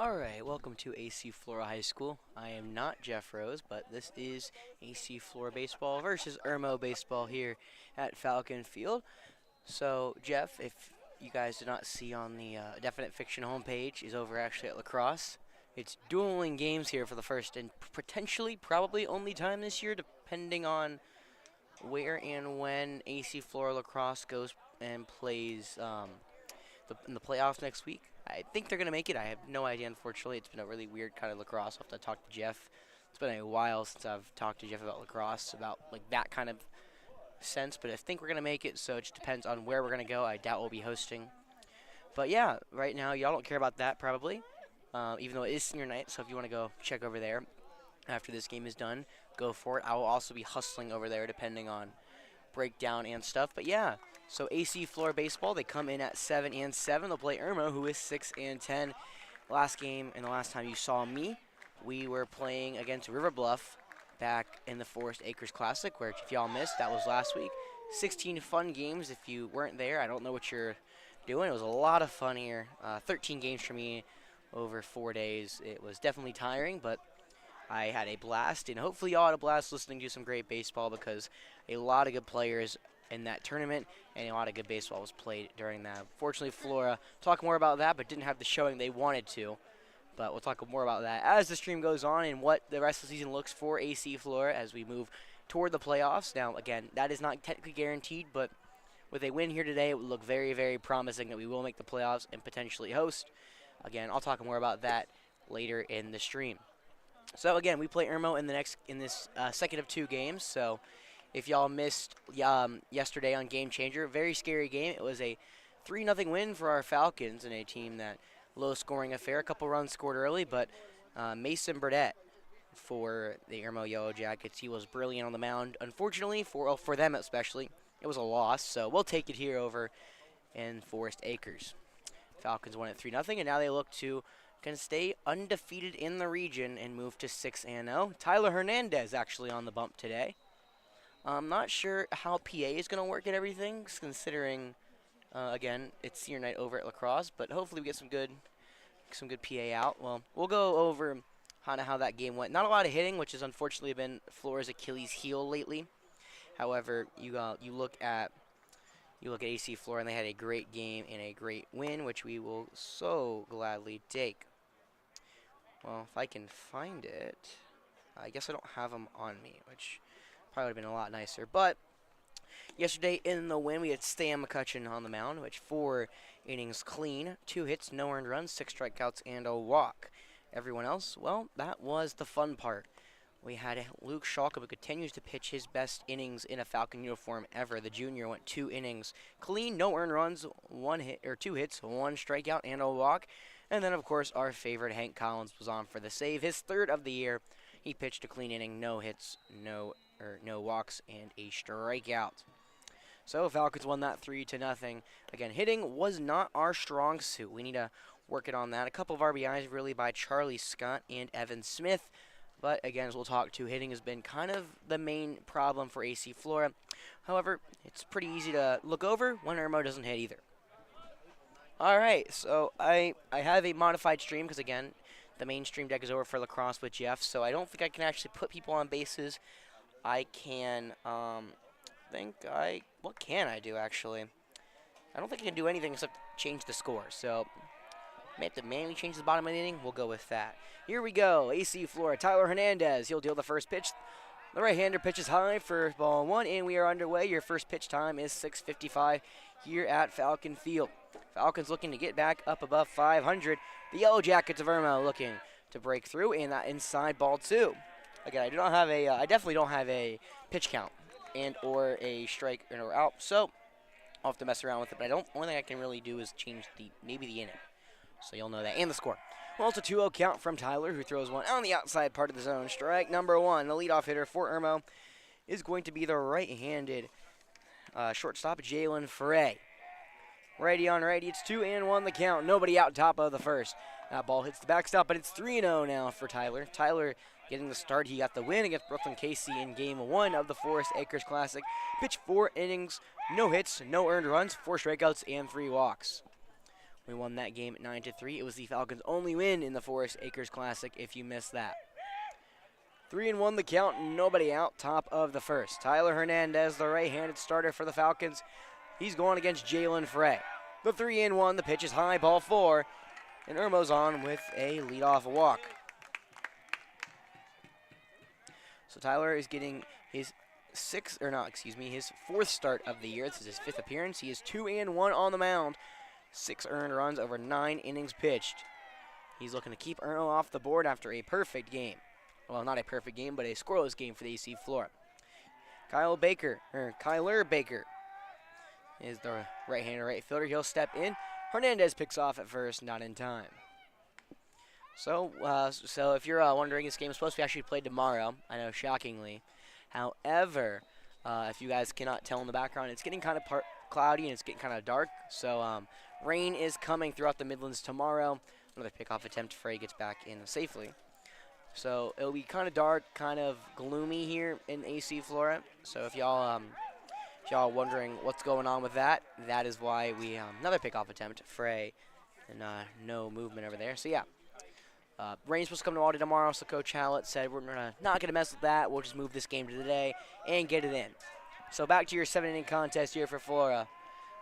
Alright, welcome to AC Flora High School. I am not Jeff Rose, but this is AC Flora Baseball versus Irmo Baseball here at Falcon Field. So, Jeff, if you guys did not see on the Definite Fiction homepage, is over actually at lacrosse. It's dueling games here for the first and potentially, probably only time this year, depending on where and when AC Flora Lacrosse goes and plays in the playoffs next week. I think they're going to make it. I have no idea, unfortunately. It's been a really weird kind of lacrosse. I'll have to talk to Jeff. It's been a while since I've talked to Jeff about lacrosse, about like that kind of sense, but I think we're going to make it, so it just depends on where we're going to go. I doubt we'll be hosting. But yeah, right now, y'all don't care about that probably, even though it is senior night, so if you want to go check over there after this game is done, go for it. I will also be hustling over there depending on breakdown and stuff. But yeah, so AC Flora Baseball, they come in at 7-7. They'll play Irmo, who is 6-10. Last game and the last time you saw me, we were playing against River Bluff back in the Forest Acres Classic, where if y'all missed, that was last week. 16 fun games. If you weren't there, I don't know what you're doing. It was a lot of fun here. 13 games for me over 4 days. It was definitely tiring, but I had a blast, and hopefully y'all had a blast listening to some great baseball, because a lot of good players in that tournament and a lot of good baseball was played during that. Fortunately, Flora talk more about that, but didn't have the showing they wanted to. But we'll talk more about that as the stream goes on and what the rest of the season looks for AC Flora as we move toward the playoffs. Now, again, that is not technically guaranteed, but with a win here today, it would look very, very promising that we will make the playoffs and potentially host. Again, I'll talk more about that later in the stream. So again, we play Irmo in this second of 2 games. So if y'all missed yesterday on Game Changer, very scary game. It was a 3-0 win for our Falcons in a team that low-scoring affair. A couple runs scored early, but Mason Burdett for the Irmo Yellow Jackets, he was brilliant on the mound. Unfortunately, for them especially, it was a loss. So we'll take it here over in Forest Acres. Falcons won at 3-0, and now they look to can stay undefeated in the region and move to 6-0. Tyler Hernandez actually on the bump today. I'm not sure how PA is going to work at everything, considering, again, it's senior night over at lacrosse, but hopefully we get some good PA out. Well, we'll go over how that game went. Not a lot of hitting, which has unfortunately been Flora's Achilles heel lately. However, you look at AC Flora, and they had a great game and a great win, which we will so gladly take. Well, if I can find it, I guess I don't have them on me, which probably would have been a lot nicer. But yesterday in the win, we had Stan McCutcheon on the mound, which 4 innings clean, 2 hits, no earned runs, 6 strikeouts, and a walk. Everyone else, well, that was the fun part. We had Luke Schalke, who continues to pitch his best innings in a Falcon uniform ever. The junior went 2 innings clean, no earned runs, 2 hits, 1 strikeout, and a walk. And then, of course, our favorite Hank Collins was on for the save. His 3rd of the year. He pitched a clean inning, no hits, no walks, and a strikeout. So Falcons won that 3-0. Again, hitting was not our strong suit. We need to work it on that. A couple of RBIs really by Charlie Scott and Evan Smith. But again, as we'll talk to, hitting has been kind of the main problem for AC Flora. However, it's pretty easy to look over when Irmo doesn't hit either. Alright, so I have a modified stream because, again, the main stream deck is over for lacrosse with Jeff, so I don't think I can actually put people on bases. I can, what can I do, actually? I don't think I can do anything except change the score, so I may have to manually change the bottom of the inning. We'll go with that. Here we go, AC Flora, Tyler Hernandez. He'll deal the first pitch. The right-hander pitches high for ball 1, and we are underway. Your first pitch time is 6:55 here at Falcon Field. Falcons looking to get back up above 500. The Yellow Jackets of Irmo looking to break through, and that inside ball 2. Again, I definitely don't have a pitch count and or a strike or out, so I'll have to mess around with it. But only thing I can really do is change maybe the inning, so you'll know that, and the score. Well, it's a 2-0 count from Tyler, who throws one on the outside part of the zone. Strike number 1. The leadoff hitter for Irmo is going to be the right-handed shortstop, Jalen Frey. Righty on righty, it's 2-1 the count. Nobody out top of the first. That ball hits the backstop, but it's 3-0 now for Tyler. Tyler getting the start. He got the win against Brooklyn Casey in Game 1 of the Forest Acres Classic. Pitched 4 innings, no hits, no earned runs, 4 strikeouts, and 3 walks. We won that game at 9-3. It was the Falcons' only win in the Forest Acres Classic if you missed that. 3-1 the count, nobody out, top of the first. Tyler Hernandez, the right-handed starter for the Falcons. He's going against Jalen Frey. The 3-1, the pitch is high, ball 4, and Irmo's on with a leadoff walk. So Tyler is getting his his fourth start of the year. This is his 5th appearance. He is 2-1 on the mound. 6 earned runs over 9 innings pitched. He's looking to keep Irmo off the board after a perfect game. Well, not a perfect game, but a scoreless game for the AC Flora. Kyler Baker is the right-hander right fielder. He'll step in. Hernandez picks off at first, not in time. So if you're wondering, this game is supposed to be actually played tomorrow. I know, shockingly. However, if you guys cannot tell in the background, it's getting kind of cloudy and it's getting kind of dark. So rain is coming throughout the Midlands tomorrow. Another pickoff attempt. Frey gets back in safely. So it'll be kind of dark, kind of gloomy here in AC Flora. So if y'all wondering what's going on with that, that is why we another pickoff attempt. Frey and no movement over there. So yeah. Rain's supposed to come to Aldi tomorrow, so Coach Hallett said we're not going to mess with that. We'll just move this game to today and get it in. So back to your 7-inning contest here for Flora.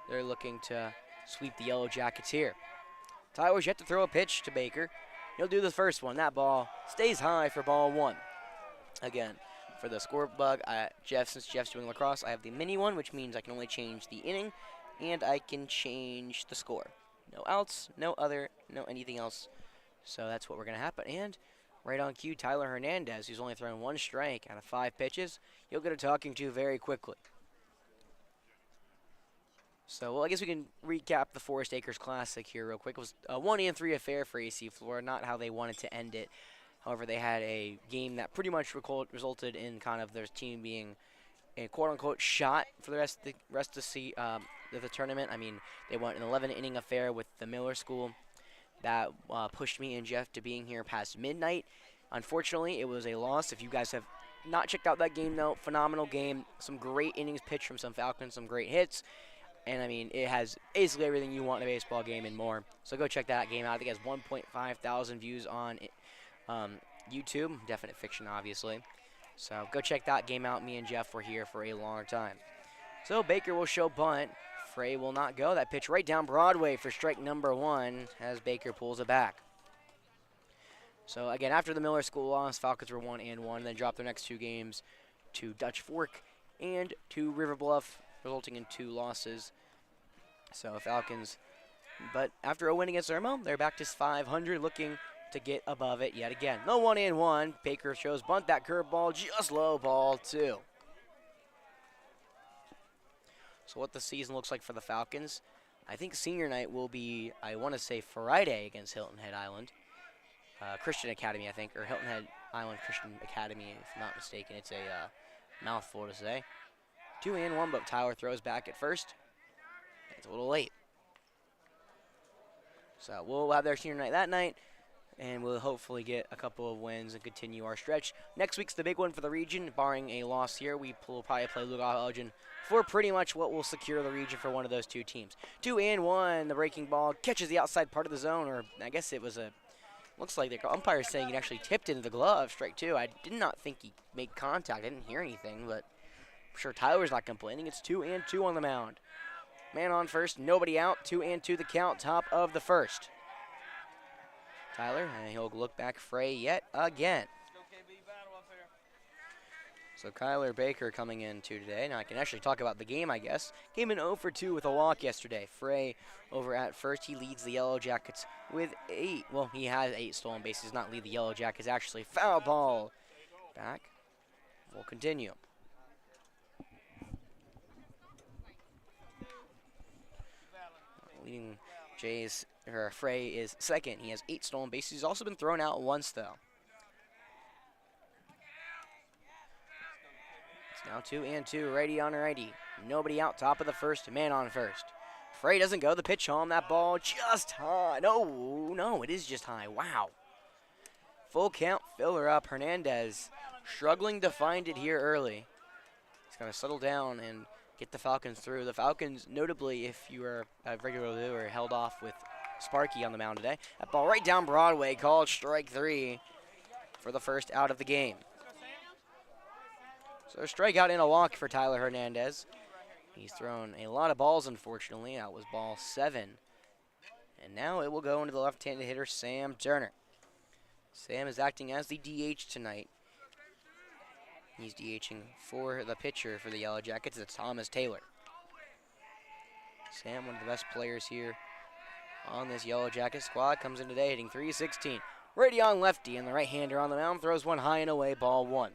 They're looking to sweep the Yellow Jackets here. Tyler's yet to throw a pitch to Baker. He'll do the first one. That ball stays high for ball 1. Again, for the score bug, since Jeff's doing lacrosse, I have the mini one, which means I can only change the inning, and I can change the score. No outs, no anything else. So that's what we're going to happen. And right on cue, Tyler Hernandez, who's only thrown 1 strike out of 5 pitches, he'll get a talking to very quickly. So, well, I guess we can recap the Forest Acres Classic here real quick. It was a 1-3 affair for AC Flora, not how they wanted to end it. However, they had a game that pretty much resulted in kind of their team being a quote-unquote shot for the rest of the tournament. I mean, they went an 11-inning affair with the Miller School. That pushed me and Jeff to being here past midnight. Unfortunately, it was a loss. If you guys have not checked out that game, though, phenomenal game. Some great innings pitched from some Falcons, some great hits. And, I mean, it has basically everything you want in a baseball game and more. So go check that game out. I think it has 1.5 thousand views on YouTube. Definite fiction, obviously. So go check that game out. Me and Jeff were here for a long time. So Baker will show bunt. Frey will not go. That pitch right down Broadway for strike number 1 as Baker pulls it back. So, again, after the Miller School loss, Falcons were 1-1, then dropped their next 2 games to Dutch Fork and to River Bluff, resulting in 2 losses. So, Falcons, but after a win against Irmo, they're back to 500, looking to get above it yet again. No 1-1. Baker shows bunt, that curveball, just low, ball 2. So what the season looks like for the Falcons, I think senior night will be, I want to say Friday against Hilton Head Island. Christian Academy, I think, or Hilton Head Island Christian Academy, if I'm not mistaken. It's a mouthful to say. 2-1, but Tyler throws back at first. It's a little late. So we'll have their senior night that night, and we'll hopefully get a couple of wins and continue our stretch. Next week's the big one for the region, barring a loss here. We will probably play Lugol Elgin for pretty much what will secure the region for one of those 2 teams. 2-1, the breaking ball catches the outside part of the zone, or I guess it was looks like the umpire is saying it actually tipped into the glove, strike 2. I did not think he made contact. I didn't hear anything, but I'm sure Tyler's not complaining. It's 2-2 on the mound. Man on first, nobody out, 2-2 the count, top of the first. Tyler, and he'll look back Frey yet again. So Kyler Baker coming in today. Now I can actually talk about the game, I guess. Came in 0 for 2 with a walk yesterday. Frey over at first. He leads the Yellow Jackets with 8. Well, he has 8 stolen bases. Not lead the Yellow Jackets. Actually, foul ball. Back. We'll continue. Leading Frey is second. He has 8 stolen bases. He's also been thrown out once, though. Now 2-2, righty on righty. Nobody out, top of the first, man on first. Frey doesn't go, the pitch home, that ball just high. No, it is just high, wow. Full count, filler up, Hernandez struggling to find it here early. He's going to settle down and get the Falcons through. The Falcons, notably, if you are a regular viewer, held off with Sparky on the mound today. That ball right down Broadway, called strike 3 for the first out of the game. So a strikeout and a walk for Tyler Hernandez. He's thrown a lot of balls, unfortunately. That was ball 7. And now it will go into the left-handed hitter, Sam Turner. Sam is acting as the DH tonight. He's DHing for the pitcher for the Yellow Jackets. It's Thomas Taylor. Sam, one of the best players here on this Yellow Jacket squad, comes in today hitting .316. Righty on lefty, and the right-hander on the mound throws one high and away, ball 1.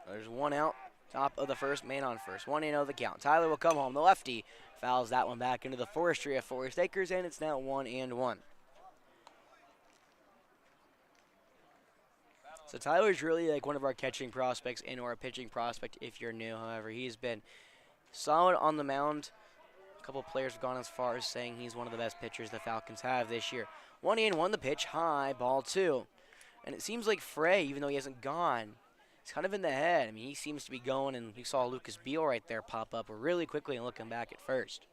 There's one out, top of the first, man on first. 1-0 the count. Tyler will come home. The lefty fouls that one back into the forestry of Forest Acres, and it's now 1-1. So Tyler's really like one of our catching prospects and or a pitching prospect if you're new. However, he's been solid on the mound. A couple players have gone as far as saying he's one of the best pitchers the Falcons have this year. 1-1 the pitch, high, ball 2. And it seems like Frey, even though he hasn't gone, he's kind of in the head. I mean, he seems to be going, and we saw Lucas Beal right there pop up really quickly and looking back at first.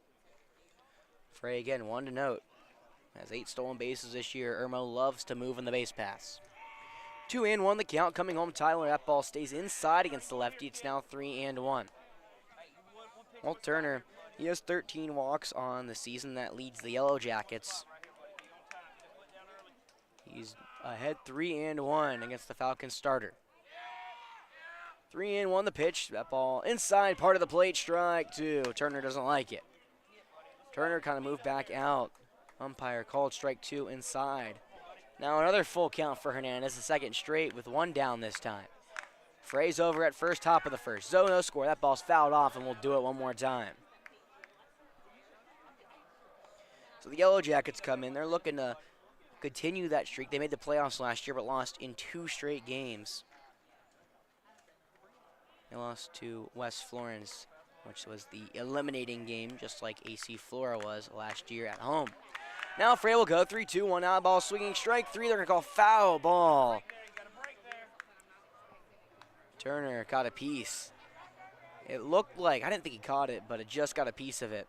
Frey, again, one to note, has 8 stolen bases this year. Irmo loves to move in the base pass. 2-1 the count, coming home Tyler. That ball stays inside against the lefty. It's now 3-1. Walt Turner, he has 13 walks on the season. That leads the Yellow Jackets. He's ahead 3-1 against the Falcons starter. 3-1 the pitch. That ball inside part of the plate, strike 2. Turner doesn't like it. Turner kind of moved back out. Umpire called strike 2 inside. Now another full count for Hernandez, the second straight with 1 down this time. Frey's over at first, top of the first. No score. That ball's fouled off, and we'll do it one more time. So the Yellow Jackets come in. They're looking to continue that streak. They made the playoffs last year, but lost in 2 straight games. They lost to West Florence, which was the eliminating game, just like AC Flora was last year at home. Now Frey will go 3-2, 1 out, ball swinging, strike 3. They're going to call foul ball. Turner caught a piece. It looked like, I didn't think he caught it, but it just got a piece of it.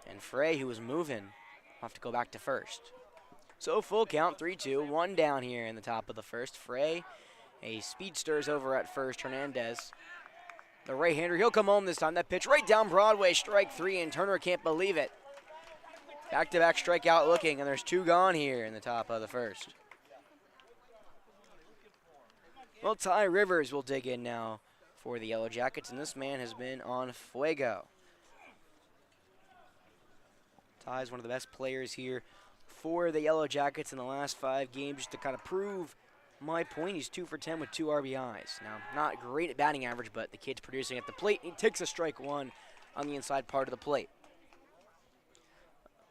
And Frey, who was moving, will have to go back to first. So full count, 3-2, 1 down here in the top of the first. Frey, a speedster's over at first. Hernandez, the right-hander, he'll come home this time. That pitch right down Broadway, strike 3, and Turner can't believe it. Back-to-back strikeout looking, and there's 2 gone here in the top of the first. Well, Ty Rivers will dig in now for the Yellow Jackets, and this man has been on fuego. Ty is one of the best players here for the Yellow Jackets in the last 5 games, just to kind of prove my point. He's 2 for 10 with 2 RBIs. Now, not great at batting average, but the kid's producing at the plate. He takes a strike 1 on the inside part of the plate.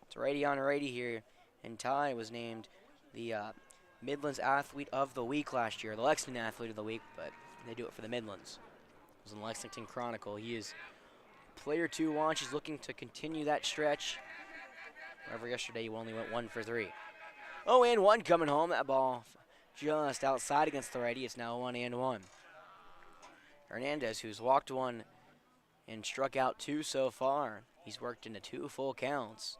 It's righty on righty here, and Ty was named the Midlands Athlete of the Week last year, the Lexington Athlete of the Week, but they do it for the Midlands. It was in the Lexington Chronicle. He is player 2 watch. He's looking to continue that stretch. However, yesterday he only went 1 for 3. 0-1 coming home. That ball just outside against the righty. It's now 1-1. Hernandez, who's walked 1 and struck out 2 so far. He's worked into 2 full counts,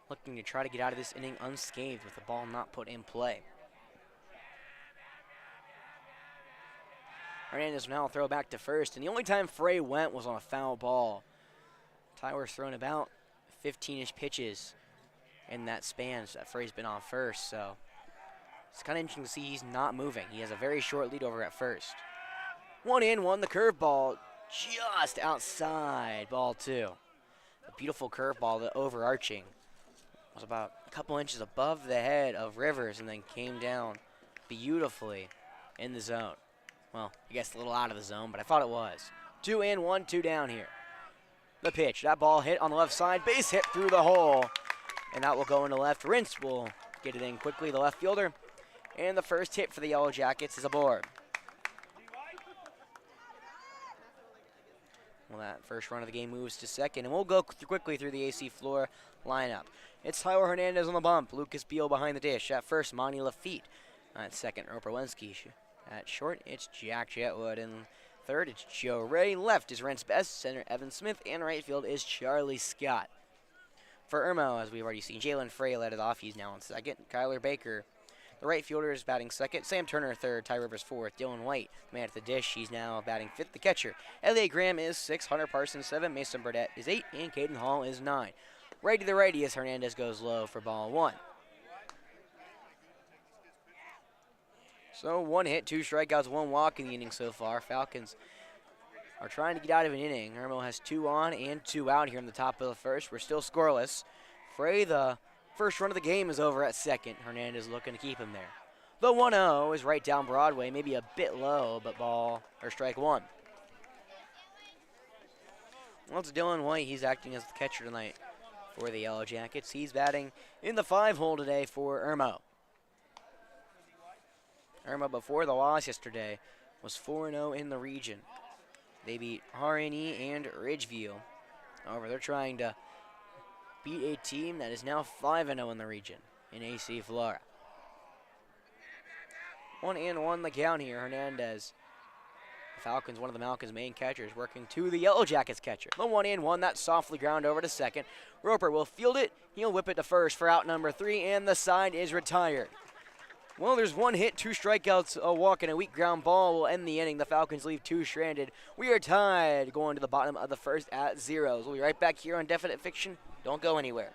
looking to try to get out of this inning unscathed with the ball not put in play. Hernandez will now throw back to first, and the only time Frey went was on a foul ball. Tyler's thrown about 15-ish pitches in that span, so that Frey's been on first, so it's kind of interesting to see he's not moving. He has a very short lead over at first. 1-1, the curveball just outside, ball 2. A beautiful curveball, the overarching, was about a couple inches above the head of Rivers and then came down beautifully in the zone. Well, I guess a little out of the zone, but I thought it was. 2-1, 2 down here. The pitch, that ball hit on the left side, base hit through the hole, and that will go into left. Rince will get it in quickly, the left fielder, and the first hit for the Yellow Jackets is aboard. Well, that first run of the game moves to second, and we'll go quickly through the AC Flora lineup. It's Tyler Hernandez on the bump, Lucas Beal behind the dish. At first, Monty Lafitte. At second, Roper Wensky. At short, it's Jack Chetwood. In third, it's Joe Ray. Left is Rents Best. Center, Evan Smith. And right field is Charlie Scott. For Irmo, as we've already seen, Jalen Frey led it off. He's now on second. Kyler Baker, the right fielder, is batting second. Sam Turner third. Ty Rivers fourth. Dylan White, man at the dish. He's now batting fifth. The catcher, Elliot Graham, is 6. Hunter Parsons 7. Mason Burdette is 8. And Caden Hall is 9. Righty to righty as Hernandez goes low for ball 1. So 1 hit, 2 strikeouts, 1 walk in the inning so far. Falcons are trying to get out of an inning. Irmo has 2 on and 2 out here in the top of the first. We're still scoreless. Frey, the first run of the game, is over at second. Hernandez looking to keep him there. The 1-0 is right down Broadway, maybe a bit low, but strike 1. Well, it's Dylan White. He's acting as the catcher tonight for the Yellow Jackets. He's batting in the 5-hole today for Irmo. Irmo, before the loss yesterday, was 4-0 in the region. They beat RNE and Ridgeview. However, they're trying to beat a team that is now 5-0 in the region in AC Flora. 1-1 the count here. Hernandez, the Falcons, one of the Falcons' main catchers, working to the Yellow Jackets catcher. The 1-1, that softly ground over to second. Roper will field it. He'll whip it to first for out number 3, and the side is retired. Well, there's 1 hit, 2 strikeouts, a walk, and a weak ground ball will end the inning. The Falcons leave 2 stranded. We are tied going to the bottom of the first at 0s. We'll be right back here on Definite Fiction. Don't go anywhere.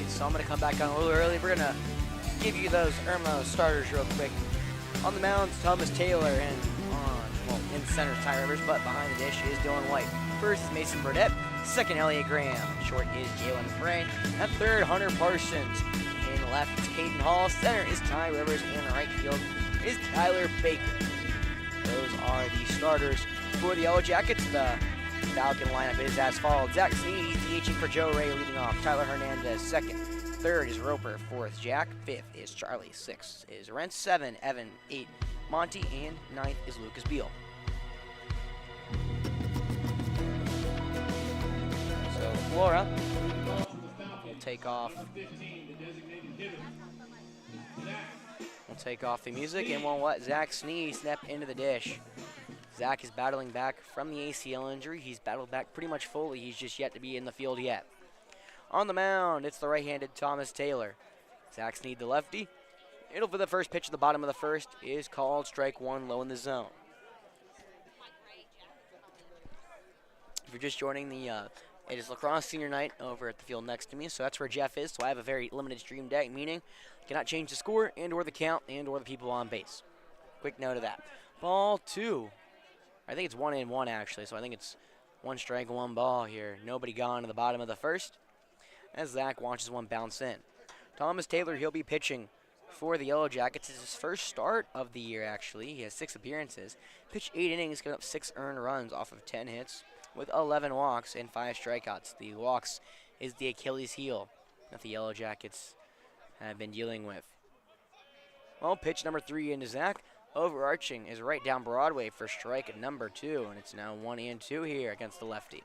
So I'm going to come back on a little early. We're going to give you those Irmo starters real quick. On the mounds, Thomas Taylor, and in center is Ty Rivers, but behind the dish is Dylan White. First is Mason Burdette. Second, Elliot Graham. Short is Jalen Frey. At third, Hunter Parsons. In left is Caden Hall. Center is Ty Rivers. And the right field is Tyler Baker. Those are the starters for the Yellow Jackets. The Falcon lineup is as follows. Zach Sneed, DHing for Joe Ray, leading off. Tyler Hernandez, second. Third is Roper. Fourth, Jack. Fifth is Charlie. Sixth is Rent. 7, Evan. 8, Monty. And 9th is Lucas Beal. So Flora will take off. We'll take off the music and we'll let Zach Sneed step into the dish. Zach is battling back from the ACL injury. He's battled back pretty much fully. He's just yet to be in the field yet. On the mound, it's the right-handed Thomas Taylor. Zach Sneed, the lefty. It'll for the first pitch at the bottom of the first is called strike one, low in the zone. If you're just joining it is lacrosse senior night over at the field next to me, so that's where Jeff is. So I have a very limited stream deck, meaning cannot change the score and or the count and or the people on base. Quick note of that. Ball 2. I think it's 1-1 actually, so I think it's 1 strike, 1 ball here. Nobody gone to the bottom of the first as Zach watches one bounce in. Thomas Taylor, he'll be pitching for the Yellow Jackets. It's his first start of the year actually. He has 6 appearances. Pitched 8 innings, given up 6 earned runs off of 10 hits with 11 walks and 5 strikeouts. The walks is the Achilles heel that the Yellow Jackets have been dealing with. Well, pitch number 3 into Zach. Overarching is right down Broadway for strike at number 2, and it's now 1-2 here against the lefty.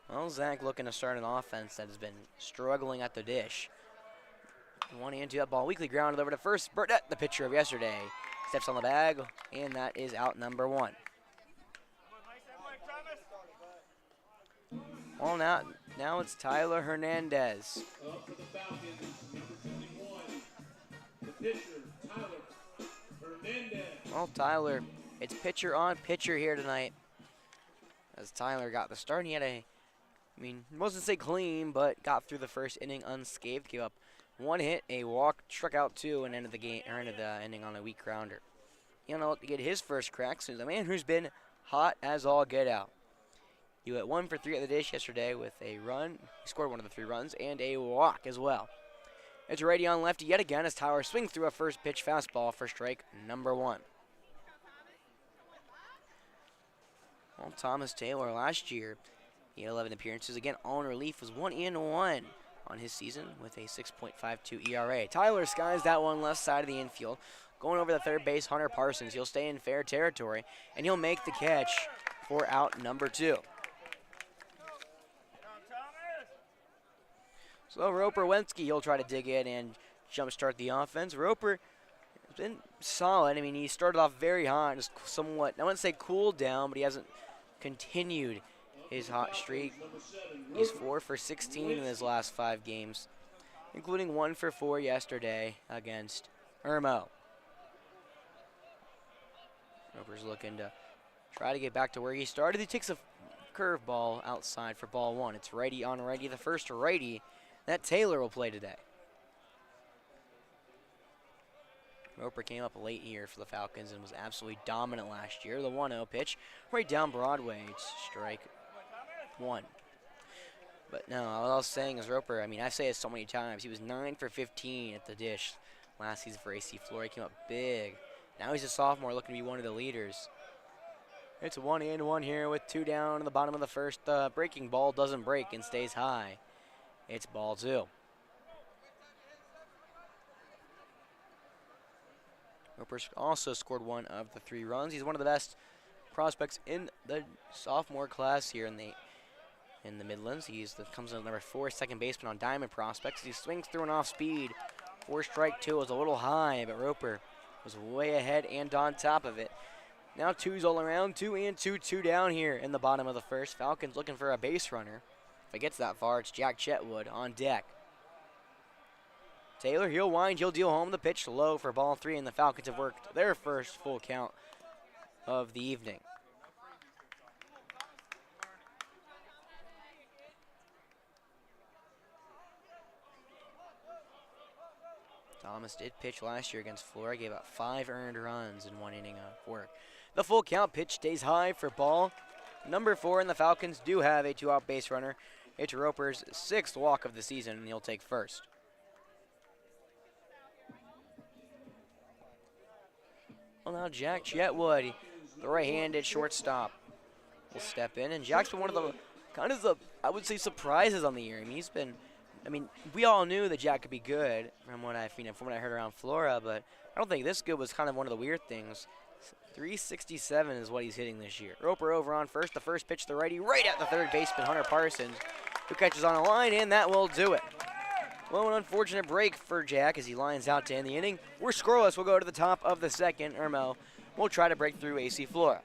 Well, Zach looking to start an offense that has been struggling at the dish. 1-2 that ball, weakly grounded over to first. Burnett, the pitcher of yesterday, steps on the bag, and that is out number 1. Well, now it's Tyler Hernandez. Well, Tyler, it's pitcher on pitcher here tonight. As Tyler got the start, he had I wasn't say clean, but got through the first inning unscathed. Gave up 1 hit, a walk, struck out 2, and ended the game or ended the inning on a weak grounder. You know, to get his first crack, so he's a man who's been hot as all get out. He went 1 for 3 at the dish yesterday with a run. He scored 1 of the 3 runs and a walk as well. It's righty on lefty yet again as Tyler swings through a first pitch fastball for strike number 1. Well, Thomas Taylor last year, he had 11 appearances. Again, all in relief was 1-1 on his season with a 6.52 ERA. Tyler skies that one left side of the infield. Going over the third base, Hunter Parsons. He'll stay in fair territory, and he'll make the catch for out number 2. So Roper Wensky, he'll try to dig in and jumpstart the offense. Roper has been solid. He started off very hot, just somewhat, I wouldn't say cooled down, but he hasn't continued his hot streak. He's 4 for 16 in his last 5 games, including 1 for 4 yesterday against Irmo. Roper's looking to try to get back to where he started. He takes a curveball outside for ball 1. It's righty on righty, the first righty that Taylor will play today. Roper came up late here for the Falcons and was absolutely dominant last year. The 1-0 pitch right down Broadway. It's strike 1. But no, all I was saying is Roper, I say it so many times. He was 9 for 15 at the dish last season for AC Flora. He came up big. Now he's a sophomore looking to be one of the leaders. It's 1-1 here with 2 down in the bottom of the first. Breaking ball doesn't break and stays high. It's ball 2. Roper's also scored 1 of the 3 runs. He's one of the best prospects in the sophomore class here in the Midlands. Comes in at number 4, second baseman on Diamond Prospects. He swings through an off speed. For strike 2 was a little high, but Roper was way ahead and on top of it. Now 2s all around, 2 down here in the bottom of the first. Falcons looking for a base runner. If it gets that far, it's Jack Chetwood on deck. Taylor, he'll wind, he'll deal home the pitch low for ball 3, and the Falcons have worked their first full count of the evening. Thomas did pitch last year against Flora, gave up 5 earned runs in 1 inning of work. The full count pitch stays high for ball number 4, and the Falcons do have a 2-out base runner. It's Roper's 6th walk of the season, and he'll take first. Well, now Jack Chetwood, The right-handed shortstop will step in, and Jack's been one of the I would say, surprises on the year. I mean, we all knew that Jack could be good from what I heard around Flora, but I don't think this good was kind of one of the weird things. 367 is what he's hitting this year. Roper over on first. The first pitch to righty, right at the third baseman, Hunter Parsons, who catches on a line, and that will do it. Well, an unfortunate break for Jack as he lines out to end the inning. We're scoreless. We'll go to the top of the second. Irmo will try to break through AC Flora.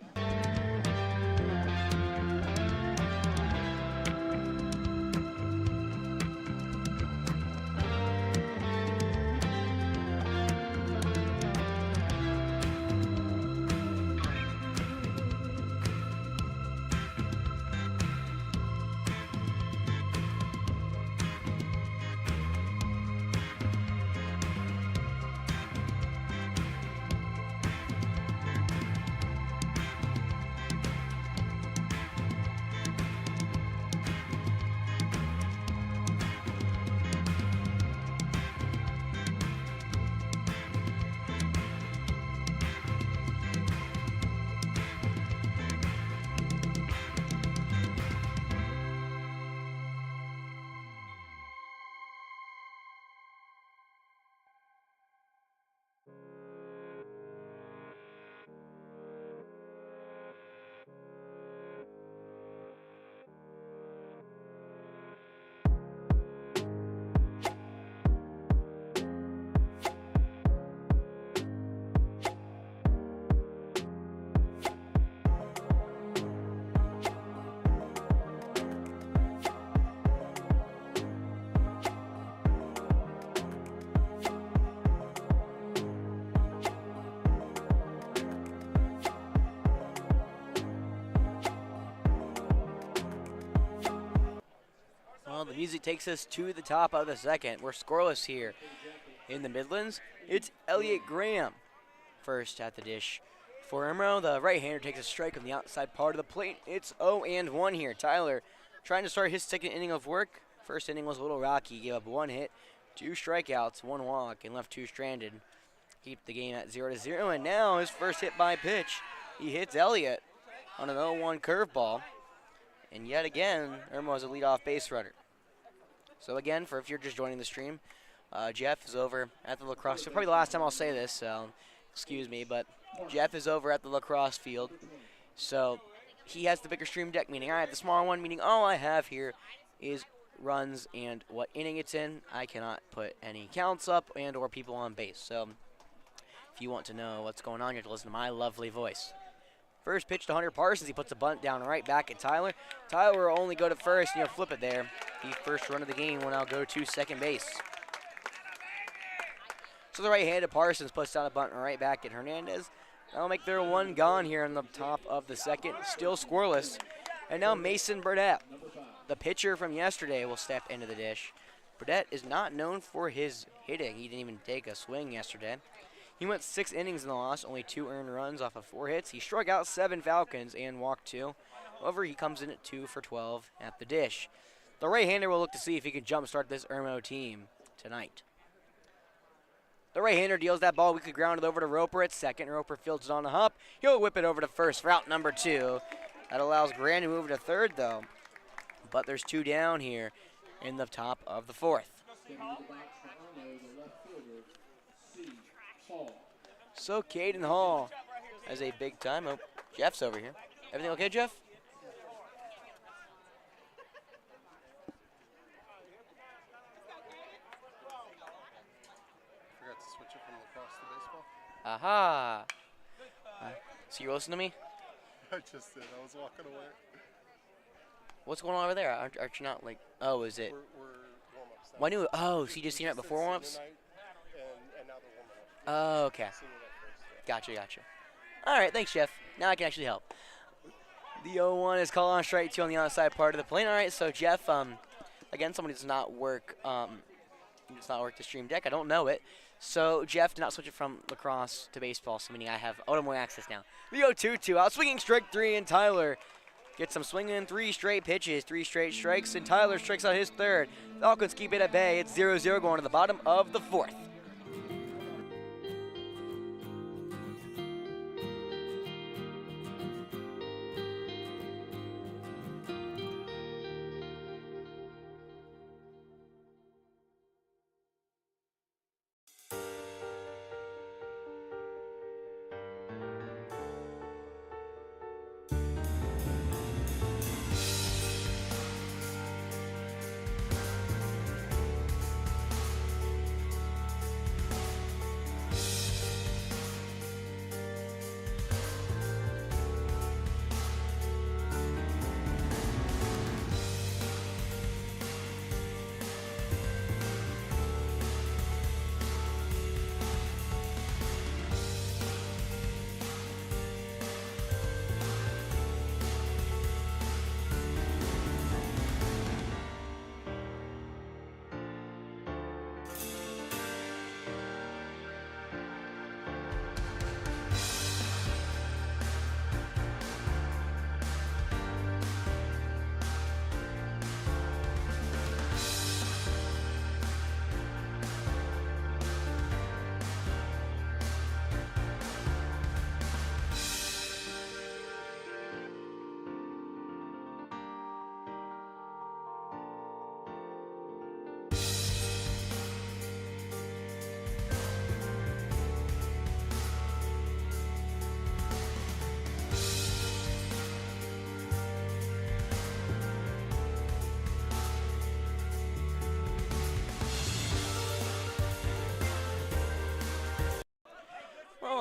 Well, the music takes us to the top of the second. We're scoreless here in the Midlands. It's Elliott Graham first at the dish. For Irmo, the right-hander takes a strike on the outside part of the plate. It's 0-1 here. Tyler trying to start his second inning of work. First inning was a little rocky. He gave up 1 hit, 2 strikeouts, 1 walk, and left 2 stranded. Keep the game at 0-0, and now his first hit by pitch. He hits Elliott on an 0-1 curveball. And yet again, Irmo is a leadoff base runner. So again, if you're just joining the stream, Jeff is over at the lacrosse field. Probably the last time I'll say this, so excuse me, but Jeff is over at the lacrosse field. So he has the bigger stream deck, meaning I have the smaller one, meaning all I have here is runs and what inning it's in. I cannot put any counts up and or people on base. So if you want to know what's going on, you have to listen to my lovely voice. First pitch to Hunter Parsons. He puts a bunt down right back at Tyler. Tyler will only go to first, and he'll flip it there. The first run of the game will now go to second base. So the right-handed Parsons puts down a bunt right back at Hernandez. That'll make their one gone here on the top of the second. Still scoreless. And now Mason Burdett, the pitcher from yesterday, will step into the dish. Burdett is not known for his hitting. He didn't even take a swing yesterday. He went 6 innings in the loss, only 2 earned runs off of 4 hits. He struck out 7 Falcons and walked 2. However, he comes in at 2 for 12 at the dish. The right-hander will look to see if he can jumpstart this Irmo team tonight. The right-hander deals that ball. We could ground it over to Roper at second. Roper fields it on the hop. He'll whip it over to first for out number 2. That allows Grant to move to third, though. But there's 2 down here in the top of the fourth. So Caden Hall has a big time. Oh, Jeff's over here. Everything okay, Jeff? Forgot to switch it from lacrosse to baseball. Aha. So you're listening to me? I just did. I was walking away. What's going on over there? Aren't you not like, oh, is it? We're warm-ups now. Well, I knew, oh, so you just seen it before warm-ups? And now they're warming up. Oh, okay. Seen it at first, yeah. Gotcha. All right, thanks, Jeff. Now I can actually help. The 0-1 is called on strike 2 on the outside part of the plane. All right, so Jeff, again, somebody does not work the stream deck. I don't know it. So Jeff did not switch it from lacrosse to baseball, so meaning I have more access now. We go 2-2 out, swinging strike 3, and Tyler gets some swinging 3 straight pitches, 3 straight strikes, and Tyler strikes out his third. Falcons keep it at bay. It's 0-0 going to the bottom of the fourth.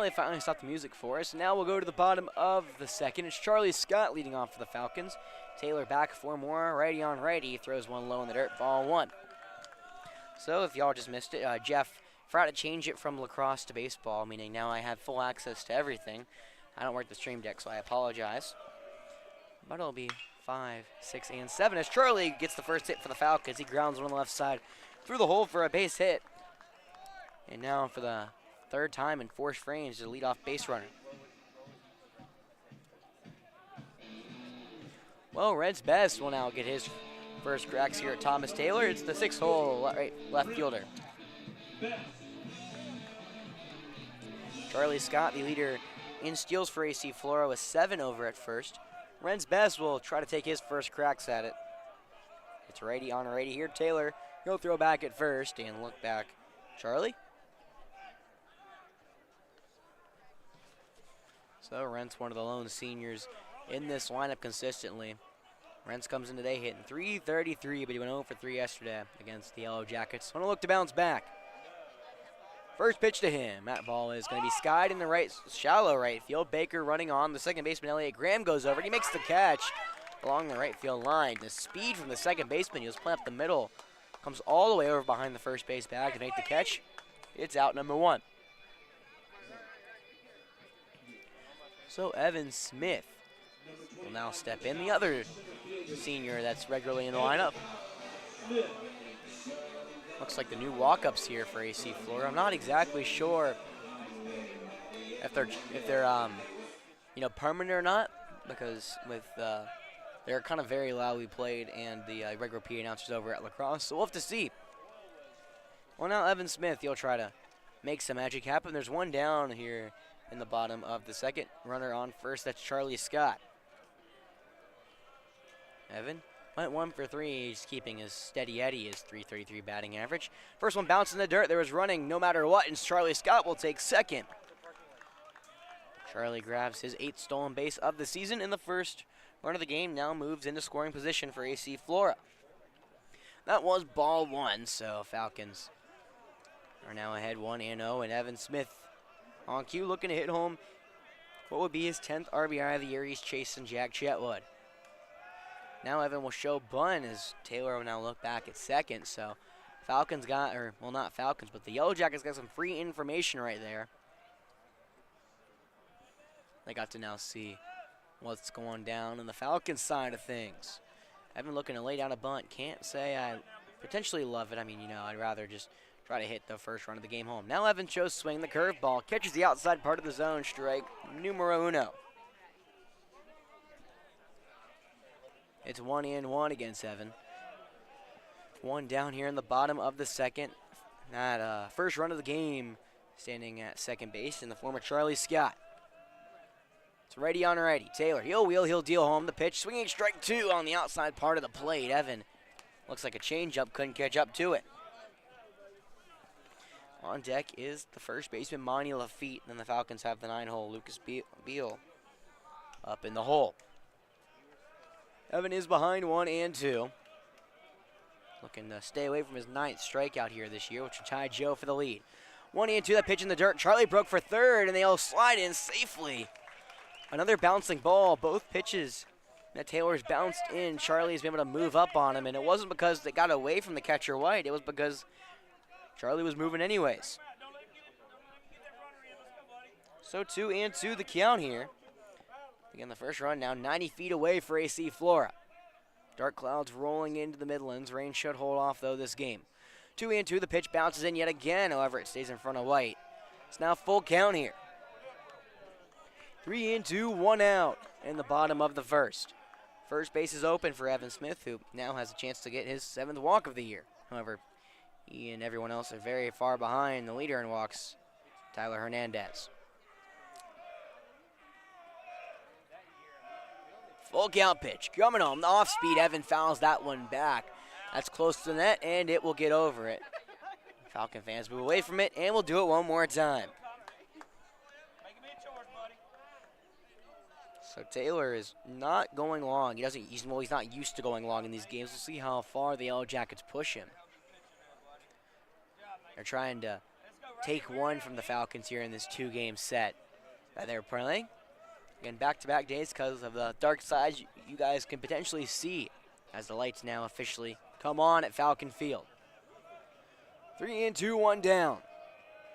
Well, they finally stopped the music for us. Now we'll go to the bottom of the second. It's Charlie Scott leading off for the Falcons. Taylor back for more. Righty on righty. Throws one low in the dirt. Ball one. So if y'all just missed it, Jeff forgot to change it from lacrosse to baseball, meaning now I have full access to everything. I don't work the stream deck, so I apologize. But it'll be 5, 6, and 7 as Charlie gets the first hit for the Falcons. He grounds one on the left side through the hole for a base hit. And now for the third time in 4 frames, the leadoff base runner. Well, Red's best will now get his first cracks here at Thomas Taylor. It's the 6th hole left fielder. Charlie Scott, the leader in steals for AC Flora, with 7 over at first. Ren's best will try to take his first cracks at it. It's righty on righty here. Taylor, he'll throw back at first and look back. Charlie? So Rentz one of the lone seniors in this lineup consistently. Rentz comes in today hitting .333, but he went 0 for 3 yesterday against the Yellow Jackets. Want to look to bounce back. First pitch to him. That ball is going to be skied in the right, shallow right field. Baker running on. The second baseman, Elliott Graham, goes over, and he makes the catch along the right field line. The speed from the second baseman, he was playing up the middle, comes all the way over behind the first base bag to make the catch. It's out number 1. So Evan Smith will now step in, the other senior that's regularly in the lineup. Looks like the new walk-ups here for AC Flora. I'm not exactly sure if they're permanent or not, because with they're kind of very loudly played and the regular PA announcers over at lacrosse. So we'll have to see. Well, now Evan Smith, he'll try to make some magic happen. There's one down here in the bottom of the second. Runner on first, that's Charlie Scott. Evan went 1 for 3. He's keeping his steady Eddie, his .333 batting average. First one bounced in the dirt. There was running no matter what, and Charlie Scott will take second. Charlie grabs his 8th stolen base of the season in the first run of the game. Now moves into scoring position for AC Flora. That was ball 1, so Falcons are now ahead 1-0, and Evan Smith on cue looking to hit home what would be his 10th RBI of the year. He's chasing Jack Chetwood. Now Evan will show bunt as Taylor will now look back at second. So Falcons got, or well, not Falcons, but the Yellow Jackets got some free information right there. They got to now see what's going down on the Falcons side of things. Evan looking to lay down a bunt. Can't say I potentially love it. I mean, I'd rather just try to hit the first run of the game home. Now Evan shows swing the curveball. Catches the outside part of the zone. Strike numero 1. It's 1-1 against Evan. 1 down here in the bottom of the second. That first run of the game, standing at second base in the form of Charlie Scott. It's righty on righty. Taylor, he'll wheel, he'll deal home the pitch. Swinging strike 2 on the outside part of the plate. Evan looks like a changeup, couldn't catch up to it. On deck is the first baseman, Monty Lafitte. Then the Falcons have the 9-hole Lucas Beal up in the hole. Evan is behind 1-2. Looking to stay away from his 9th strikeout here this year, which will tie Joe for the lead. 1-2, that pitch in the dirt. Charlie broke for third, and they'll slide in safely. Another bouncing ball. Both pitches that Taylor's bounced in, Charlie's been able to move up on him, and it wasn't because they got away from the catcher White. It was because Charlie was moving anyways. So 2-2 the count here. Again, the first run now 90 feet away for AC Flora. Dark clouds rolling into the Midlands. Rain should hold off, though, this game. 2-2, the pitch bounces in yet again. However, it stays in front of White. It's now full count here. 3-2, 1 out in the bottom of the first. First base is open for Evan Smith, who now has a chance to get his 7th walk of the year. However, he and everyone else are very far behind the leader in walks, Tyler Hernandez. Full count pitch, coming home, the off speed, Evan fouls that one back. That's close to the net, and it will get over it. Falcon fans move away from it, and we'll do it one more time. So Taylor is not going long. He's not used to going long in these games. We'll see how far the Yellow Jackets push him. They're trying to take one from the Falcons here in this 2-game set that they're playing. Again, back-to-back days because of the dark side you guys can potentially see as the lights now officially come on at Falcon Field. 3-2, 1 down.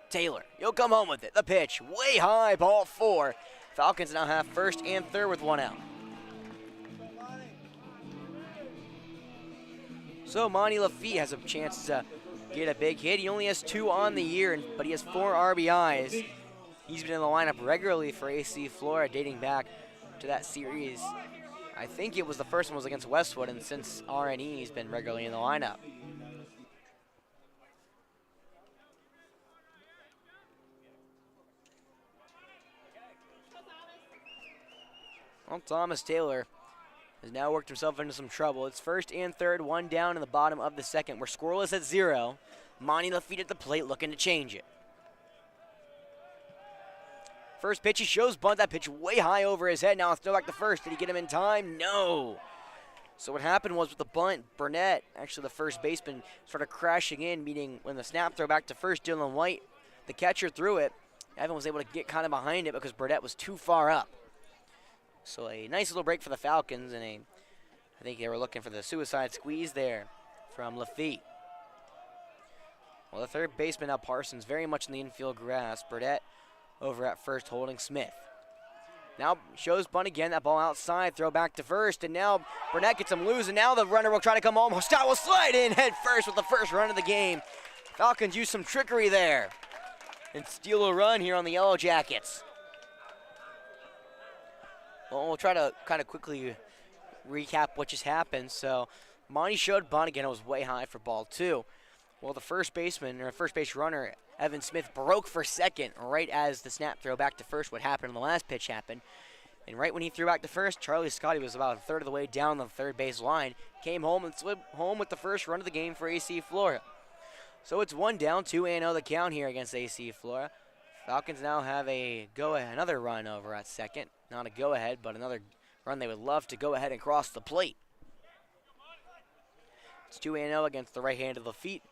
Taylor, you'll come home with it. The pitch, way high, ball 4. Falcons now have first and third with 1 out. So Monty Lafitte has a chance to get a big hit. He only has 2 on the year, but he has 4 RBIs. He's been in the lineup regularly for AC Flora dating back to that series. I think it was the first one was against Westwood, and since RNE, he's been regularly in the lineup. Well, Thomas Taylor has now worked himself into some trouble. It's first and third, 1 down in the bottom of the second. We're scoreless at 0. Monty Lafitte at the plate looking to change it. First pitch, he shows bunt. That pitch way high over his head. Now let's throw back to first. Did he get him in time? No. So what happened was with the bunt, Burnett, actually the first baseman, started crashing in, meaning when the snap throw back to first, Dylan White, the catcher threw it. Evan was able to get kind of behind it because Burnett was too far up. So a nice little break for the Falcons, and I think they were looking for the suicide squeeze there from Lafitte. Well, the third baseman now, Parsons, very much in the infield grass. Burnett over at first holding Smith. Now shows bunt again, that ball outside, throw back to first, and now Burnett gets him loose, and now the runner will try to come home. Stott will slide in head first with the first run of the game. Falcons use some trickery there and steal a run here on the Yellow Jackets. Well, we'll try to kind of quickly recap what just happened. So Monty showed bunt again, it was way high for ball 2. Well, the first baseman, or first base runner, Evan Smith, broke for second right as the snap throw back to first, what happened on the last pitch happened. And right when he threw back to first, Charlie Scotty was about a third of the way down the third base line, came home and slid home with the first run of the game for AC Flora. So it's 1 down, 2-0 the count here against AC Flora. Falcons now have a go-ahead, another run over at second. Not a go-ahead, but another run they would love to go ahead and cross the plate. It's 2-0 against the right-handed Lafitte.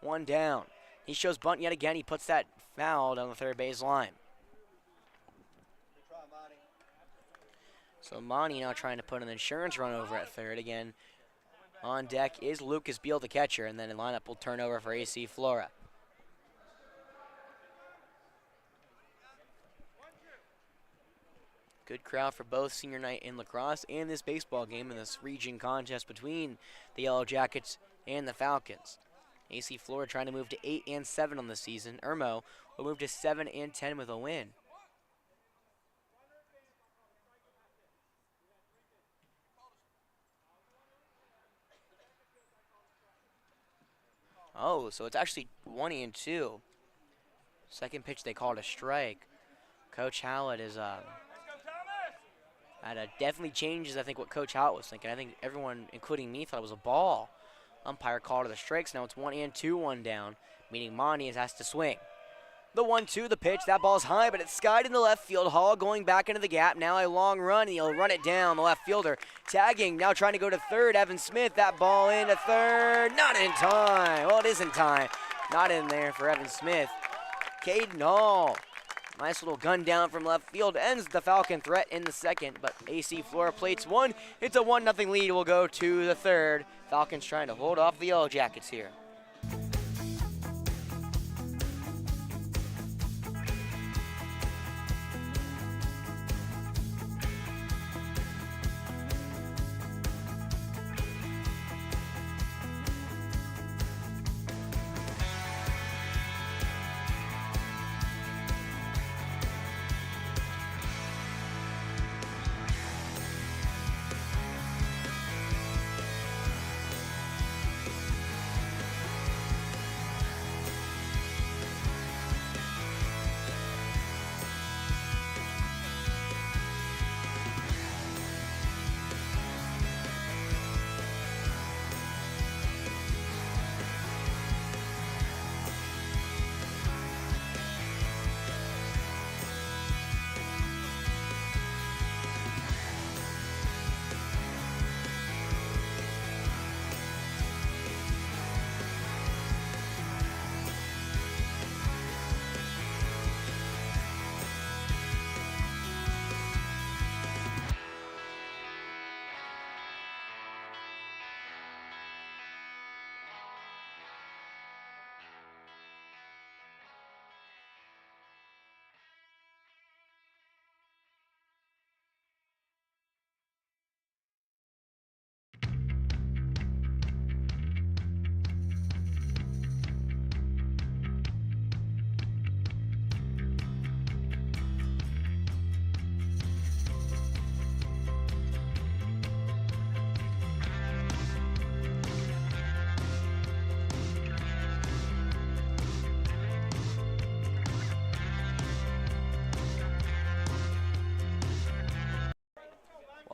1 down. He shows bunt yet again. He puts that foul down the third base line. So Monty now trying to put an insurance run over at third. Again, on deck is Lucas Beal, the catcher, and then in lineup will turn over for AC Flora. Good crowd for both senior night in lacrosse and this baseball game in this region contest between the Yellow Jackets and the Falcons. AC Flora trying to move to 8-7 on the season. Irmo will move to 7-10 with a win. Oh, so it's actually 1-2. Second pitch they called a strike. Coach Howlett is definitely changes, I think, what Coach Howlett was thinking. I think everyone, including me, thought it was a ball. Umpire called it the strikes. Now it's 1-2, 1 down, meaning Monty has to swing. The 1-2, the pitch. That ball's high, but it's skied into left field. Hall going back into the gap. Now a long run, and he'll run it down. The left fielder tagging, now trying to go to third. Evan Smith, that ball into third. Not in time. Well, it is in time. Not in there for Evan Smith. Caden Hall. Nice little gun down from left field. Ends the Falcon threat in the second, but AC Flora plates 1. It's a 1-0 lead. We'll go to the third. Falcons trying to hold off the Yellow Jackets here.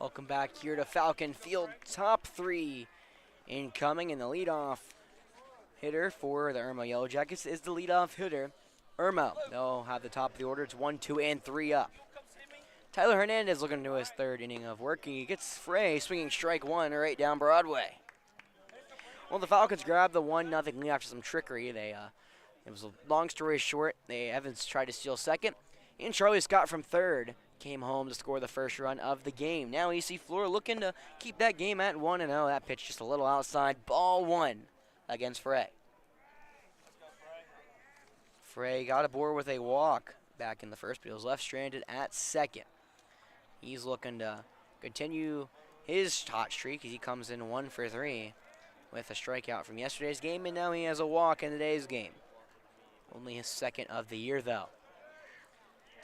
Welcome back here to Falcon Field. Top three incoming, and the leadoff hitter for the Irmo Yellow Jackets is the leadoff hitter, Irmo. They'll have the top of the order. It's 1, 2, and 3 up. Tyler Hernandez looking into his third inning of work. He gets Frey swinging strike one right down Broadway. Well, the Falcons grabbed the 1-0 lead after some trickery. It was a long story short. Evans tried to steal second, and Charlie Scott from third came home to score the first run of the game. Now AC Flora looking to keep that game at 1-0. That pitch just a little outside. Ball one against Frey. Frey got aboard with a walk back in the first, but he was left stranded at second. He's looking to continue his hot streak as he comes in 1 for 3 with a strikeout from yesterday's game, and now he has a walk in today's game. Only his second of the year, though.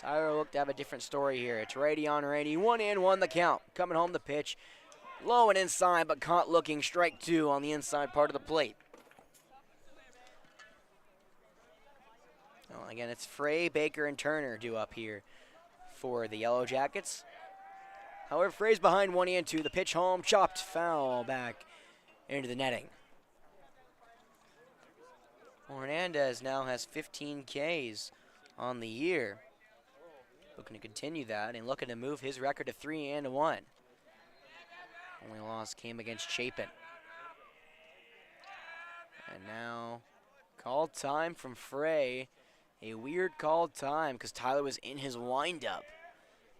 Tyler looked to have a different story here. It's righty on righty, 1-1 the count. Coming home the pitch, low and inside, but caught looking. Strike two on the inside part of the plate. Well, again, it's Frey, Baker, and Turner due up here for the Yellow Jackets. However, Frey's behind 1-2. The pitch home, chopped foul back into the netting. Hernandez now has 15 Ks on the year. Looking to continue that and looking to move his record to 3-1. Only loss came against Chapin. And now, called time from Frey. A weird called time because Tyler was in his windup.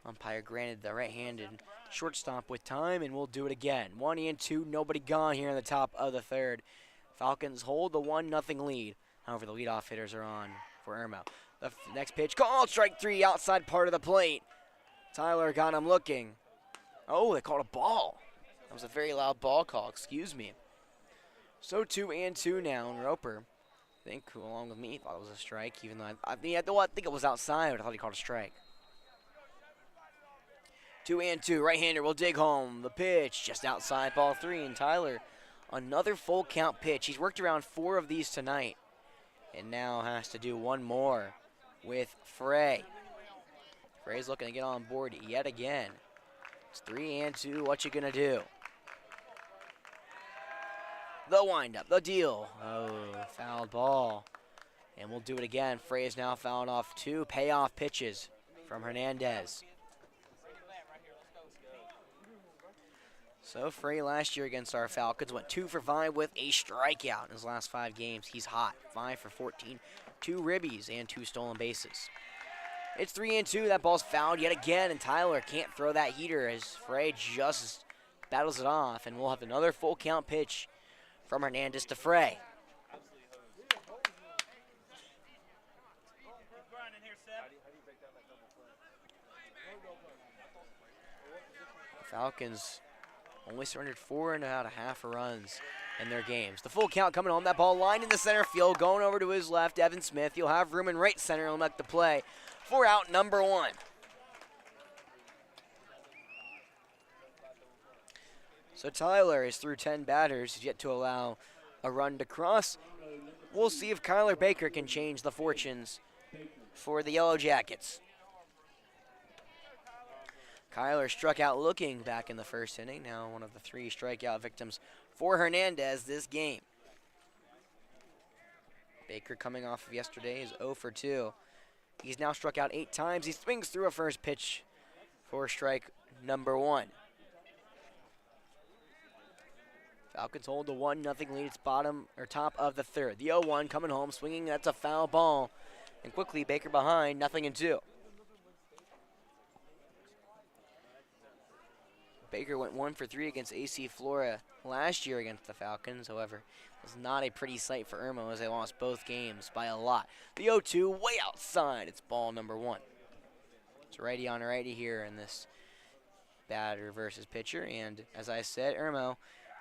Umpire granted the right-handed shortstop with time, and we'll do it again. 1-2, nobody gone here in the top of the third. Falcons hold the 1-0 lead. However, the leadoff hitters are on for Irmo. The next pitch, called strike three, outside part of the plate. Tyler got him looking. Oh, they called a ball. That was a very loud ball call, excuse me. So 2-2 now, and Roper, I think, along with me, thought it was a strike, even though I think it was outside, but I thought he called a strike. 2-2, right-hander will dig home. The pitch just outside, ball three, and Tyler, another full count pitch. He's worked around 4 of these tonight, and now has to do one more with Frey. Frey's looking to get on board yet again. It's 3-2, what you gonna do? The windup, the deal. Oh, fouled ball. And we'll do it again. Frey is now fouled off 2 payoff pitches from Hernandez. So Frey last year against our Falcons went 2 for 5 with a strikeout in his last 5 games. He's hot, 5 for 14, 2 ribbies and 2 stolen bases. It's 3-2, that ball's fouled yet again, and Tyler can't throw that heater as Frey just battles it off, and we'll have another full count pitch from Hernandez to Frey. Falcons only surrendered 4.5 runs in their games. The full count coming home. That ball lined in the center field, going over to his left, Evan Smith. He'll have room in right center. He'll make the play for out number 1. So Tyler is through 10 batters. He's yet to allow a run to cross. We'll see if Kyler Baker can change the fortunes for the Yellow Jackets. Kyler struck out looking back in the first inning. Now one of the 3 strikeout victims for Hernandez this game. Baker coming off of yesterday is 0 for 2. He's now struck out 8 times. He swings through a first pitch for strike number 1. Falcons hold the 1-0 lead. It's top of the third. The 0-1 coming home, swinging. That's a foul ball. And quickly, Baker behind, 0-2. Baker went 1 for 3 against AC Flora last year against the Falcons. However, it was not a pretty sight for Irmo as they lost both games by a lot. The 0-2 way outside. It's ball number 1. It's righty on righty here in this batter versus pitcher. And as I said, Irmo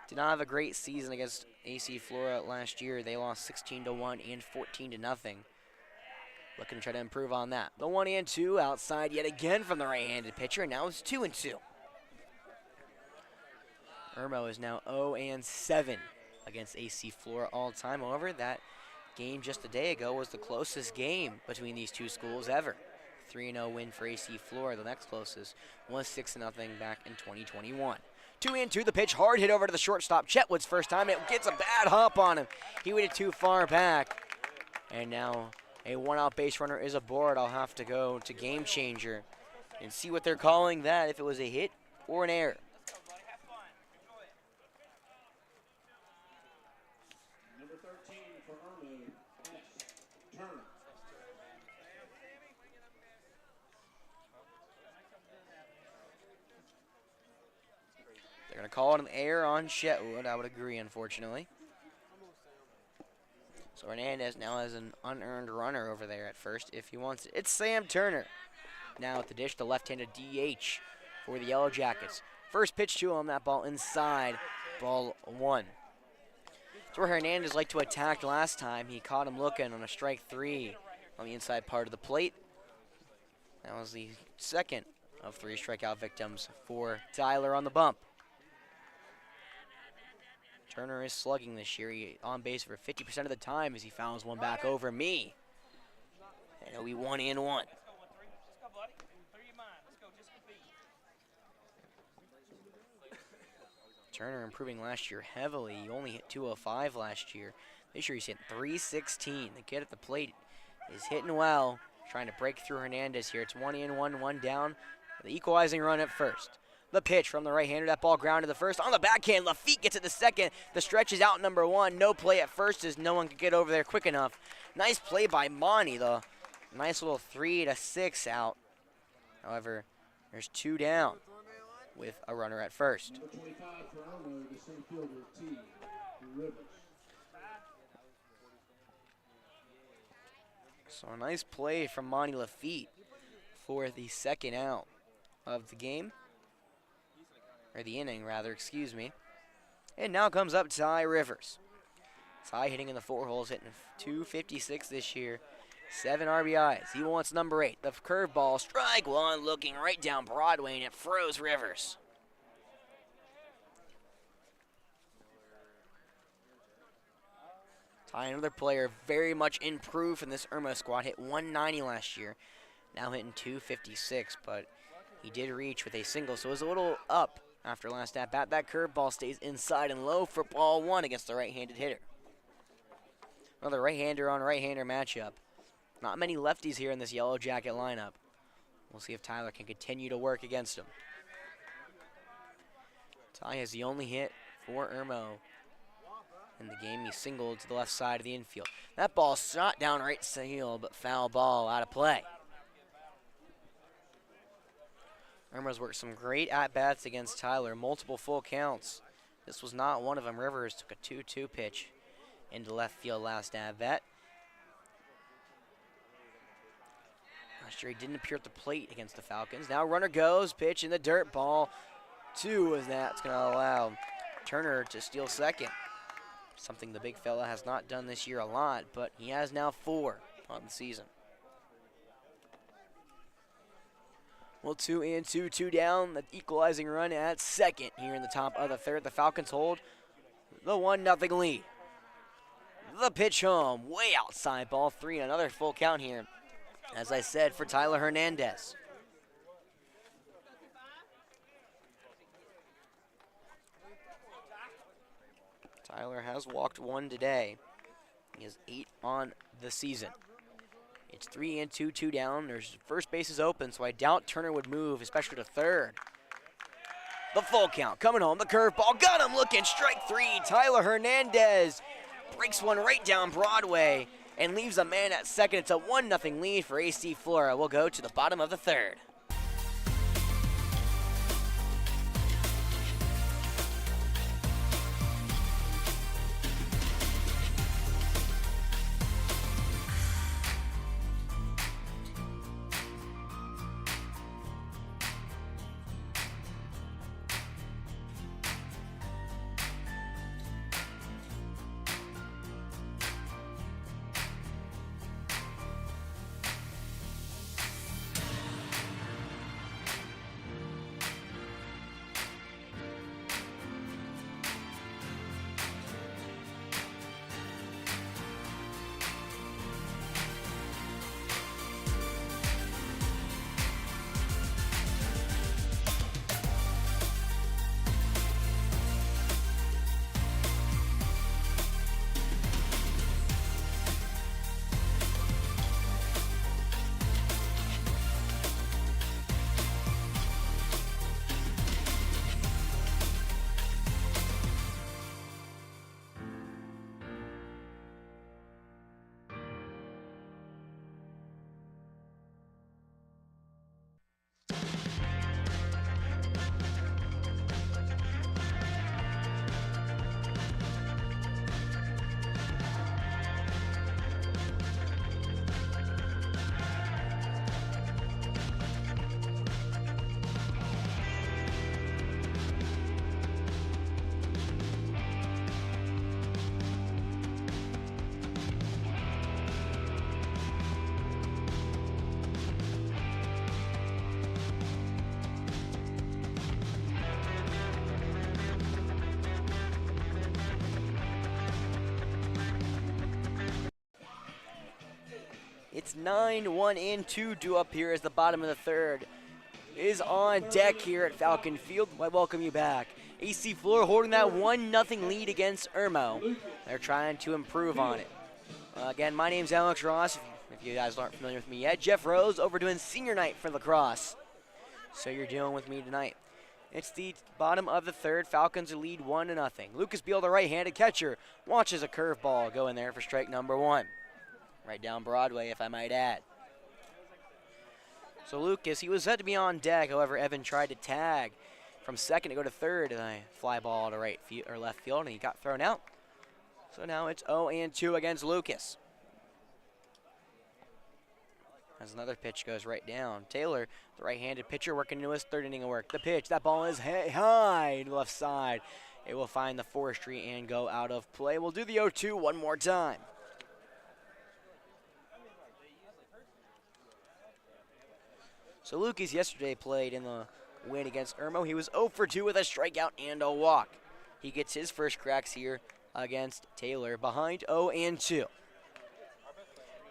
did not have a great season against AC Flora last year. They lost 16-1 and 14-0. Looking to try to improve on that. The 1-2 outside yet again from the right-handed pitcher. And now it's 2-2. Irmo is now 0-7 against AC Flora all time. However, that game just a day ago was the closest game between these two schools ever. 3-0 win for AC Flora. The next closest was 6-0 back in 2021. 2-2, the pitch, hard hit over to the shortstop. Chetwood's first time. It gets a bad hop on him. He waited too far back. And now a one-out base runner is aboard. I'll have to go to Game Changer and see what they're calling that, if it was a hit or an error. Number 13 for Irmo, Turner. They're going to call it an error on Chetwood. I would agree, unfortunately. So Hernandez now has an unearned runner over there at first if he wants it. It's Sam Turner. Now at the dish, the left-handed DH for the Yellow Jackets. First pitch to him, that ball inside, ball 1. It's where Hernandez liked to attack last time. He caught him looking on a strike 3 on the inside part of the plate. That was the second of 3 strikeout victims for Tyler on the bump. Turner is slugging this year. He on base for 50% of the time as he fouls one back over me. And it'll be 1-1. Turner improving last year heavily. He only hit 205 last year. This year he's hitting 316. The kid at the plate is hitting well, trying to break through Hernandez here. It's 1-1, 1 down. The equalizing run at first. The pitch from the right-hander. That ball grounded to the first. On the backhand, Lafitte gets it to second. The stretch is out number 1. No play at first as no one could get over there quick enough. Nice play by Monty, though. Nice little 3-6 out. However, there's 2 down with a runner at first. Number 25 for Irmo, the center fielder, T. Rivers. So a nice play from Monty Lafitte for the second out of the game. Or the inning, rather, excuse me. And now comes up Ty Rivers. Ty hitting in the 4 holes, hitting 256 this year. 7 RBIs. He wants number 8. The curveball, strike 1, looking right down Broadway, and it froze Rivers. Ty, another player very much improved in this Irmo squad. Hit 190 last year. Now hitting 256, but he did reach with a single, so it was a little up after last at-bat. That curveball stays inside and low for ball 1 against the right-handed hitter. Another right-hander on right-hander matchup. Not many lefties here in this Yellow Jacket lineup. We'll see if Tyler can continue to work against him. Ty has the only hit for Irmo in the game. He singled to the left side of the infield. That ball shot down right field, but foul ball out of play. Irmo's worked some great at-bats against Tyler, multiple full counts. This was not one of them. Rivers took a 2-2 pitch into left field last at-bat. Last year he didn't appear at the plate against the Falcons. Now runner goes, pitch in the dirt, ball 2, as that's going to allow Turner to steal second. Something the big fella has not done this year a lot, but he has now 4 on the season. Well, 2-2, 2 down. The equalizing run at second here in the top of the 3rd. The Falcons hold the 1-0 lead. The pitch home, way outside, ball 3. Another full count here, as I said, for Tyler Hernandez. Tyler has walked 1 today. He has 8 on the season. It's 3-2, 2 down. There's first base is open, so I doubt Turner would move, especially to 3rd. The full count coming home. The curveball got him looking. Strike 3. Tyler Hernandez breaks one right down Broadway and leaves a man at second. It's a 1-0 lead for AC Flora. We'll go to the bottom of the 3rd. It's 9-1 and 2 due up here as the bottom of the third is on deck here at Falcon Field. I welcome you back. AC Flora holding that 1-0 lead against Irmo. They're trying to improve on it. Again, my name's Alex Ross. If you guys aren't familiar with me yet, Jeff Rose over doing senior night for lacrosse. So you're dealing with me tonight. It's the bottom of the third. Falcons lead 1-0. Lucas Beal, the right-handed catcher, watches a curveball go in there for strike number 1. Right down Broadway, if I might add. So Lucas, he was set to be on deck. However, Evan tried to tag from second to go to third, and a fly ball to right field or left field, and he got thrown out. So now it's 0-2 against Lucas. As another pitch goes right down. Taylor, the right-handed pitcher, working into his third inning of work. The pitch, that ball is high to the left side. It will find the forestry and go out of play. We'll do the 0-2 one more time. So Lucas yesterday played in the win against Irmo. He was 0 for 2 with a strikeout and a walk. He gets his first cracks here against Taylor behind 0-2.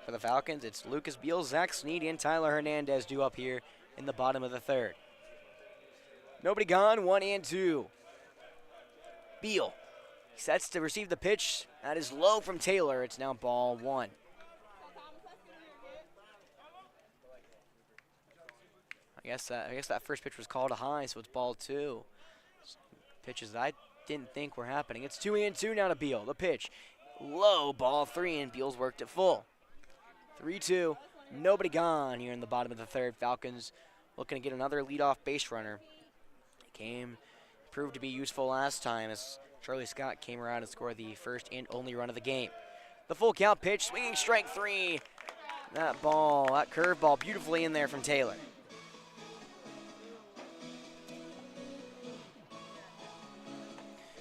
For the Falcons, it's Lucas Beal, Zach Sneed, and Tyler Hernandez due up here in the bottom of the third. Nobody gone, 1-2. Beal sets to receive the pitch. That is low from Taylor. It's now ball 1. I guess that first pitch was called a high, so it's ball 2. Pitches that I didn't think were happening. It's 2-2 now to Beal. The pitch, low, ball 3, and Beal's worked it full. 3-2, nobody gone here in the bottom of the third. Falcons looking to get another leadoff base runner. Proved to be useful last time as Charlie Scott came around and scored the first and only run of the game. The full count pitch, swinging strike 3. That curveball, beautifully in there from Taylor.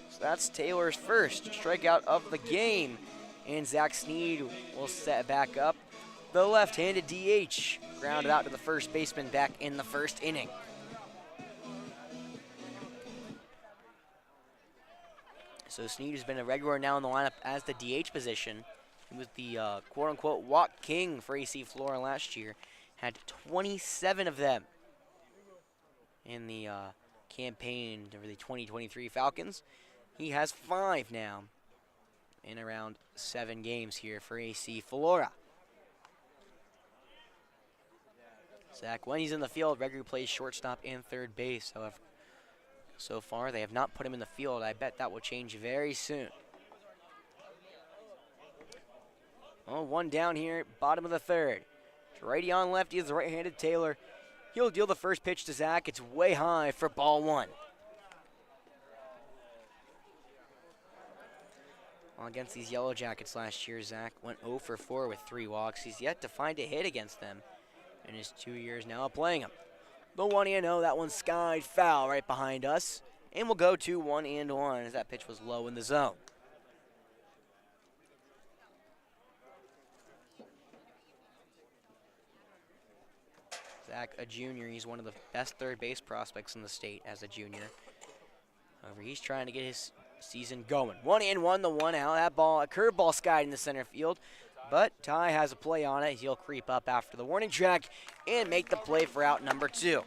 So that's Taylor's first strikeout of the game. And Zach Sneed will set back up. The left-handed DH grounded out to the first baseman back in the first inning. So Sneed has been a regular now in the lineup as the DH position. He was the quote-unquote walk king for AC Flora last year. Had 27 of them in the campaign over the 2023 Falcons. He has 5 now in around 7 games here for AC Flora. Zach, when he's in the field, regularly plays shortstop and third base. However, so far they have not put him in the field. I bet that will change very soon. Oh, 1 down here, bottom of the third. Righty on lefty is the right-handed Taylor. He'll deal the first pitch to Zach. It's way high for ball 1. Well, against these Yellow Jackets last year, Zach went 0 for 4 with 3 walks. He's yet to find a hit against them in his 2 years now of playing them. The 1-0, that one's skied foul right behind us. And we'll go to 1-1 as that pitch was low in the zone. Zach, a junior, he's one of the best third base prospects in the state as a junior. However, he's trying to get his season going. 1-1, the 1 out. That ball, a curveball skied in the center field. But Ty has a play on it. He'll creep up after the warning track and make the play for out number 2.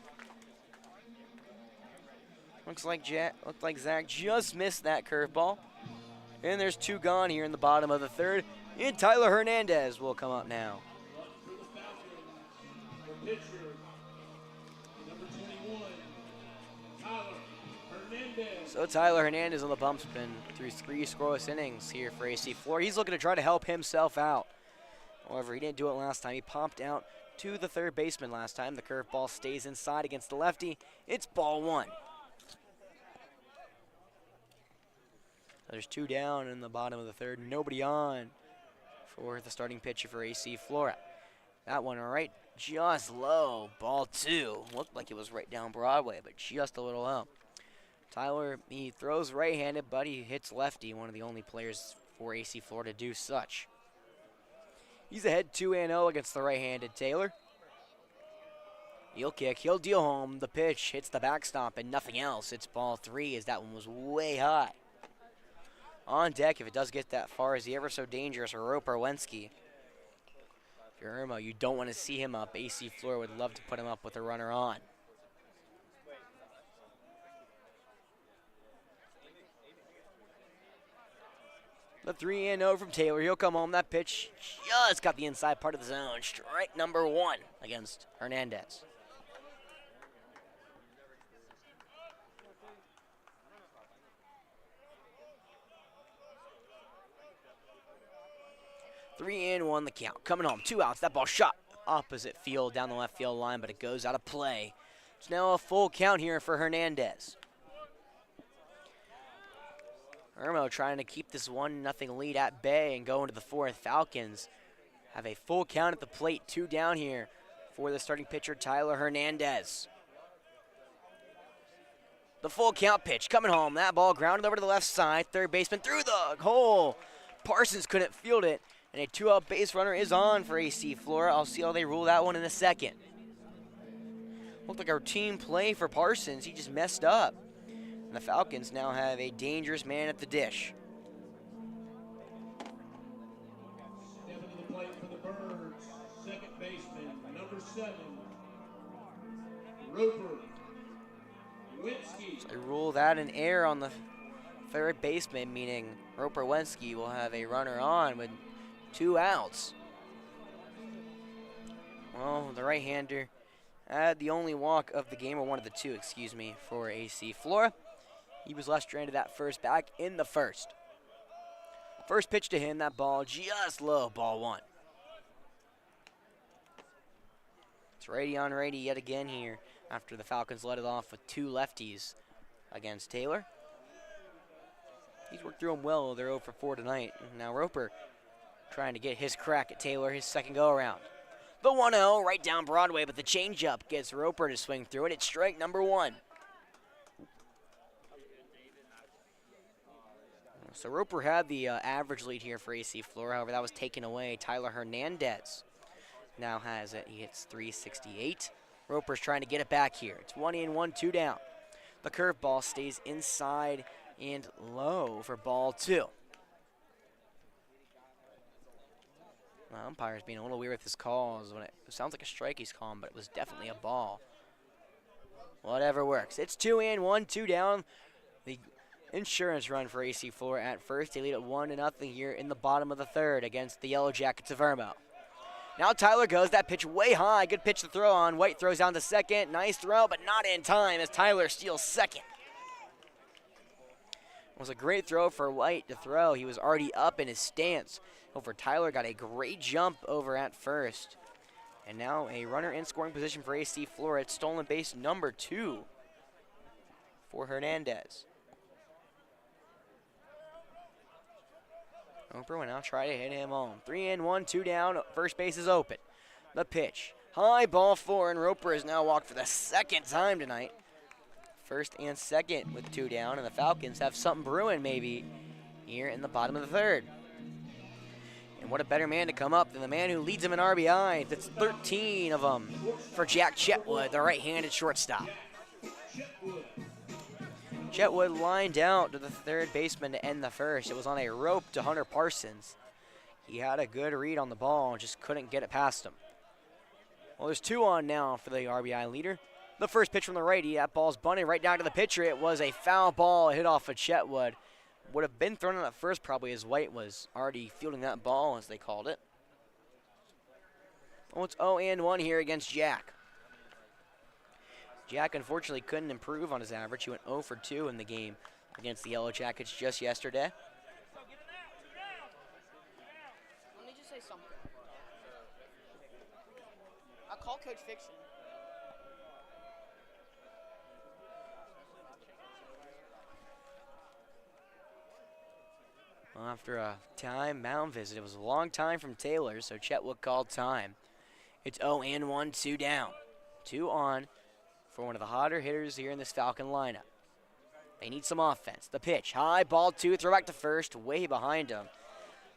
Looks like Zach just missed that curveball. And there's 2 gone here in the bottom of the third. And Tyler Hernandez will come up now. So Tyler Hernandez on the bump's been through 3 scoreless innings here for AC Flora. He's looking to try to help himself out. However, he didn't do it last time. He popped out to the third baseman last time. The curveball stays inside against the lefty. It's ball 1. There's 2 down in the bottom of the third. Nobody on for the starting pitcher for AC Flora. That one right just low. Ball 2. Looked like it was right down Broadway, but just a little low. Tyler, he throws right-handed, but he hits lefty, one of the only players for AC Flora to do such. He's ahead 2-0 against the right-handed Taylor. He'll kick, he'll deal home. The pitch hits the backstop and nothing else. It's ball 3 as that one was way high. On deck, if it does get that far, is the ever so dangerous Roper Wensky. If you're Irmo, you don't want to see him up. AC Flora would love to put him up with a runner on. The 3-0 from Taylor. He'll come home. That pitch just got the inside part of the zone. Strike number 1 against Hernandez. Three and 1 the count. Coming home. 2 outs. That ball shot opposite field down the left field line, but it goes out of play. It's now a full count here for Hernandez. Irmo trying to keep this 1-0 lead at bay and go into the 4th. Falcons have a full count at the plate. 2 down here for the starting pitcher, Tyler Hernandez. The full count pitch coming home. That ball grounded over to the left side. Third baseman through the hole. Parsons couldn't field it. And a 2-out base runner is on for AC Flora. I'll see how they rule that one in a second. Looked like a routine play for Parsons. He just messed up. And the Falcons now have a dangerous man at the dish. Stepping to the plate for the Birds, second baseman, number 7, Roper Winsky. So I rule that an error on the third baseman, meaning Roper Winsky will have a runner on with 2 outs. Well, the right-hander had the only walk of the game, or one of the 2, excuse me, for AC Flora. He was left stranded at first, back in the 1st. First pitch to him, that ball just low, ball 1. It's righty on righty yet again here after the Falcons let it off with 2 lefties against Taylor. He's worked through them well. They're 0 for 4 tonight. Now Roper trying to get his crack at Taylor, his second go-around. The 1-0 right down Broadway, but the changeup gets Roper to swing through it. It's strike number 1. So Roper had the average lead here for AC Flora. However, that was taken away. Tyler Hernandez now has it. He hits .368. Roper's trying to get it back here. It's 1-1, 2 down. The curveball stays inside and low for ball 2. Well, umpire's being a little weird with his calls. When it sounds like a strike he's calling, but it was definitely a ball. Whatever works. It's 2-1, 2 down. The insurance run for AC Flora at first. They lead at 1-0 here in the bottom of the 3rd against the Yellow Jackets of Irmo. Now Tyler goes. That pitch way high. Good pitch to throw on. White throws down to second. Nice throw, but not in time as Tyler steals second. It was a great throw for White to throw. He was already up in his stance. Over Tyler got a great jump over at first. And now a runner in scoring position for AC Flora. It's stolen base number 2 for Hernandez. Roper will now try to hit him home. 3-1, 2 down. First base is open. The pitch. High ball 4, and Roper has now walked for the 2nd time tonight. First and second with 2 down, and the Falcons have something brewing maybe here in the bottom of the 3rd. And what a better man to come up than the man who leads him in RBI. That's 13 of them for Jack Chetwood, the right-handed shortstop. Chetwood lined out to the 3rd baseman to end the 1st. It was on a rope to Hunter Parsons. He had a good read on the ball and just couldn't get it past him. Well, there's 2 on now for the RBI leader. The first pitch from the righty, that ball's bunted right down to the pitcher. It was a foul ball hit off of Chetwood. Would have been thrown out at first probably as White was already fielding that ball, as they called it. Well, it's 0-1 here against Jack. Jack unfortunately couldn't improve on his average. He went 0 for 2 in the game against the Yellow Jackets just yesterday. Let me just say something. I'll call Coach Fiction. Well, after a time mound visit, it was a long time from Taylor, so Chetwood called time. It's 0-1, 2 down. 2 on for one of the hotter hitters here in this Falcon lineup. They need some offense. The pitch, high, ball 2, throw back to first, way behind him.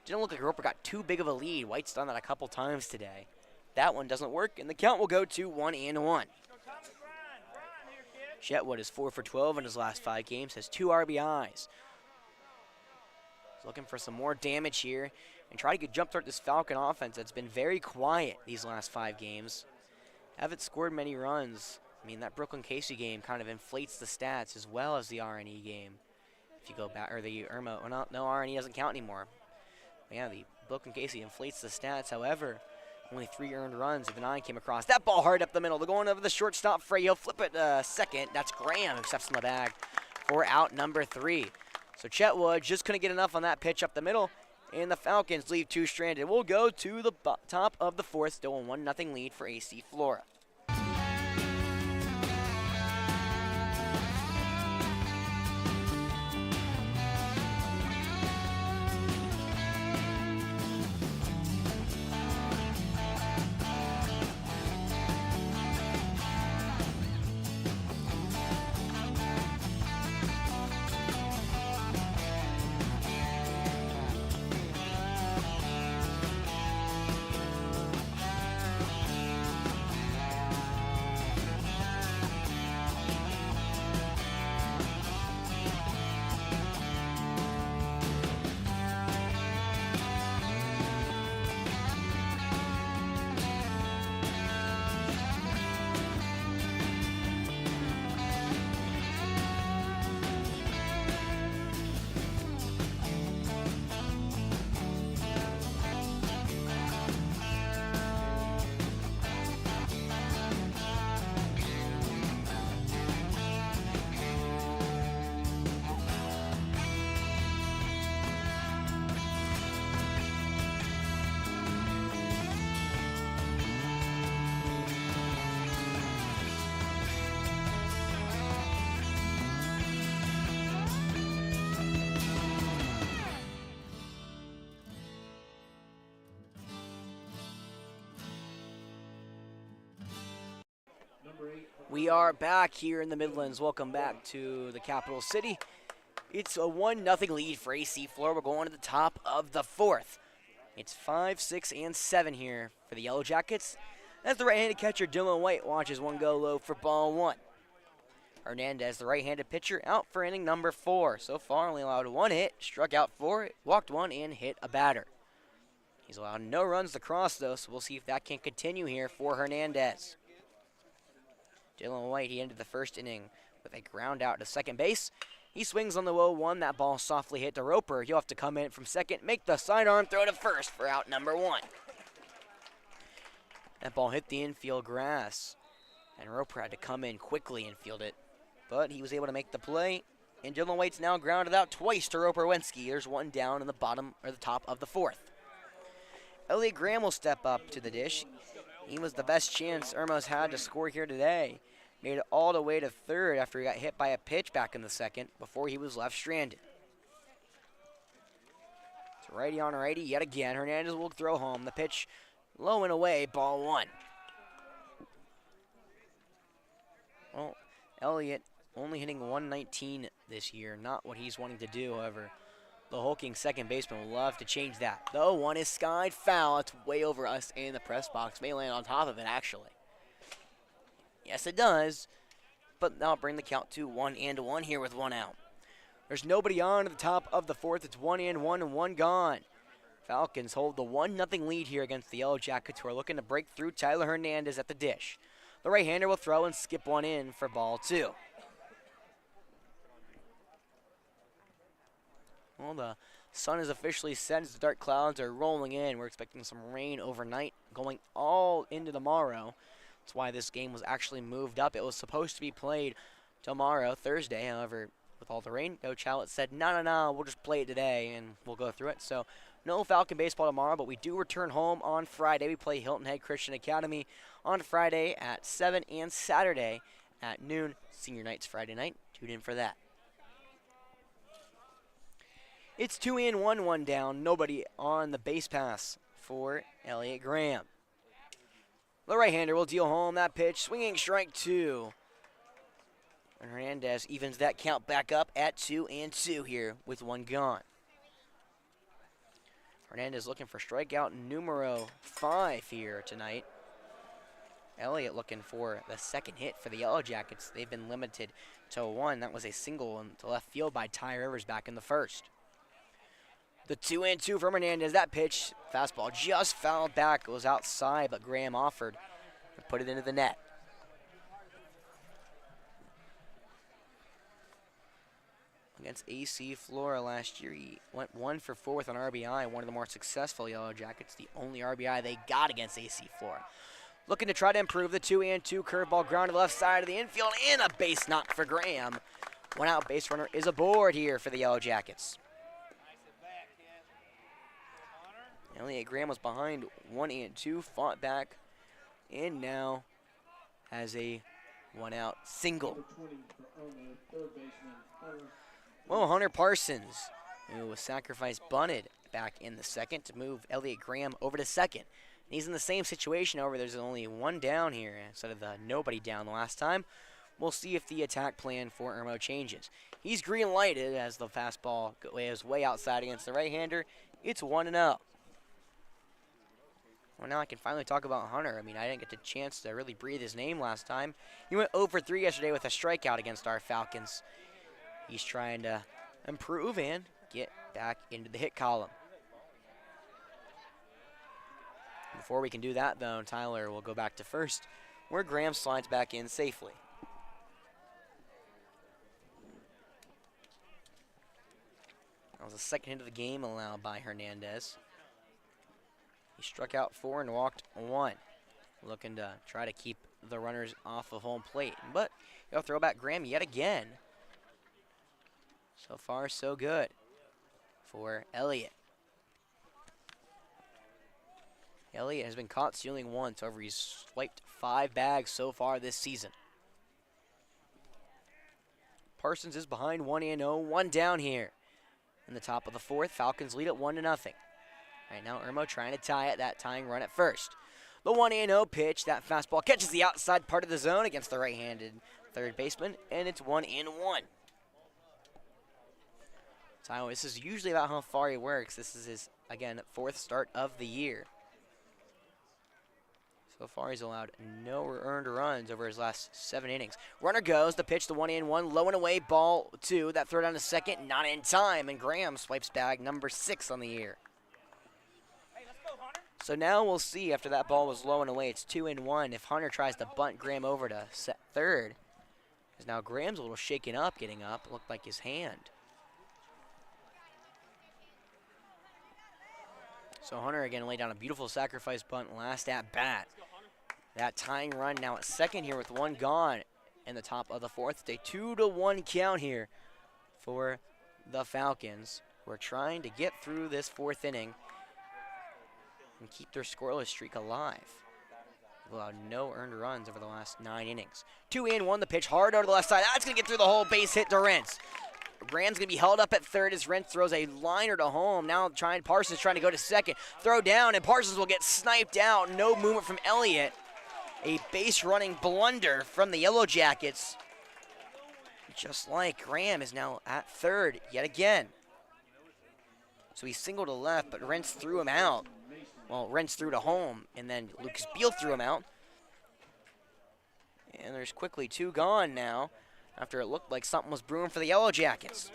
Didn't look like Roper got too big of a lead. White's done that a couple times today. That one doesn't work, and the count will go to 1-1. Chetwood is 4 for 12 in his last 5 games, has 2 RBIs. He's looking for some more damage here and try to jump start this Falcon offense that's been very quiet these last 5 games. Haven't scored many runs. I mean, that Brooklyn Casey game kind of inflates the stats as well as the RNE game. If you go back, or the Irmo, well, no, RNE doesn't count anymore. But yeah, the Brooklyn Casey inflates the stats. However, only 3 earned runs if the 9 came across. That ball hard up the middle. They're going over the shortstop Frey. He'll flip it second. That's Graham who steps in the bag for out number 3. So Chetwood just couldn't get enough on that pitch up the middle, and the Falcons leave 2 stranded. We'll go to the top of the 4th, still a 1-0 lead for AC Flora. We are back here in the Midlands. Welcome back to the capital city. It's a 1-0 lead for AC Flora. We're going to the top of the 4th. It's 5, 6, and 7 here for the Yellow Jackets. As the right-handed catcher, Dylan White, watches one go low for ball 1. Hernandez, the right-handed pitcher, out for inning number 4. So far, only allowed 1 hit, struck out 4, walked 1, and hit a batter. He's allowed no runs to cross, though, so we'll see if that can continue here for Hernandez. Dylan White, he ended the first inning with a ground out to second base. He swings on the 0-1. That ball softly hit to Roper. He'll have to come in from second, make the sidearm throw to first for out number 1. That ball hit the infield grass, and Roper had to come in quickly and field it. But he was able to make the play, and Dylan White's now grounded out twice to Roper Wensky. There's 1 down in the bottom, or the top of the 4th. Elliot Graham will step up to the dish. He was the best chance Irmo's had to score here today. Made it all the way to 3rd after he got hit by a pitch back in the 2nd before he was left stranded. It's righty on righty yet again. Hernandez will throw home. The pitch low and away, ball 1. Well, Elliott only hitting 119 this year. Not what he's wanting to do, however. The hulking second baseman will love to change that. The 0-1 is skied foul. It's way over us in the press box. May land on top of it, actually. Yes, it does. But that'll bring the count to 1-1 here with 1 out. There's nobody on at the top of the 4th. It's 1-1 and 1 gone. Falcons hold the 1-0 lead here against the Yellow Jackets, who are looking to break through. Tyler Hernandez at the dish. The right-hander will throw and skip one in for ball 2. Well, the sun is officially set as the dark clouds are rolling in. We're expecting some rain overnight going all into tomorrow. That's why this game was actually moved up. It was supposed to be played tomorrow, Thursday. However, with all the rain, Coach Howlett said, no, we'll just play it today, and we'll go through it. So no Falcon baseball tomorrow, but we do return home on Friday. We play Hilton Head Christian Academy on Friday at 7 and Saturday at noon. Senior night's Friday night. Tune in for that. It's 2-1, 1 down. Nobody on the base pass for Elliot Graham. The right-hander will deal home that pitch. Swinging strike 2. And Hernandez evens that count back up at 2-2 here with 1 gone. Hernandez looking for strikeout numero 5 here tonight. Elliott looking for the 2nd hit for the Yellow Jackets. They've been limited to 1. That was a single to left field by Ty Rivers back in the 1st. The 2-2 from Hernandez. That pitch, fastball just fouled back, goes outside, but Graham offered to put it into the net. Against AC Flora last year, he went 1 for 4 with an RBI, one of the more successful Yellow Jackets, the only RBI they got against AC Flora. Looking to try to improve. The 2-2 curveball ground to the left side of the infield, and a base knock for Graham. One out base runner is aboard here for the Yellow Jackets. Elliott Graham was behind 1-2, fought back, and now has a one-out single. Well, Hunter Parsons, who was sacrificed, bunted back in the second to move Elliott Graham over to second. He's in the same situation, however, there's only one down here instead of the nobody down the last time. We'll see if the attack plan for Irmo changes. He's green-lighted as the fastball goes way outside against the right-hander. It's 1-0. Well, now I can finally talk about Hunter. I mean, I didn't get the chance to really breathe his name last time. He went 0 for 3 yesterday with a strikeout against our Falcons. He's trying to improve and get back into the hit column. Before we can do that, though, Tyler will go back to first, where Graham slides back in safely. That was the second hit of the game allowed by Hernandez. He struck out 4 and walked 1, looking to try to keep the runners off of home plate. But he'll throw back Graham yet again. So far, so good for Elliott. Elliott has been caught stealing once, however he's swiped 5 bags so far this season. Parsons is behind 1-0, one down here. In the top of the fourth, Falcons lead at 1-0. Right now, Irmo trying to tie it, that tying run at first. The 1-0 pitch, that fastball catches the outside part of the zone against the right-handed third baseman, and it's 1-1. Tyler, this is usually about how far he works. This is his, again, 4th start of the year. So far, he's allowed no earned runs over his last 7 innings. Runner goes, the pitch, the 1-1, low and away, ball 2. That throw down to second, not in time, and Graham swipes bag number 6 on the year. So now we'll see after that ball was low and away, it's 2-1. If Hunter tries to bunt Graham over to third, because now Graham's a little shaken up getting up. It looked like his hand. So Hunter again laid down a beautiful sacrifice bunt last at bat. That tying run now at second here with 1 gone in the top of the fourth. It's a 2-1 count here for the Falcons. We're trying to get through this 4th inning and keep their scoreless streak alive. They've allowed no earned runs over the last 9 innings. 2-1, the pitch hard over the left side. That's going to get through the whole base hit to Rentz. Graham's going to be held up at third as Rentz throws a liner to home. Now Parsons trying to go to second. Throw down, and Parsons will get sniped out. No movement from Elliott. A base running blunder from the Yellow Jackets. Just like Graham is now at third yet again. So he singled to left, but Rentz threw him out. Well, Rentz threw to home, and then Lucas Beal threw him out. And there's quickly 2 gone now, after it looked like something was brewing for the Yellow Jackets.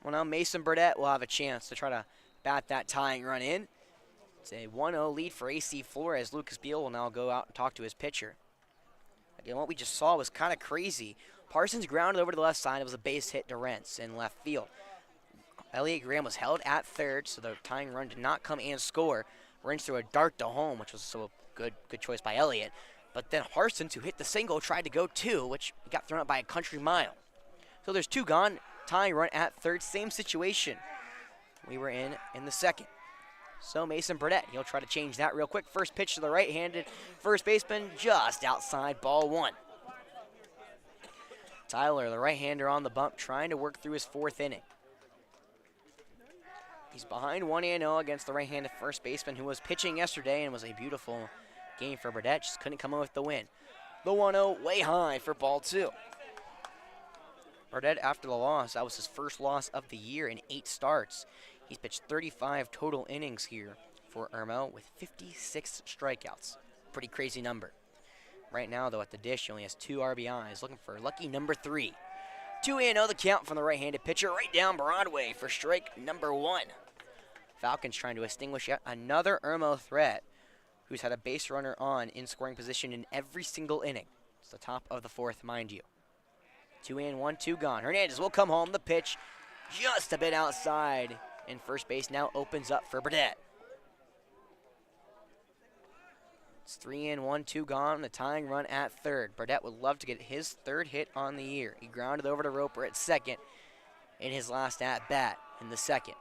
Well, now Mason Burdett will have a chance to try to bat that tying run in. It's a 1-0 lead for AC Flora as Lucas Beal will now go out and talk to his pitcher. Again, what we just saw was kind of crazy. Parsons grounded over to the left side. It was a base hit to Rentz in left field. Elliott Graham was held at third, so the tying run did not come and score. Rentz threw a dart to home, which was so good choice by Elliott. But then Parsons, who hit the single, tried to go 2, which got thrown out by a country mile. So there's 2 gone. Tying run at third. Same situation we were in the second. So Mason Burdett, he'll try to change that real quick. First pitch to the right-handed first baseman, just outside, ball 1. Tyler, the right-hander on the bump, trying to work through his 4th inning. He's behind 1-0 against the right-handed first baseman who was pitching yesterday and was a beautiful game for Burdett. Just couldn't come in with the win. The 1-0 way high for ball 2. Burdett, after the loss, that was his first loss of the year in 8 starts. He's pitched 35 total innings here for Irmo with 56 strikeouts. Pretty crazy number. Right now, though, at the dish, he only has 2 RBIs, looking for lucky number 3. 2-0 the count from the right-handed pitcher right down Broadway for strike number 1. Falcons trying to extinguish yet another Irmo threat who's had a base runner on in scoring position in every single inning. It's the top of the 4th, mind you. 2 in, 1, 2 gone. Hernandez will come home. The pitch just a bit outside, and first base now opens up for Burdett. It's 3 in, 1, 2 gone. The tying run at third. Burdett would love to get his 3rd hit on the year. He grounded over to Roper at second in his last at bat in the 2nd.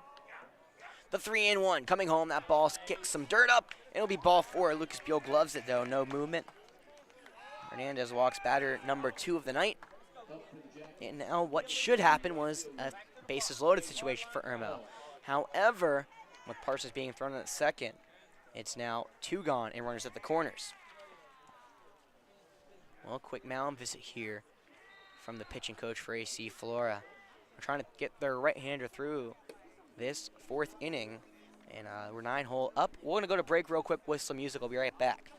The 3 in, 1 coming home. That ball kicks some dirt up. It'll be ball 4. Lucas Beal gloves it though. No movement. Hernandez walks batter number 2 of the night. And now what should happen was a bases loaded situation for Irmo. However, with Parsons being thrown in at second, it's now 2 gone and runners at the corners. Well, quick mound visit here from the pitching coach for AC Flora. We're trying to get their right-hander through this 4th inning, and we're 9-hole up. We're going to go to break real quick with some music. I'll be right back.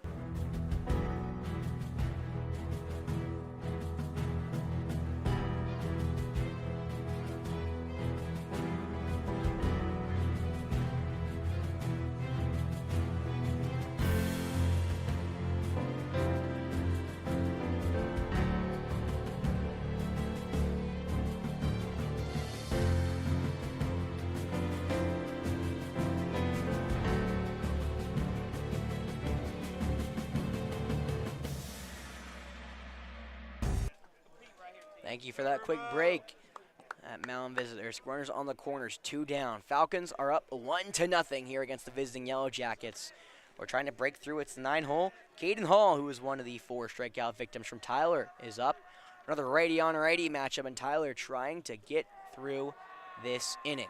Thank you for that quick break. At mound visitors, runners on the corners, 2 down. Falcons are up 1-0 here against the visiting Yellow Jackets. We're trying to break through. It's the 9-hole. Caden Hall, who is one of the 4 strikeout victims from Tyler, is up. Another righty-on-righty matchup, and Tyler trying to get through this inning.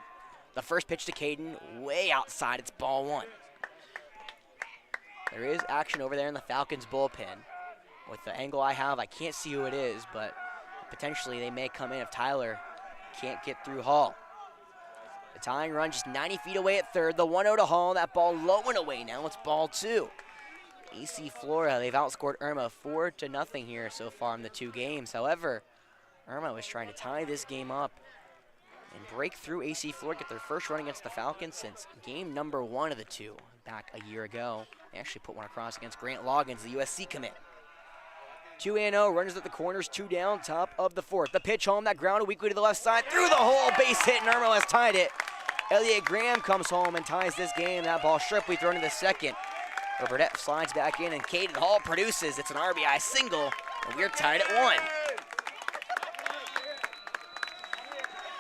The first pitch to Caden, way outside. It's ball 1. There is action over there in the Falcons bullpen. With the angle I have, I can't see who it is, but potentially they may come in if Tyler can't get through Hall. The tying run just 90 feet away at third. The 1-0 to Hall. That ball low and away now. It's ball 2. AC Flora, they've outscored Irmo 4-0 here so far in the 2 games. However, Irmo is trying to tie this game up and break through AC Flora, get their first run against the Falcons since game number 1 of the 2 back a year ago. They actually put one across against Grant Loggins, the USC commit. 2-0, runners at the corners, 2 down, top of the 4th. The pitch home, that grounded weakly to the left side, through the hole, base hit, and Irmo has tied it. Elliott Graham comes home and ties this game. That ball sharply thrown in the 2nd. Burdett slides back in, and Caden Hall produces. It's an RBI single, and we're tied at 1.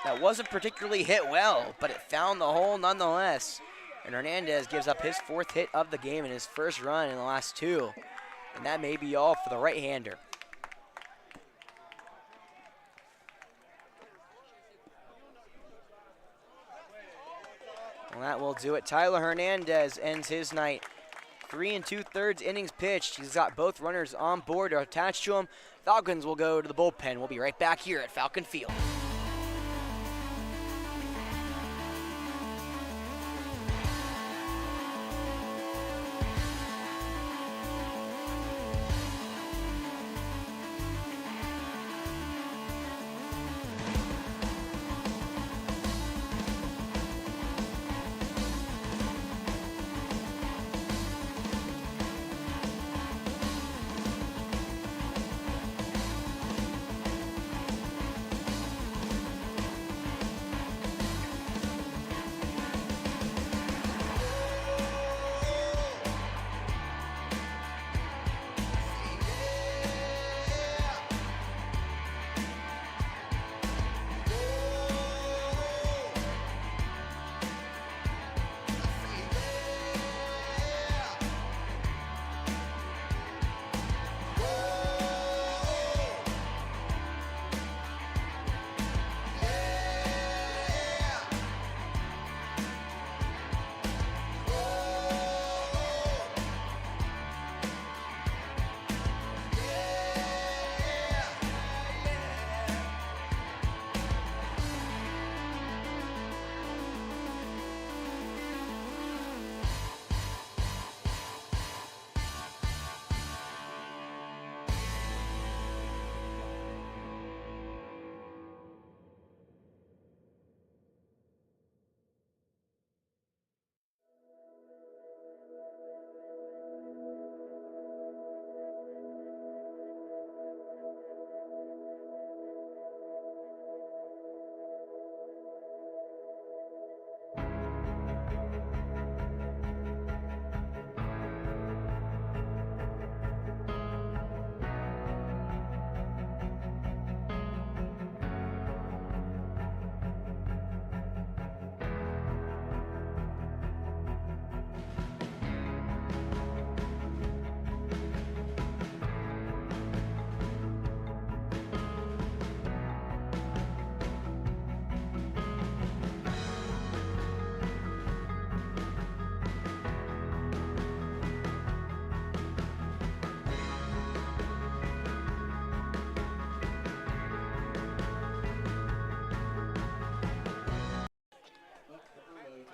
That wasn't particularly hit well, but it found the hole nonetheless. And Hernandez gives up his 4th hit of the game and his first run in the last 2. And that may be all for the right-hander. Well, that will do it. Tyler Hernandez ends his night. 3 2/3 innings pitched. He's got both runners on board or attached to him. Falcons will go to the bullpen. We'll be right back here at Falcon Field.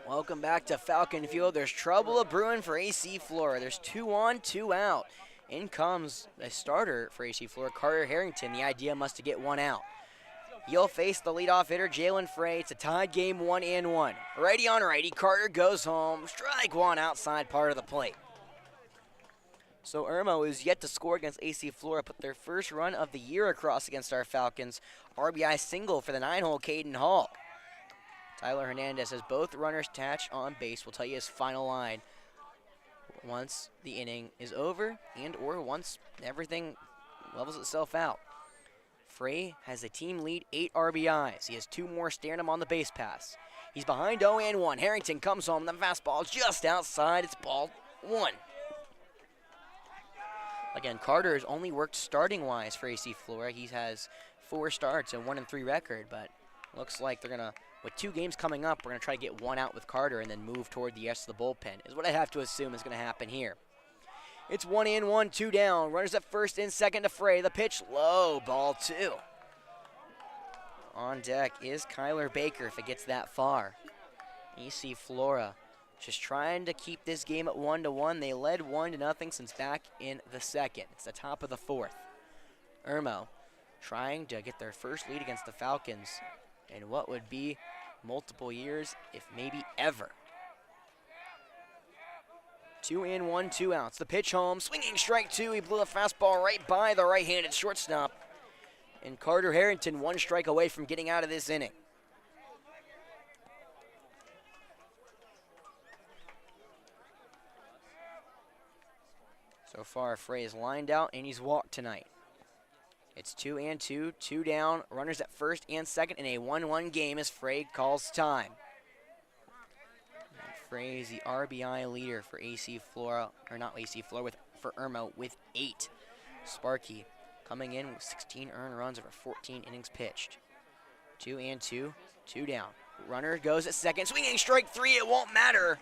Welcome back to Falcon Field. There's trouble brewing for AC Flora. There's 2 on, 2 out. In comes a starter for AC Flora, Carter Harrington. The idea must to get 1 out. He'll face the leadoff hitter, Jalen Frey. It's a tied game, 1-1. Righty on righty, Carter goes home. Strike 1 outside part of the plate. So Irmo is yet to score against AC Flora, put their first run of the year across against our Falcons. RBI single for the 9-hole Caden Hall. Tyler Hernandez has both runners attached on base. We'll tell you his final line once the inning is over and or once everything levels itself out. Frey has a team lead 8 RBIs. He has 2 more staring him on the base pass. He's behind 0-1. Harrington comes home. The fastball just outside. It's ball 1. Again, Carter has only worked starting-wise for AC Flora. He has 4 starts and 1-3 record, but looks like they're going to, with 2 games coming up, we're going to try to get 1 out with Carter and then move toward the rest of the bullpen, is what I have to assume is going to happen here. It's 1-1, 2 down. Runners at first and second to Frey. The pitch low, ball 2. On deck is Kyler Baker if it gets that far. AC Flora just trying to keep this game at 1-1. They led 1-0 since back in the second. It's the top of the 4th. Irmo trying to get their first lead against the Falcons in what would be multiple years, if maybe ever. 2-1, 2 outs. The pitch home, swinging strike 2. He blew a fastball right by the right-handed shortstop. And Carter Harrington 1 strike away from getting out of this inning. So far, Frey is lined out and he's walked tonight. It's 2-2, 2 down. Runners at first and second in a 1-1 game as Frey calls time. And Frey is the RBI leader for AC Flora, or not AC Flora, for Irmo with 8. Sparky coming in with 16 earned runs over 14 innings pitched. 2-2, 2 down. Runner goes at second, swinging strike 3. It won't matter.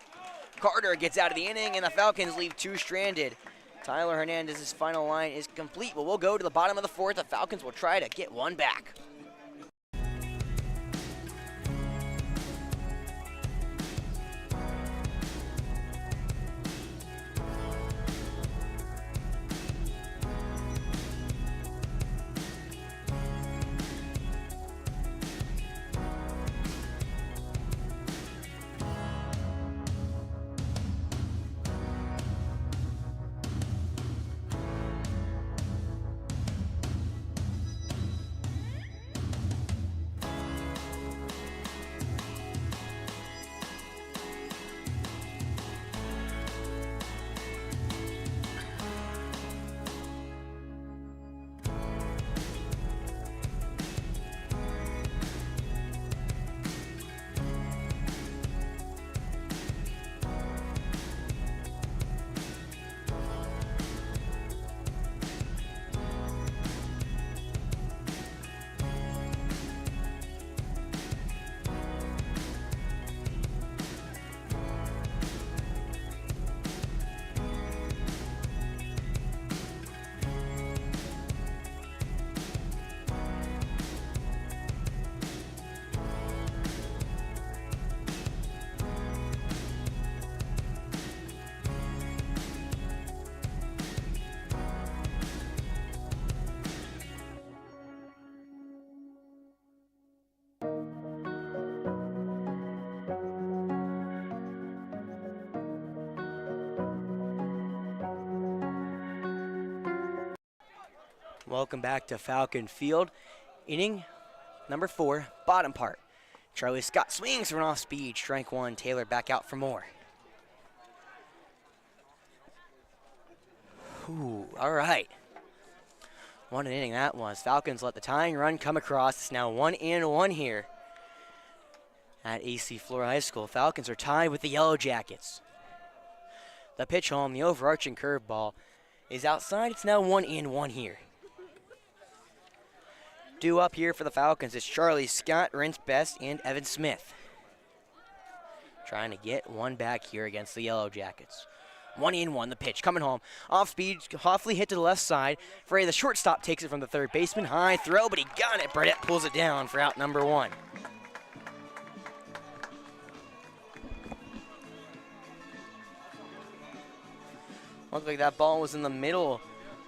Carter gets out of the inning and the Falcons leave 2 stranded. Tyler Hernandez's final line is complete, but we'll go to the bottom of the 4th. The Falcons will try to get 1 back. Welcome back to Falcon Field. Inning number 4, bottom part. Charlie Scott swings for an off-speed. Strike 1. Taylor back out for more. Ooh, all right. What an inning that was. Falcons let the tying run come across. It's now 1-1 here at AC Flora High School. Falcons are tied with the Yellow Jackets. The pitch home, the overarching curveball, is outside. It's now 1-1 here. Due up here for the Falcons is Charlie Scott, Rance Best, and Evan Smith. Trying to get 1 back here against the Yellow Jackets. 1-1, the pitch coming home. Off speed, Hoffley hit to the left side. Frey, the shortstop, takes it from the third baseman. High throw, but he got it. Burdett pulls it down for out number 1. Looked like that ball was in the middle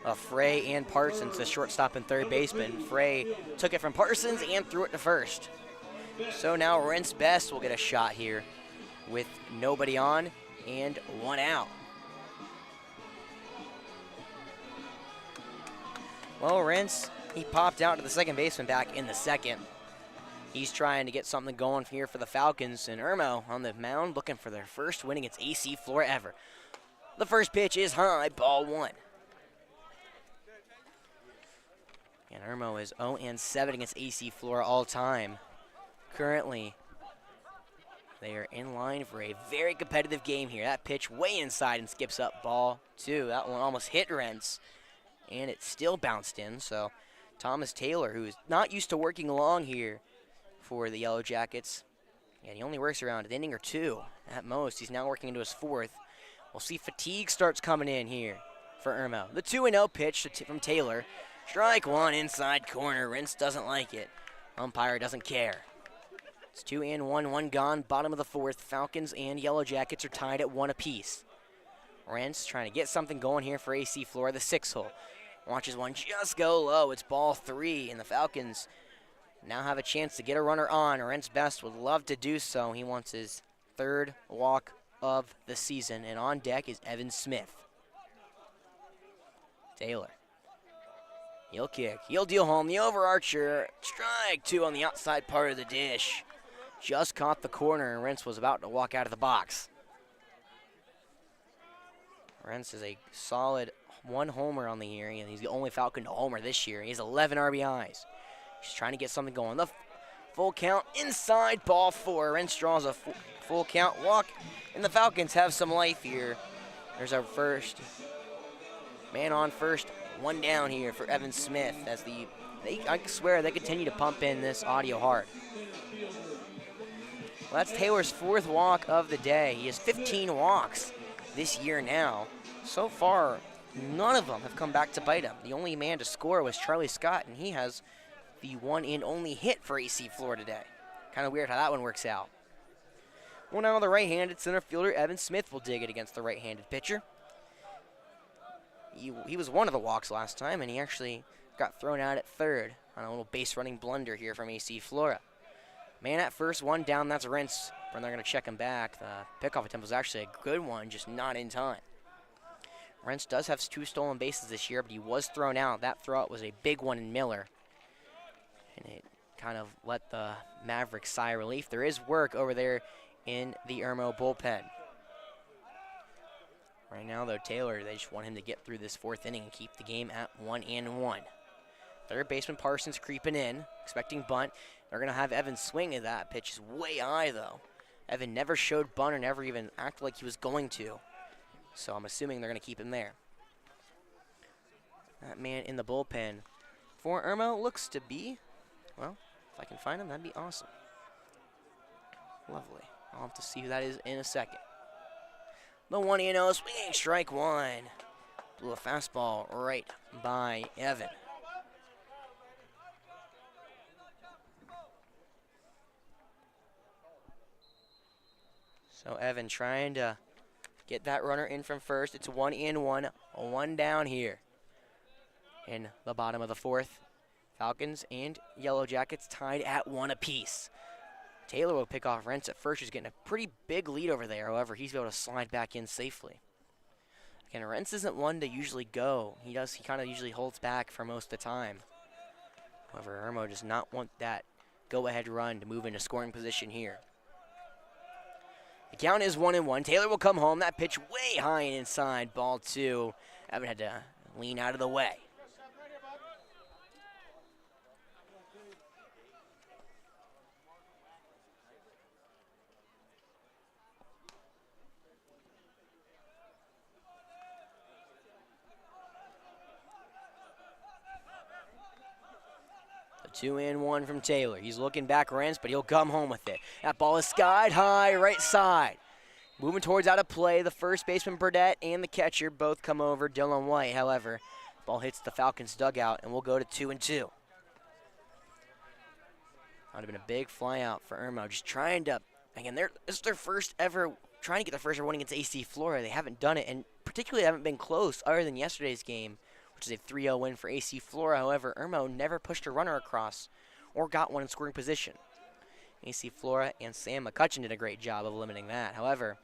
of Frey and Parsons, the shortstop and third baseman. Frey took it from Parsons and threw it to first. So now Rents Best will get a shot here with nobody on and one out. Well, Rents, he popped out to the second baseman back in the second. He's trying to get something going here for the Falcons, and Irmo on the mound looking for their first win against AC Flora ever. The first pitch is high, ball one. And Irmo is 0-7 against AC Flora all time. Currently, they are in line for a very competitive game here. That pitch way inside and skips up, ball two. That one almost hit Rents, and it still bounced in. So Thomas Taylor, who is not used to working along here for the Yellow Jackets, and he only works around an inning or two at most. He's now working into his fourth. We'll see fatigue starts coming in here for Irmo. The 2-0 pitch from Taylor. Strike one, inside corner. Rents doesn't like it. Umpire doesn't care. It's 2-1, one gone. Bottom of the fourth. Falcons and Yellow Jackets are tied at one apiece. Rents trying to get something going here for AC Flora, the 6-hole. Watches one just go low. It's ball three, and the Falcons now have a chance to get a runner on. Rents Best would love to do so. He wants his third walk of the season, and on deck is Evan Smith. Taylor. He'll kick. He'll deal home. The overarcher. Strike two on the outside part of the dish. Just caught the corner, and Rents was about to walk out of the box. Rents is a solid one homer on the year, and he's the only Falcon to homer this year. He has 11 RBIs. He's trying to get something going. The full count inside, ball four. Rents draws a full count walk, and the Falcons have some life here. There's our first man on first. One down here for Evan Smith as I swear they continue to pump in this audio hard. Well, that's Taylor's fourth walk of the day. He has 15 walks this year now. So far, none of them have come back to bite him. The only man to score was Charlie Scott, and he has the one and only hit for AC Flora today. Kind of weird how that one works out. Well, now the right-handed center fielder Evan Smith will dig it against the right-handed pitcher. He was one of the walks last time, and he actually got thrown out at third on a little base running blunder here from AC Flora. Man at first, one down, that's Rents. When they're going to check him back, the pickoff attempt was actually a good one, just not in time. Rents does have 2 stolen bases this year, but he was thrown out. That throw-out was a big one in Miller, and it kind of let the Mavericks sigh of relief. There is work over there in the Irmo bullpen. Right now, though, Taylor, they just want him to get through this fourth inning and keep the game at 1-1. Third baseman Parsons creeping in, expecting bunt. They're going to have Evan swing at that. Pitch is way high, though. Evan never showed bunt or never even acted like he was going to. So I'm assuming they're going to keep him there. That man in the bullpen for Irmo looks to be, well, if I can find him, that'd be awesome. Lovely. I'll have to see who that is in a second. The 1-0 swinging strike one. Blew a fastball right by Evan. So Evan trying to get that runner in from first. It's 1-1, one down here in the bottom of the fourth. Falcons and Yellow Jackets tied at one apiece. Taylor will pick off Rents at first. He's getting a pretty big lead over there. However, he's able to slide back in safely. Again, Rents isn't one to usually go. He kind of usually holds back for most of the time. However, Irmo does not want that go-ahead run to move into scoring position here. The count is 1-1. Taylor will come home. That pitch way high and inside. Ball two. Evan had to lean out of the way. The 2-1 from Taylor. He's looking back Rents, but he'll come home with it. That ball is skied high, right side. Moving towards out of play. The first baseman, Burdett, and the catcher both come over. Dylan White, however, ball hits the Falcons' dugout, and we'll go to 2-2. That would have been a big fly out for Irmo. Just trying to, again, this is their first ever, trying to get their first ever win against AC Flora. They haven't done it in particularly haven't been close other than yesterday's game, which is a 3-0 win for AC Flora. However, Irmo never pushed a runner across or got one in scoring position. AC Flora and Sam McCutcheon did a great job of limiting that. However,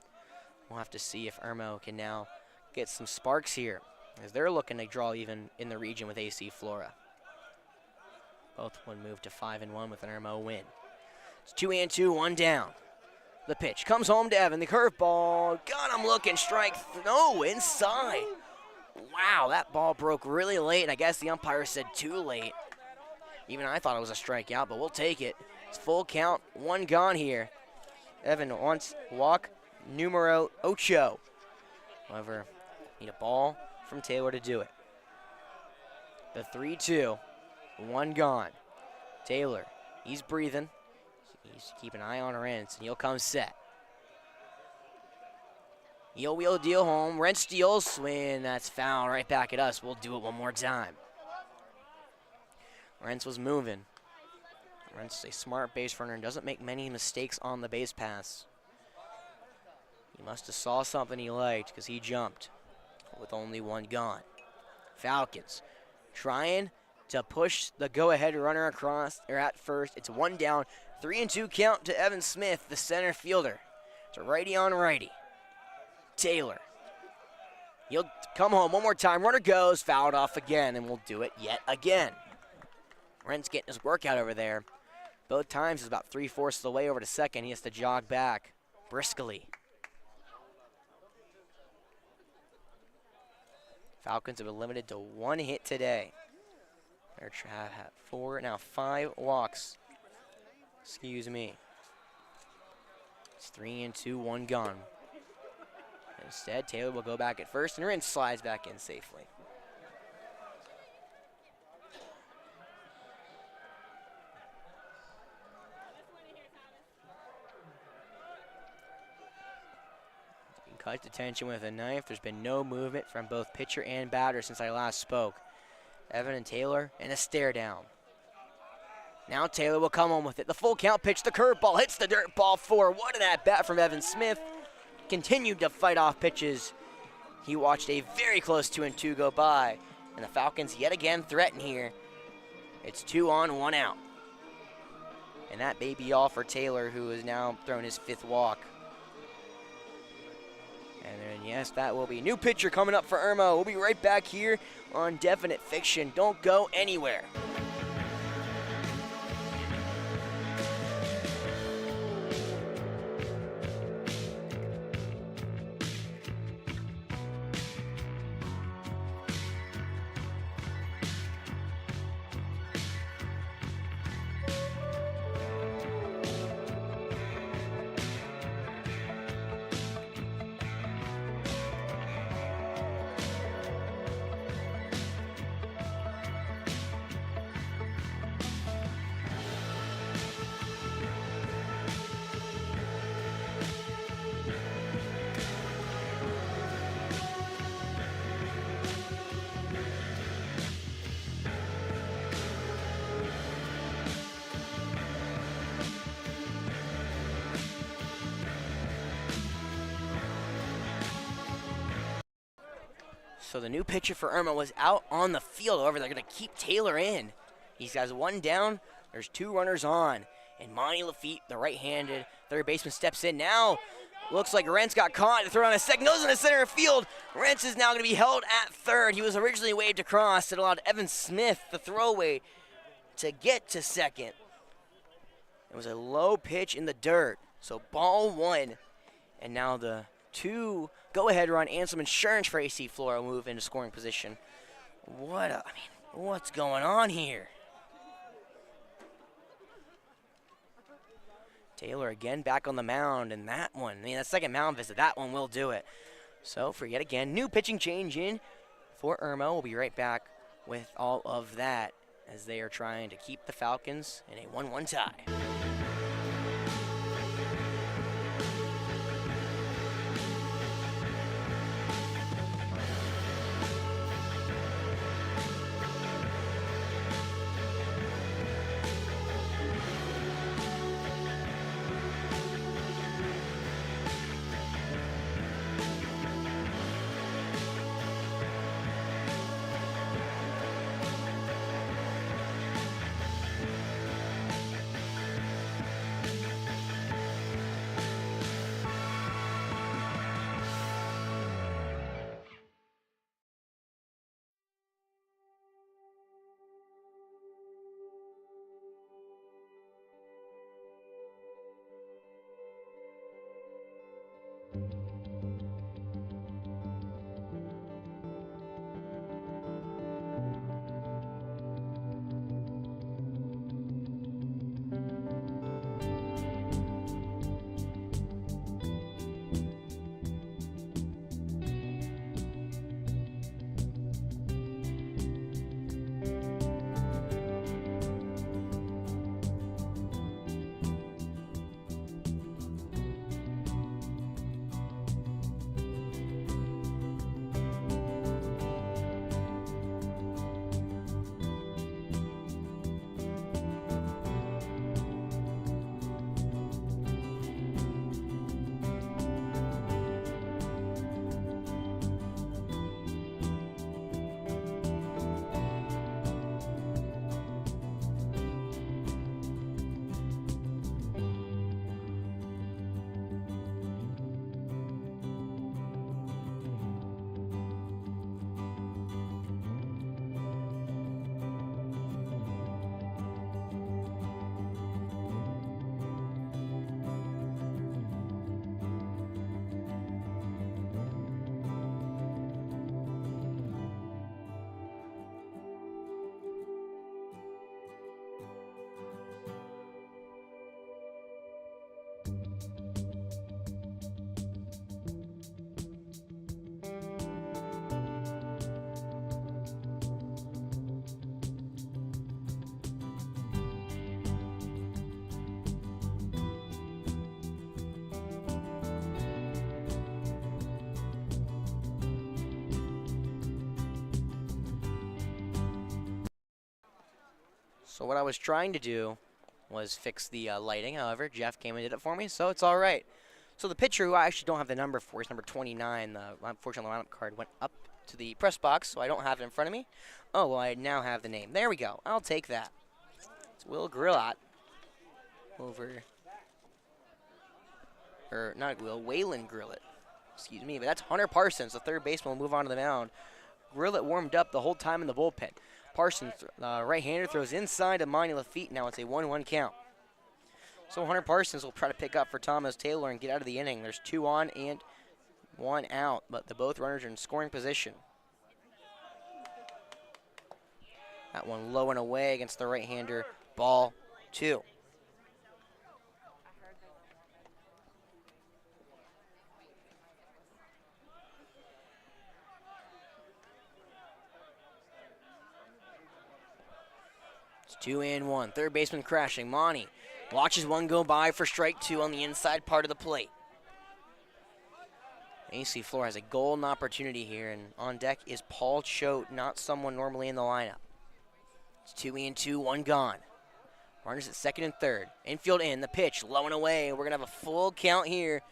we'll have to see if Irmo can now get some sparks here, as they're looking to draw even in the region with AC Flora. Both would move to 5-1 with an Irmo win. It's 2-2, 1 down. The pitch comes home to Evan. The curveball, got him looking, strike, no, inside. Wow, that ball broke really late, and I guess the umpire said too late. Even I thought it was a strikeout, but we'll take it. It's full count, 1 gone here. Evan wants walk numero ocho. However, need a ball from Taylor to do it. The 3-2, 1 gone. Taylor, he's breathing. He's keeping an eye on Rentz, and he'll come set. He'll wheel deal home. Rentz steals, swing. That's foul right back at us. We'll do it one more time. Rentz was moving. Rentz is a smart base runner and doesn't make many mistakes on the base pass. He must have saw something he liked because he jumped with only 1 gone. Falcons trying to push the go-ahead runner across or at first. It's 1 down, 3-2 count to Evan Smith, the center fielder. It's a righty on righty. Taylor. He'll come home one more time. Runner goes, fouled off again, and we'll do it yet again. Rent's getting his workout over there. Both times is about 3/4 of the way over to second. He has to jog back briskly. Falcons have been limited to 1 hit today. They're now 5 walks. Excuse me. It's 3-2, 1 gone. Instead, Taylor will go back at first, and Rentz slides back in safely. Cut to tension with a knife. There's been no movement from both pitcher and batter since I last spoke. Evan and Taylor, and a stare down. Now Taylor will come home with it. The full count pitch, the curveball hits the dirt ball 4. What an at-bat from Evan Smith. Continued to fight off pitches. He watched a very close 2-2 go by, and the Falcons yet again threaten here. It's 2 on, 1 out. And that may be all for Taylor, who has now thrown his 5th walk. And then, yes, that will be new pitcher coming up for Irmo. We'll be right back here on Definite Fiction. Don't go anywhere. So the new pitcher for Irmo was out on the field. However, they're going to keep Taylor in. He's got 1 down. There's 2 runners on. And Monty Lafitte, the right-handed third baseman, steps in. Now, looks like Rentz got caught. The throw on a second. Goes in the center field. Rentz is now going to be held at third. He was originally waved across. It allowed Evan Smith, the throwaway, to get to second. It was a low pitch in the dirt. So ball 1. And now the 2 go-ahead run and some insurance for AC Flora move into scoring position. What's going on here? Taylor again back on the mound, and that second mound visit, that one will do it. So for yet again, new pitching change in for Irmo. We'll be right back with all of that as they are trying to keep the Falcons in a 1-1 tie. So what I was trying to do was fix the lighting. However, Jeff came and did it for me, so it's all right. So the pitcher, who I actually don't have the number for, is number 29. Unfortunately, the lineup card went up to the press box, so I don't have it in front of me. Oh, well, I now have the name. There we go. I'll take that. It's Will Grillat over, or not Will, Waylon Grillat. Excuse me, but that's Hunter Parsons, the third baseman, will move on to the mound. Grillat warmed up the whole time in the bullpen. Parsons, right-hander, throws inside to Monty Lafitte. Now it's a 1-1 count. So Hunter Parsons will try to pick up for Thomas Taylor and get out of the inning. There's 2 on and 1 out, but the both runners are in scoring position. That one low and away against the right-hander. Ball 2. It's 2-1. Third baseman crashing. Monty watches one go by for strike 2 on the inside part of the plate. AC Flora has a golden opportunity here, and on deck is Paul Choate, not someone normally in the lineup. It's 2-2, 1 gone. Runners at second and third. Infield in, the pitch, low and away. We're going to have a full count here.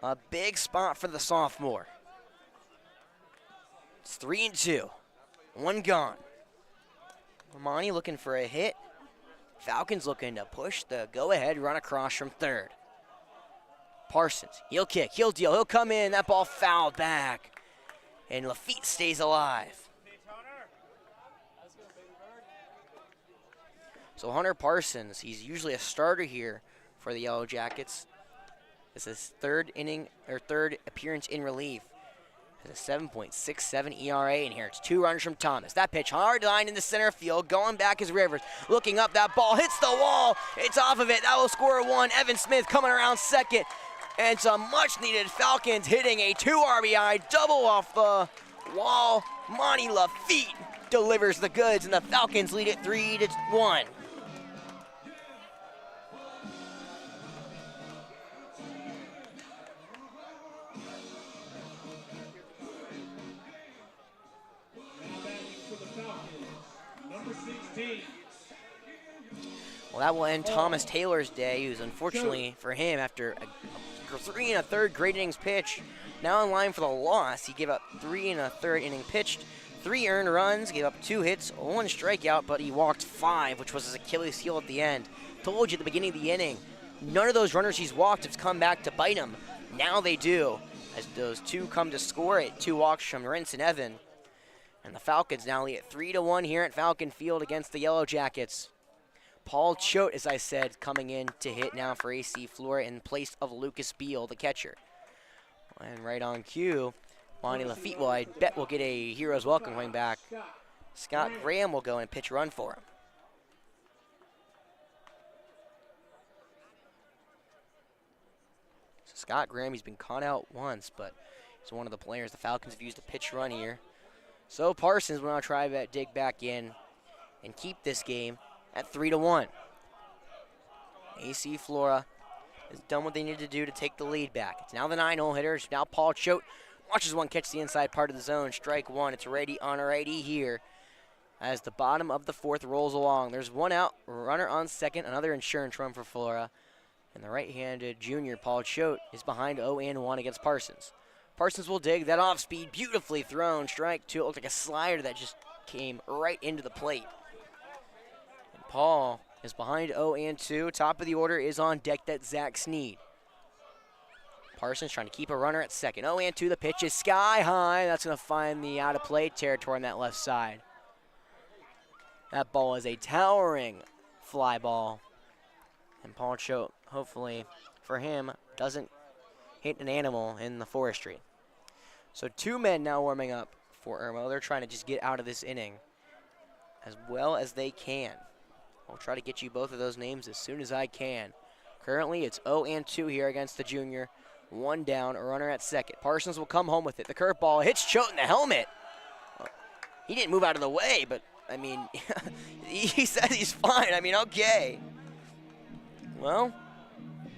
A big spot for the sophomore. It's 3-2, 1 gone. Monty looking for a hit. Falcons looking to push the go-ahead run across from third. Parsons, he'll kick, he'll deal, he'll come in. That ball fouled back. And Lafitte stays alive. So Hunter Parsons, he's usually a starter here for the Yellow Jackets. This is his third appearance in relief. Has a 7.67 ERA in here. It's 2 runners from Thomas. That pitch hard line into center field. Going back is Rivers. Looking up, that ball hits the wall. It's off of it. That will score 1. Evan Smith coming around second. And some much-needed Falcons hitting a 2 RBI double off the wall. Monty Lafitte delivers the goods, and the Falcons lead it 3-1. Well, that will end Thomas Taylor's day, who's unfortunately for him, after a 3 1/3 great innings pitch, now in line for the loss. He gave up 3 1/3 inning pitched, 3 earned runs, gave up 2 hits, 1 strikeout, but he walked 5, which was his Achilles heel at the end. Told you at the beginning of the inning, none of those runners he's walked have come back to bite him. Now they do, as those 2 come to score it. 2 walks from Rentz and Evan. And the Falcons now lead at 3-1 here at Falcon Field against the Yellow Jackets. Paul Choate, as I said, coming in to hit now for AC Flora in place of Lucas Beal, the catcher. And right on cue, Monty Lafitte, well, I bet we'll get a hero's welcome coming back. Scott Graham will go and pitch run for him. So Scott Graham, he's been caught out once, but he's one of the players the Falcons have used a pitch run here. So Parsons will now try to dig back in and keep this game at 3-1. AC Flora has done what they needed to do to take the lead back. It's now the 9-hole hitter. It's now Paul Choate. Watches one catch the inside part of the zone. Strike 1. It's righty on righty here as the bottom of the 4th rolls along. There's 1 out. Runner on second. Another insurance run for Flora. And the right-handed junior, Paul Choate, is behind 0-1 against Parsons. Parsons will dig that off speed. Beautifully thrown. Strike 2. It looked like a slider that just came right into the plate. And Paul is behind 0-2. Top of the order is on deck. That's Zach Sneed. Parsons trying to keep a runner at second. 0-2. The pitch is sky high. That's going to find the out of play territory on that left side. That ball is a towering fly ball. And Paul Choate, hopefully for him, doesn't hit an animal in the forestry. So 2 men now warming up for Irmo. They're trying to just get out of this inning as well as they can. I'll try to get you both of those names as soon as I can. Currently, it's 0-2 here against the junior. 1 down, a runner at second. Parsons will come home with it. The curveball hits Choate in the helmet. He didn't move out of the way, but, I mean, he says he's fine. I mean, okay. Well,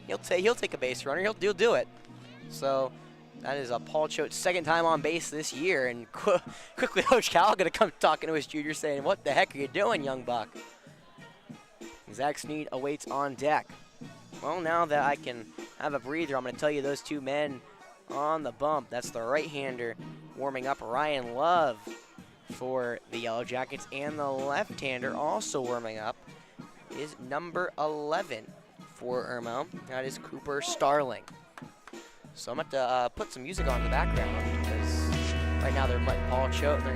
he'll take a base runner. He'll do it. So that is Paul Choate's 2nd time on base this year. And quickly, Coach Cal going to come talking to his junior saying, "What the heck are you doing, young buck?" Zach Sneed awaits on deck. Well, now that I can have a breather, I'm going to tell you those two men on the bump. That's the right-hander warming up, Ryan Love, for the Yellow Jackets, and the left-hander also warming up is number 11 for Irmo. That is Cooper Starling. So I'm going to put some music on in the background because right now they're letting Paul choke. They're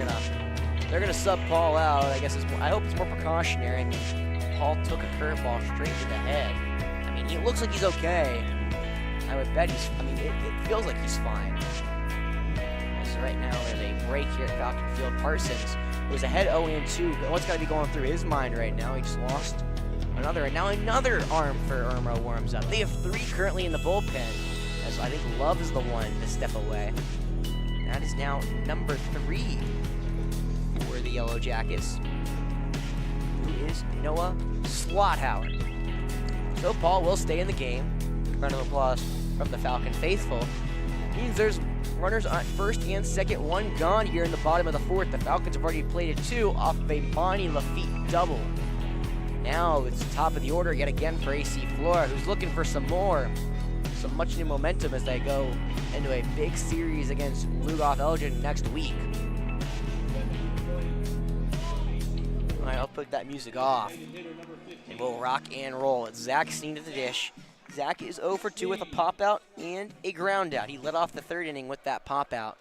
gonna sub Paul out. I guess I hope it's more precautionary. I mean, Paul took a curveball straight to the head. I mean, he looks like he's okay. I would bet he's. I mean, it feels like he's fine. So right now there's a break here at Falcon Field. Parsons was ahead 0-2. What's got to be going through his mind right now? He just lost another, and now another arm for Irmo warms up. They have 3 currently in the bullpen, as I think Love is the one to step away. That is now number 3 for the Yellow Jackets, who is Noah Slothauer. So Paul will stay in the game. Round of applause from the Falcon faithful. Means there's runners on first and second, 1 gone here in the bottom of the 4th. The Falcons have already played a 2 off of a Bonnie Lafitte double. Now it's top of the order yet again for AC Flora, who's looking for some much new momentum as they go into a big series against Lugoff Elgin next week. All right, I'll put that music off, and we'll rock and roll. It's Zach Sneed at the dish. Zach is 0 for 2 with a pop-out and a ground-out. He led off the 3rd inning with that pop-out.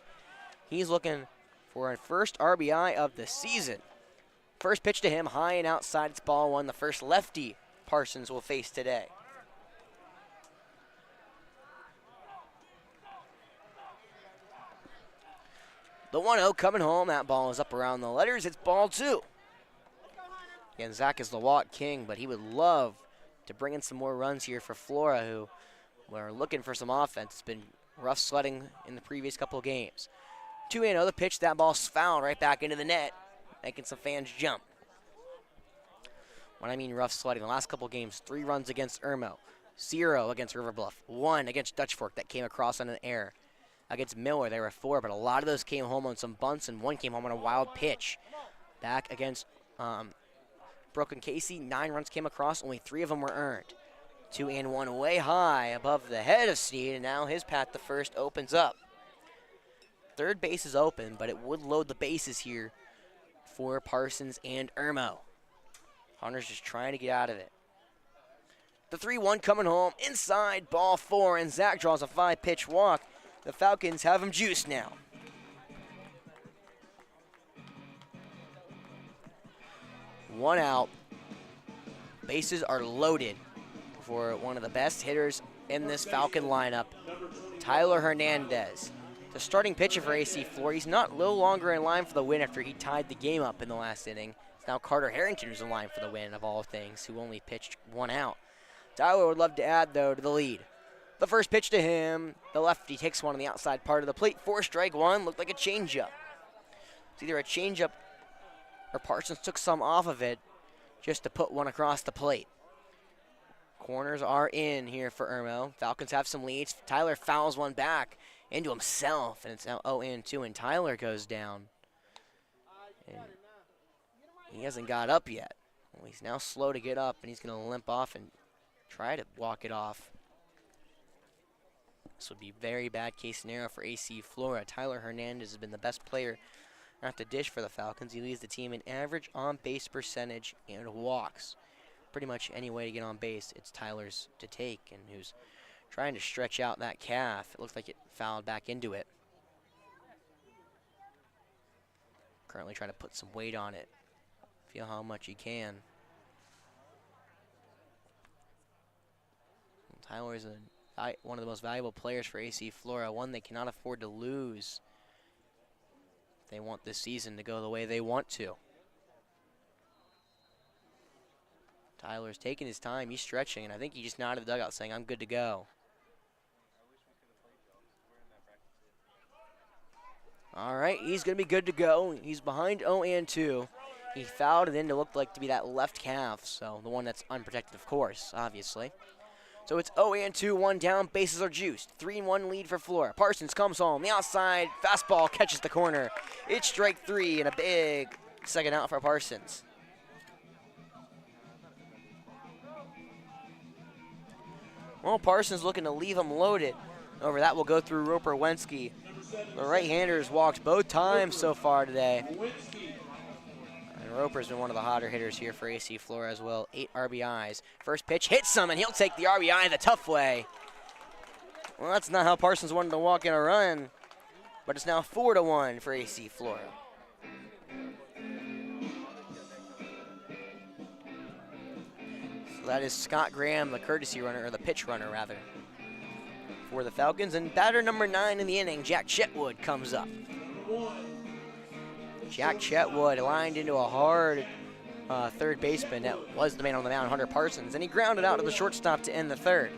He's looking for a first RBI of the season. First pitch to him, high and outside. It's ball 1, the first lefty Parsons will face today. The 1-0 coming home. That ball is up around the letters. It's ball 2. Again, Zach is the walk king, but he would love to bring in some more runs here for Flora, who were looking for some offense. It's been rough sledding in the previous couple of games. 2-0, the pitch. That ball's fouled right back into the net, making some fans jump. When I mean rough sledding, the last couple of games, 3 runs against Irmo, 0 against River Bluff, 1 against Dutch Fork that came across on an error. Against Miller, there were 4, but a lot of those came home on some bunts, and 1 came home on a wild pitch. Back against Brooklyn Casey, 9 runs came across, only 3 of them were earned. 2-1 way high above the head of Sneed, and now his path to first opens up. Third base is open, but it would load the bases here for Parsons and Irmo. Hunter's just trying to get out of it. The 3-1 coming home, inside, ball 4, and Zach draws a 5-pitch walk. The Falcons have him juiced now. One out. Bases are loaded for one of the best hitters in this Falcon lineup, Tyler Hernandez. The starting pitcher for AC Flora. He's no longer in line for the win after he tied the game up in the last inning. It's now Carter Harrington who's in line for the win, of all things, who only pitched 1 out. Tyler would love to add, though, to the lead. The first pitch to him, the lefty takes one on the outside part of the plate. 4 strike 1, looked like a changeup. It's either a changeup or Parsons took some off of it just to put one across the plate. Corners are in here for Irmo. Falcons have some leads. Tyler fouls one back into himself, and it's now 0-2, and Tyler goes down. And he hasn't got up yet. Well, he's now slow to get up, and he's going to limp off and try to walk it off. This would be a very bad case scenario for AC Flora. Tyler Hernandez has been the best player at the dish for the Falcons. He leads the team in average on-base percentage and walks. Pretty much any way to get on base, it's Tyler's to take, and who's trying to stretch out that calf. It looks like it fouled back into it. Currently trying to put some weight on it. Feel how much he can. Tyler is one of the most valuable players for AC Flora, one they cannot afford to lose if they want this season to go the way they want to. Tyler's taking his time, he's stretching, and I think he just nodded the dugout saying, I'm good to go. All right, he's going to be good to go. He's behind 0-2. He fouled it in to look like to be that left calf, so the one that's unprotected, of course, obviously. So it's 0-2, 1 down, bases are juiced. 3-1 lead for Flora. Parsons comes home, the outside, fastball catches the corner. It's strike 3 and a big second out for Parsons. Well, Parsons looking to leave him loaded. Over that will go through Roper Wensky. The right-hander has walked both times so far today. And Roper's been one of the hotter hitters here for AC Flora as well. 8 RBIs. First pitch hits him, and he'll take the RBI the tough way. Well, that's not how Parsons wanted to walk in a run, but it's now 4-1 for AC Flora. So that is Scott Graham, the courtesy runner, or the pitch runner rather, for the Falcons. And batter number 9 in the inning, Jack Chetwood, comes up. Jack Chetwood lined into a hard third baseman that was the man on the mound, Hunter Parsons, and he grounded out to the shortstop to end the third.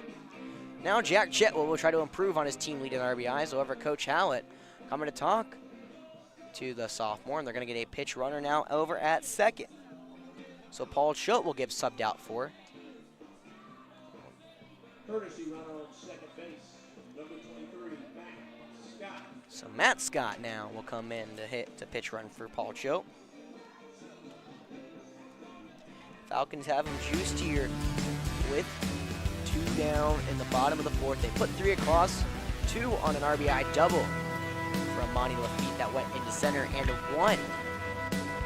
Now Jack Chetwood will try to improve on his team lead in RBIs. However, Coach Hallett coming to talk to the sophomore, and they're going to get a pitch runner now over at second. So Paul Schultz will get subbed out for. Courtesy runner on second base, number 23, Matt Scott. So Matt Scott now will come in to pitch run for Paul Schultz. Falcons have him juiced here with 2 down in the bottom of the fourth. They put 3 across, 2 on an RBI double from Monty Lafitte that went into center, and 1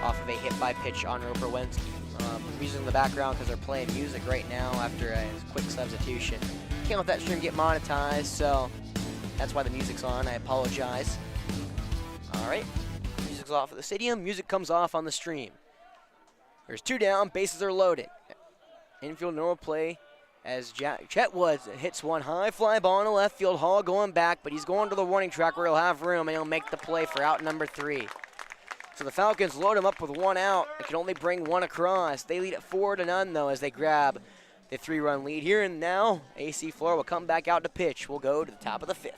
off of a hit by pitch on Roper Wensky. Music in the background because they're playing music right now after a quick substitution. Can't let that stream get monetized, so that's why the music's on. I apologize. All right, music's off at the stadium. Music comes off on the stream. There's 2 down, bases are loaded. Infield normal play as Chetwood hits one high fly ball in the left field. Hall going back, but he's going to the warning track where he'll have room, and he'll make the play for out number 3. So the Falcons load him up with 1 out. They can only bring 1 across. They lead it 4-0 though as they grab the 3-run lead here. And now AC Flora will come back out to pitch. We'll go to the top of the 5th.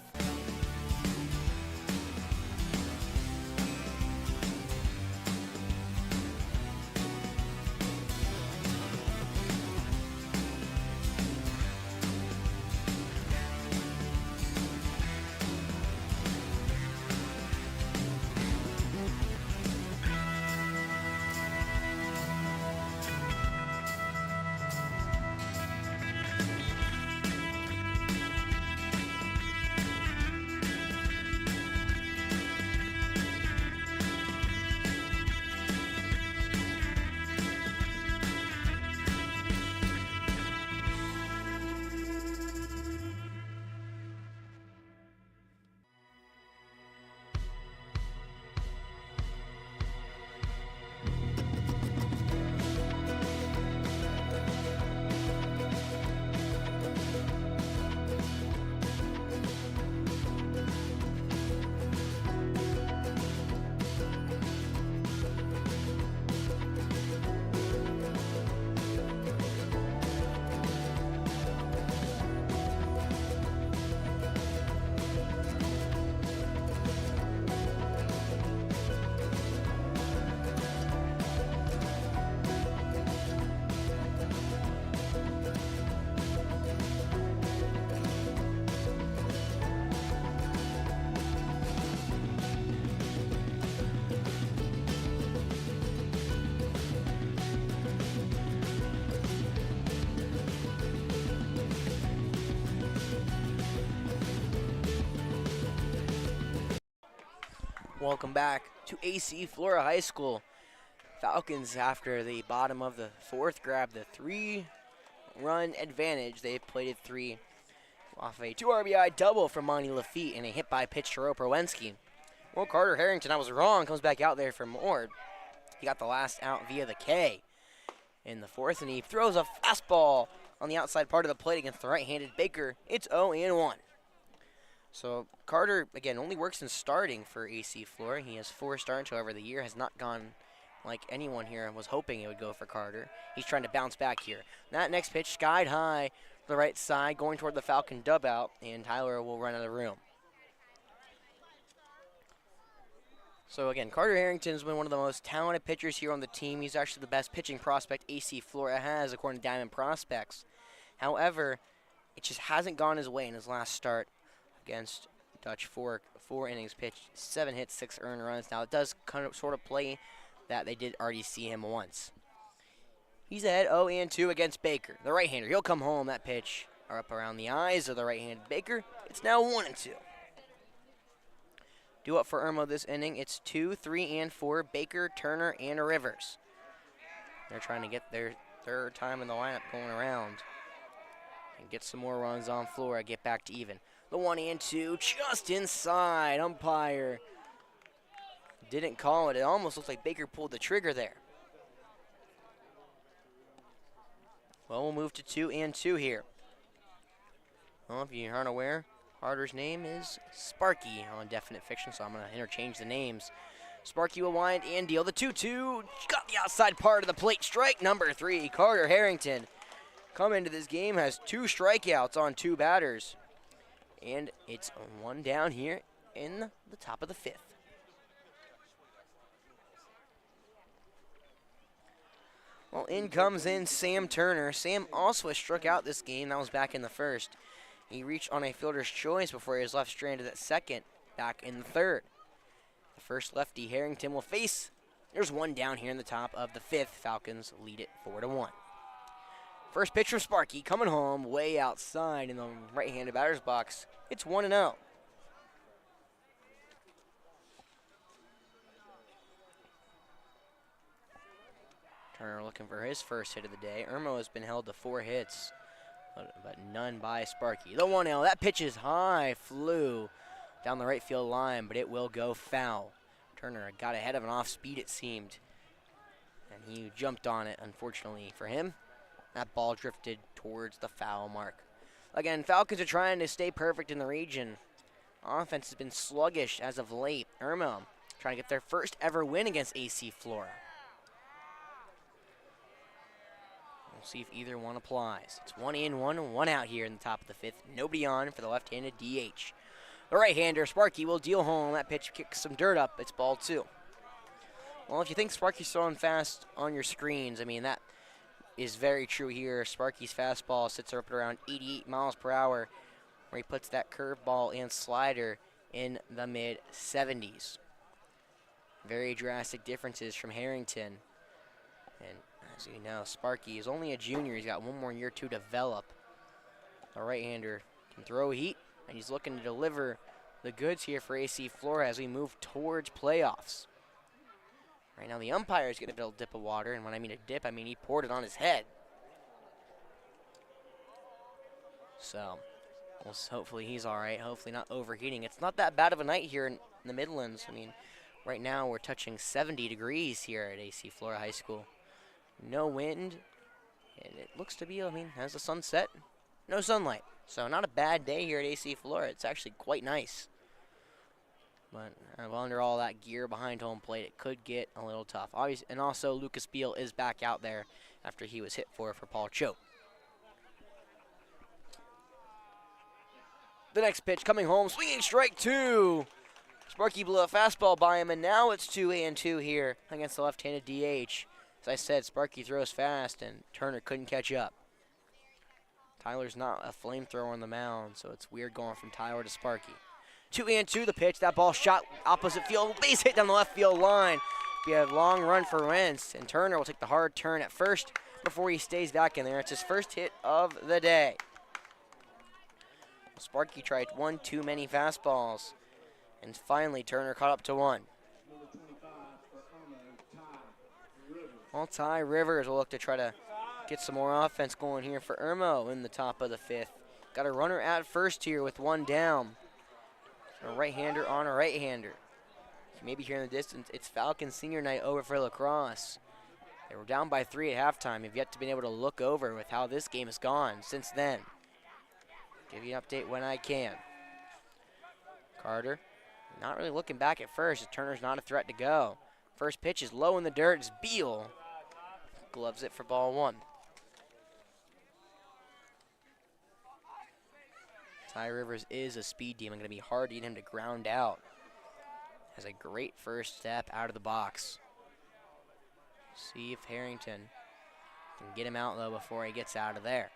Welcome back to AC Flora High School. Falcons, after the bottom of the 4th, grabbed the 3-run advantage. They plated 3 off a 2 RBI double from Monty Lafitte and a hit by pitch to Roper Wensky. Well, Carter Harrington, I was wrong, comes back out there for more. He got the last out via the K in the 4th, and he throws a fastball on the outside part of the plate against the right-handed Baker. It's 0-1. So Carter, again, only works in starting for AC Flora. He has 4 starts. However, the year has not gone like anyone here was hoping it would go for Carter. He's trying to bounce back here. That next pitch skied high to the right side, going toward the Falcon dub out, and Tyler will run out of the room. So again, Carter Harrington's been one of the most talented pitchers here on the team. He's actually the best pitching prospect AC Flora has, according to Diamond Prospects. However, it just hasn't gone his way in his last start against Dutch Fork. 4 innings pitched, 7 hits, 6 earned runs. Now, it does kind of sort of play that they did already see him once. He's ahead 0-2 against Baker, the right-hander. He'll come home. That pitch are up around the eyes of the right-handed Baker. It's now 1-2. Due up for Irmo this inning, it's 2, 3, and 4, Baker, Turner, and Rivers. They're trying to get their third time in the lineup going around and get some more runs on Flora, get back to even. The 1-2, just inside. Umpire didn't call it. It almost looks like Baker pulled the trigger there. Well, we'll move to 2-2 here. Well, if you aren't aware, Harder's name is Sparky on Definite Fiction, so I'm going to interchange the names. Sparky will wind and deal the 2-2. Got the outside part of the plate. Strike number 3. Carter Harrington come into this game, has 2 strikeouts on 2 batters. And it's 1 down here in the top of the 5th. Well, in comes Sam Turner. Sam also has struck out this game. That was back in the 1st. He reached on a fielder's choice before he was left stranded at 2nd, back in the 3rd. The first lefty Harrington will face. There's 1 down here in the top of the 5th. Falcons lead it 4-1. First pitch from Sparky coming home way outside in the right-handed batter's box. It's 1-0. Turner looking for his first hit of the day. Irmo has been held to 4 hits, but none by Sparky. The 1-0. That pitch is high, flew down the right field line, but it will go foul. Turner got ahead of an off speed, it seemed, and he jumped on it, unfortunately for him. That ball drifted towards the foul mark. Again, Falcons are trying to stay perfect in the region. Offense has been sluggish as of late. Irmo trying to get their first ever win against AC Flora. We'll see if either one applies. It's 1 in, 1 out here in the top of the 5th. Nobody on for the left-handed DH. The right-hander, Sparky, will deal home. That pitch kicks some dirt up. It's ball 2. Well, if you think Sparky's throwing fast on your screens, I mean, that is very true here. Sparky's fastball sits up at around 88 miles per hour, where he puts that curveball and slider in the mid-70s. Very drastic differences from Harrington. And as you know, Sparky is only a junior. He's got 1 more year to develop. The right-hander can throw heat, and he's looking to deliver the goods here for AC Flora as we move towards playoffs. Right now, the umpire is getting a little dip of water, and when I mean a dip, I mean he poured it on his head. So, well, hopefully he's all right. Hopefully not overheating. It's not that bad of a night here in the Midlands. I mean, right now we're touching 70 degrees here at AC Flora High School. No wind, and it looks to be, I mean, as the sun set, no sunlight. So not a bad day here at AC Flora. It's actually quite nice. But under all that gear behind home plate, it could get a little tough. Obviously, and also, Lucas Beal is back out there after he was hit for Paul Choate. The next pitch coming home, swinging strike 2. Sparky blew a fastball by him, and now it's 2-2 here against the left-handed DH. As I said, Sparky throws fast, and Turner couldn't catch up. Tyler's not a flamethrower on the mound, so it's weird going from Tyler to Sparky. 2-2 the pitch. That ball shot opposite field. Base hit down the left field line. Be a long run for Wentz, and Turner will take the hard turn at first before he stays back in there. It's his first hit of the day. Sparky tried 1 too many fastballs, and finally Turner caught up to 1. Well, Ty Rivers will look to try to get some more offense going here for Irmo in the top of the 5th. Got a runner at first here with 1 down. A right-hander on a right-hander. Maybe here in the distance, it's Falcons senior night over for lacrosse. They were down by 3 at halftime. Have yet to be able to look over with how this game has gone since then. Give you an update when I can. Carter, not really looking back at first. Turner's not a threat to go. First pitch is low in the dirt. It's Beal. Gloves it for ball 1. Ty Rivers is a speed demon. Going to be hard to get him to ground out. Has a great first step out of the box. See if Harrington can get him out, though, before he gets out of there.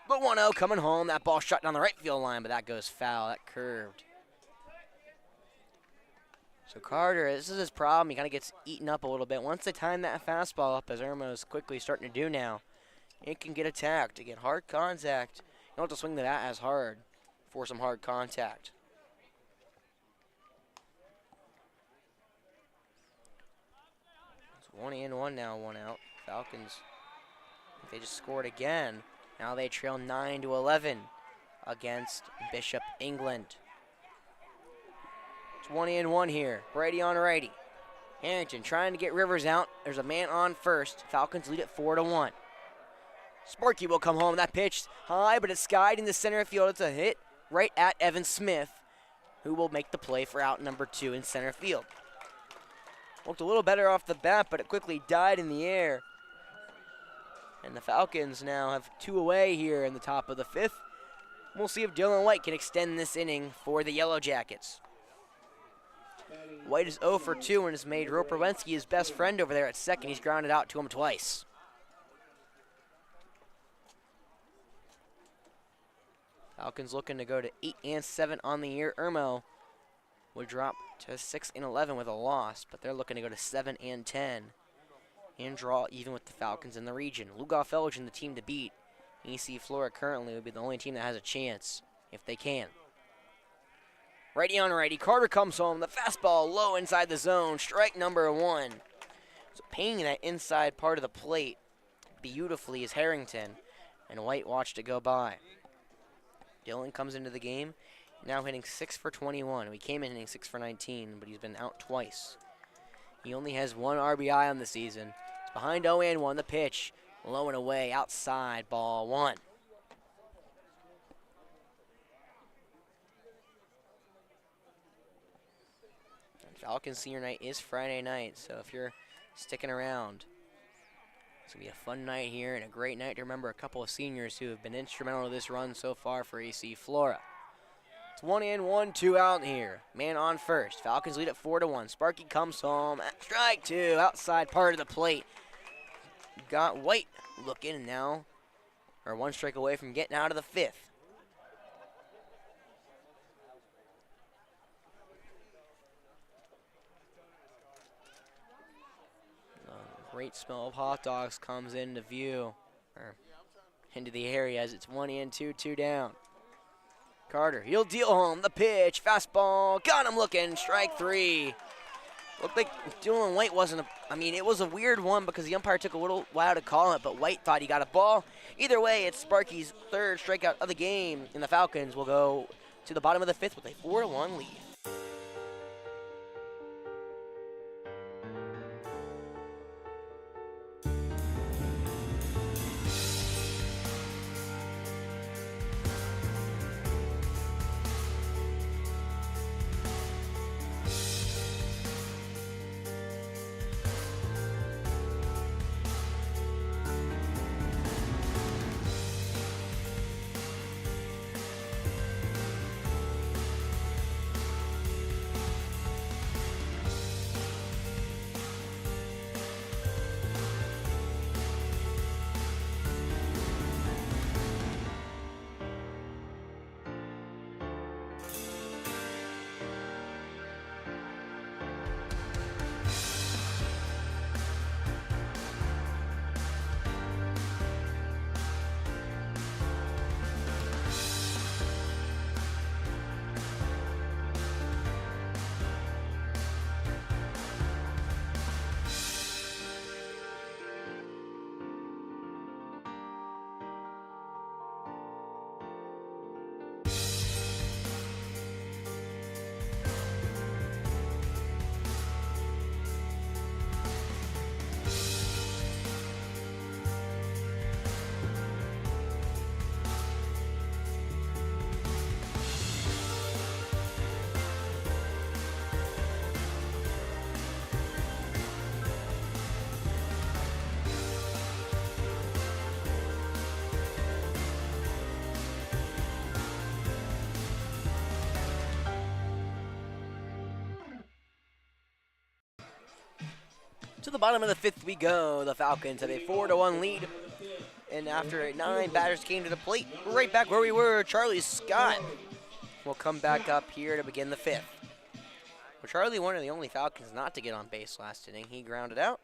But 1-0 coming home. That ball shot down the right field line, but that goes foul. That curved. So Carter, this is his problem. He kind of gets eaten up a little bit. Once they time that fastball up, as Irmo's quickly starting to do now, it can get attacked. To get hard contact, don't have to swing the bat as hard for some hard contact. It's 1-1 now, 1 out. Falcons, they just scored again. Now they trail 9-11 against Bishop England. It's 1-1 here. Righty on righty. Harrington trying to get Rivers out. There's a man on first. Falcons lead it 4-1. Sparky will come home. That pitch high, but it's skied in the center field. It's a hit right at Evan Smith, who will make the play for out number 2 in center field. Looked a little better off the bat, but it quickly died in the air. And the Falcons now have 2 away here in the top of the 5th. We'll see if Dylan White can extend this inning for the Yellow Jackets. White is 0 for 2 and has made Roperwensky his best friend over there at second. He's grounded out to him twice. Falcons looking to go to 8-7 on the year. Irmo would drop to 6-11 with a loss, but they're looking to go to 7-10 and draw even with the Falcons in the region. Lugoff Elgin, the team to beat. AC Flora currently would be the only team that has a chance if they can. Righty on righty. Carter comes home. The fastball low inside the zone. Strike number 1. So painting that inside part of the plate beautifully is Harrington, and White watched it go by. Dylan comes into the game, now hitting 6 for 21. We came in hitting 6 for 19, but he's been out twice. He only has 1 RBI on the season. It's behind 0-1. The pitch, low and away, outside, ball 1. Falcons senior night is Friday night, so if you're sticking around, it's going to be a fun night here and a great night to remember a couple of seniors who have been instrumental to this run so far for AC Flora. It's 1-1, 2 out here. Man on first. Falcons lead at 4-1. Sparky comes home. Strike 2, outside part of the plate. Got White looking now, or 1 strike away from getting out of the 5th. Great smell of hot dogs comes into view, or into the area as it's 1-2, 2 down. Carter, he'll deal home the pitch, fastball, got him looking, strike 3. Looked like Dylan White wasn't it was a weird one because the umpire took a little while to call it, but White thought he got a ball. Either way, it's Sparky's 3rd strikeout of the game, and the Falcons will go to the bottom of the 5th with a 4-1 lead. To the bottom of the 5th we go. The Falcons have a 4-1 lead. And after 9 batters came to the plate, we're right back where we were. Charlie Scott will come back up here to begin the 5th. Well, Charlie, one of the only Falcons not to get on base last inning. He grounded out,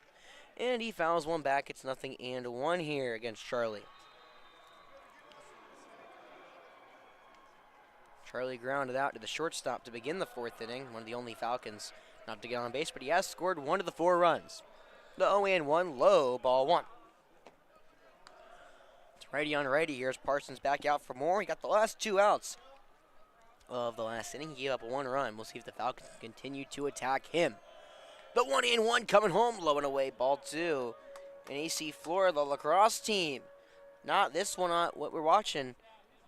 and he fouls one back. It's 0-1 here against Charlie. Charlie grounded out to the shortstop to begin the 4th inning, one of the only Falcons not to get on base, but he has scored 1 of the 4 runs. The 0-1 low, ball 1. It's righty on righty. Here's Parsons back out for more. He got the last 2 outs of the last inning. He gave up 1 run. We'll see if the Falcons can continue to attack him. The 1-1 coming home, low and away, ball 2. And AC Flora, the lacrosse team. Not this one, what we're watching.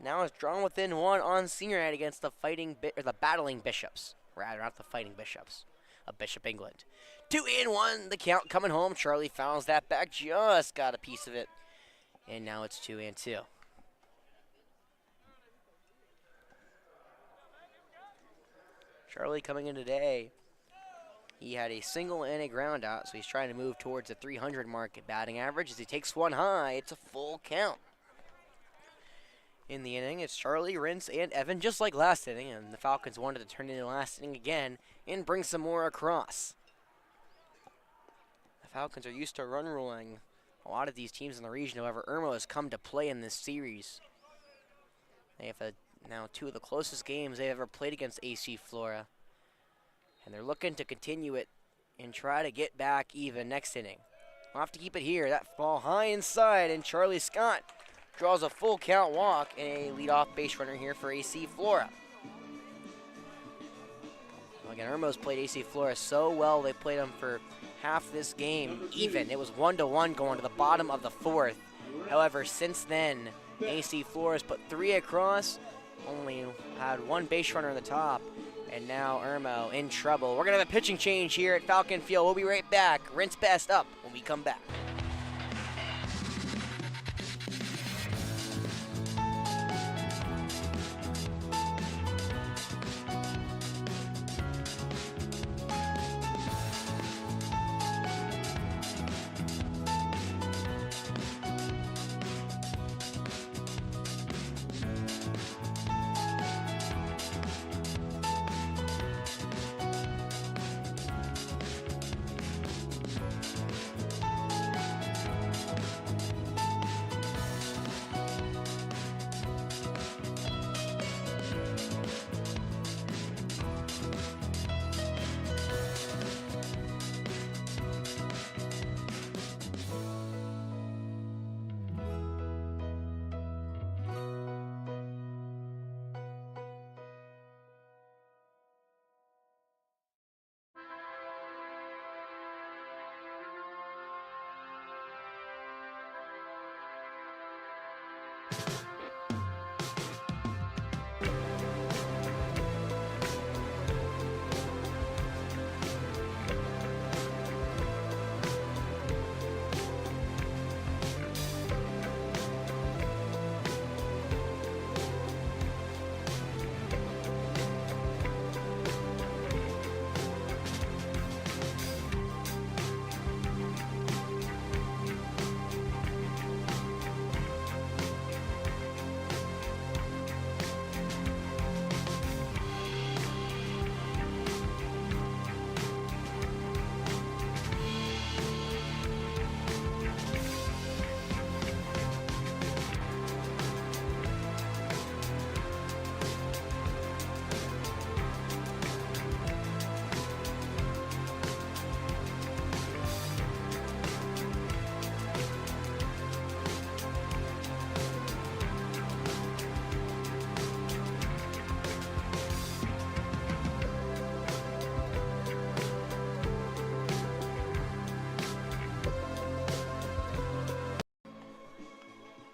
Now it's drawn within 1 on senior night against the battling Bishops. Rather, not the fighting Bishops of Bishop England. 2-1, the count coming home. Charlie fouls that back, just got a piece of it. And now it's 2-2. Charlie coming in today. He had a single and a ground out, so he's trying to move towards the 300 mark at batting average. As he takes 1 high, it's a full count. In the inning, it's Charlie, Rince, and Evan, just like last inning, and the Falcons wanted to turn it in the last inning again and bring some more across. The Falcons are used to run ruling a lot of these teams in the region. However, Irmo has come to play in this series. They have now 2 of the closest games they've ever played against AC Flora. And they're looking to continue it and try to get back even next inning. We'll have to keep it here. That ball high inside, and Charlie Scott draws a full count walk and a leadoff base runner here for AC Flora. Well, again, Irmo's played AC Flora so well. They played them for half this game even. It was 1-1 going to the bottom of the 4th. However, since then, AC Flora's put 3 across, only had 1 base runner in the top. And now Irmo in trouble. We're going to have a pitching change here at Falcon Field. We'll be right back. Rinse Best up when we come back.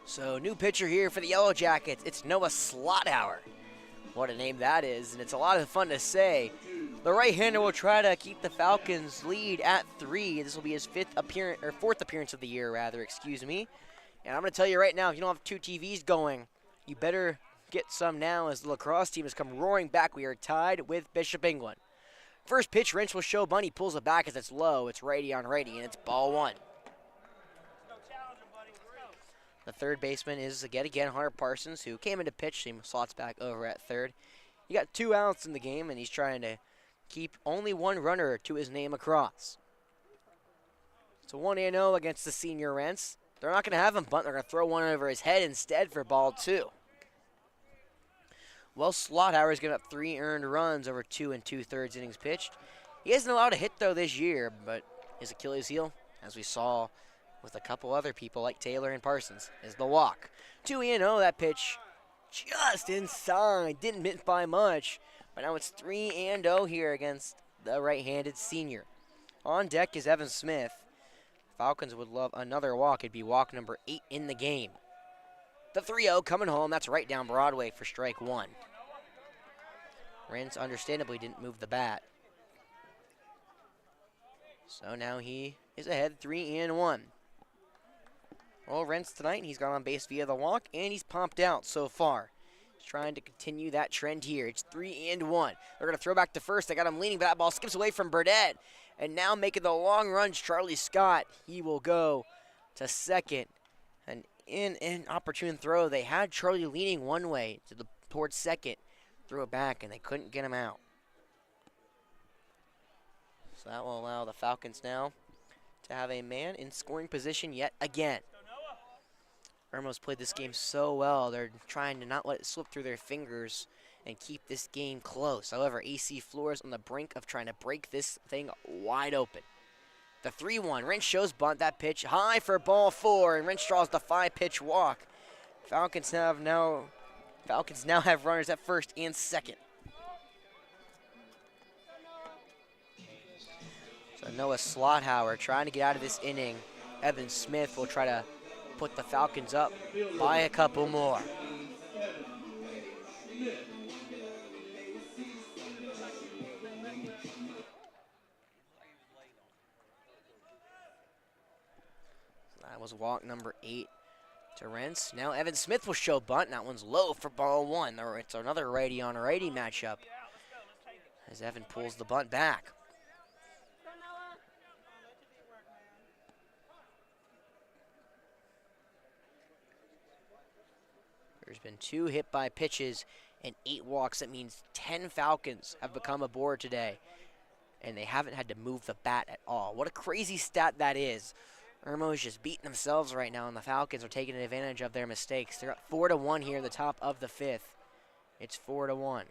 So, new pitcher here for the Yellow Jackets. It's Noah Slothour. What a name that is, and it's a lot of fun to say. The right-hander will try to keep the Falcons' lead at 3. This will be his 4th appearance of the year, rather. Excuse me. And I'm going to tell you right now, if you don't have 2 TVs going, you better get some now, as the lacrosse team has come roaring back. We are tied with Bishop England. First pitch, Wrench will show Bunny, pulls it back as it's low. It's righty on righty, and it's ball 1. The third baseman is, again, Hunter Parsons, who came into pitch. He slots back over at third. He got 2 outs in the game, and he's trying to keep only 1 runner to his name across. It's a 1-0 against the senior Rents. They're not going to have him bunt. They're going to throw one over his head instead for ball 2. Well, Slothauer's given up 3 earned runs over 2 2/3 innings pitched. He hasn't allowed a hit, though, this year, but his Achilles heel, as we saw with a couple other people like Taylor and Parsons, is the walk. 2-0, that pitch just inside, didn't miss by much, but now it's 3-0 here against the right-handed senior. On deck is Evan Smith. Falcons would love another walk. It'd be walk number 8 in the game. The 3-0 coming home. That's right down Broadway for strike 1. Rentz understandably didn't move the bat. So now he is ahead 3-1. Well, Rentz tonight, he's got on base via the walk, and he's pumped out so far. He's trying to continue that trend here. It's 3-1. They're going to throw back to first. They got him leaning, but that ball skips away from Burdett. And now making the long runs, Charlie Scott. He will go to second. And in an opportune throw, they had Charlie leaning one way towards second. Threw it back, and they couldn't get him out. So that will allow the Falcons now to have a man in scoring position yet again. Irmo's played this game so well. They're trying to not let it slip through their fingers and keep this game close. However, AC Flora's on the brink of trying to break this thing wide open. The 3-1. Wrench shows bunt. That pitch high for ball 4, and Wrench draws the 5-pitch walk. Falcons now have runners at first and second. So Noah Slothauer trying to get out of this inning. Evan Smith will try to put the Falcons up by a couple more. So that was walk number 8 to Rentz. Now Evan Smith will show bunt. That one's low for ball 1. It's another righty on a righty matchup as Evan pulls the bunt back. There's been 2 hit by pitches and 8 walks. That means 10 Falcons have become aboard today, and they haven't had to move the bat at all. What a crazy stat that is. Irmo is just beating themselves right now, and the Falcons are taking advantage of their mistakes. They're up 4-1 here in the top of the 5th. It's 4-1.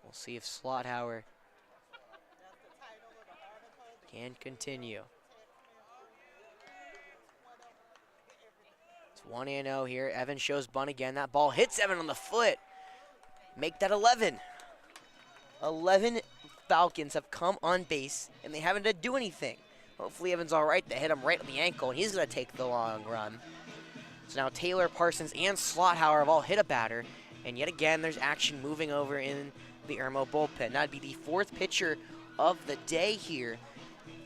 We'll see if Slothauer can continue. It's 1-0 here. Evan shows bunt again. That ball hits Evan on the foot. Make that 11. 11 Falcons have come on base, and they haven't had to do anything. Hopefully Evan's all right. They hit him right on the ankle, and he's going to take the long run. So now Taylor, Parsons, and Slothauer have all hit a batter, and yet again there's action moving over in the Irmo bullpen. That'd be the 4th pitcher of the day here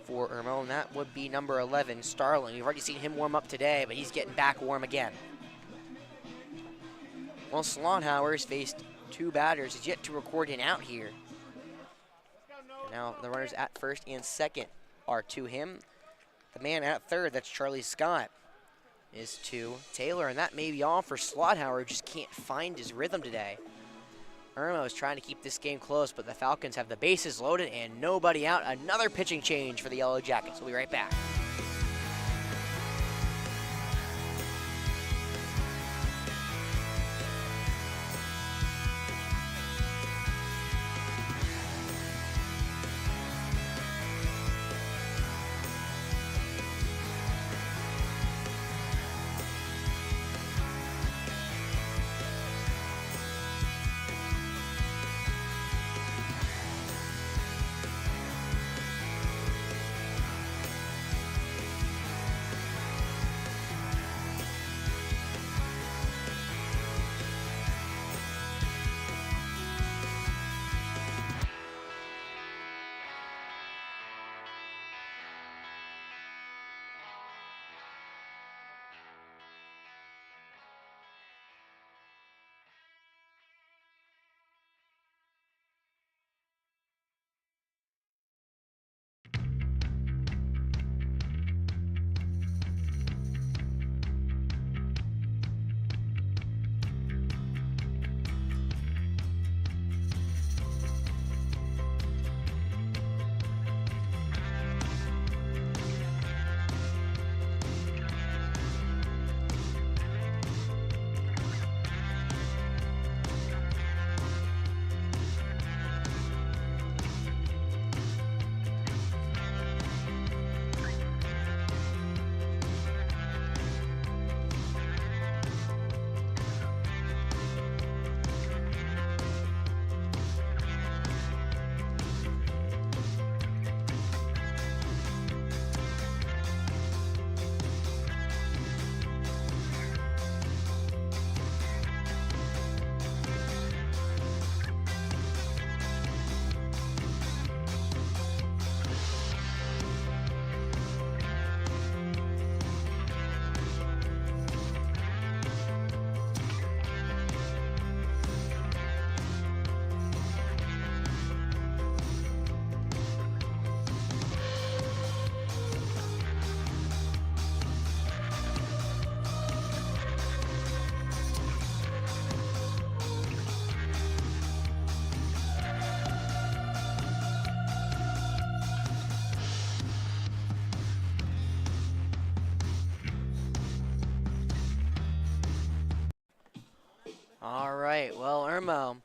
for Irmo, and that would be number 11, Starling. You've already seen him warm up today, but he's getting back warm again. Well, Slothauer has faced 2 batters. He's yet to record an out here. And now the runners at first and second are to him. The man at third, that's Charlie Scott, is to Taylor, and that may be all for Slothauer, who just can't find his rhythm today. Irmo is trying to keep this game close, but the Falcons have the bases loaded and nobody out. Another pitching change for the Yellow Jackets. We'll be right back. All right, well, Irmo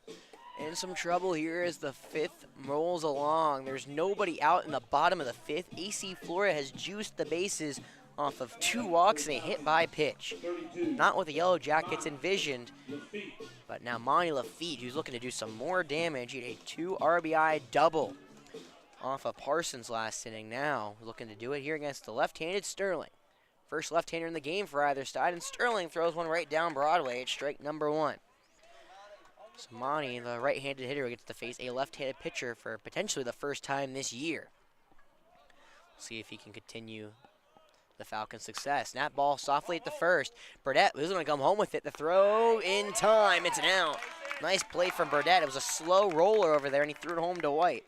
in some trouble here as the fifth rolls along. There's nobody out in the bottom of the fifth. AC Flora has juiced the bases off of 2 walks and a hit by pitch. Not what the Yellow Jackets envisioned, but now Monty Lafitte, who's looking to do some more damage, he had a 2 RBI double off of Parsons last inning. Now looking to do it here against the left-handed Sterling. First left-hander in the game for either side, and Sterling throws one right down Broadway. It's strike number 1. So Monty, the right-handed hitter, gets to face a left-handed pitcher for potentially the first time this year. See if he can continue the Falcons' success. Snap ball softly at the first. Burdett was going to come home with it. The throw in time. It's an out. Nice play from Burdett. It was a slow roller over there, and he threw it home to White.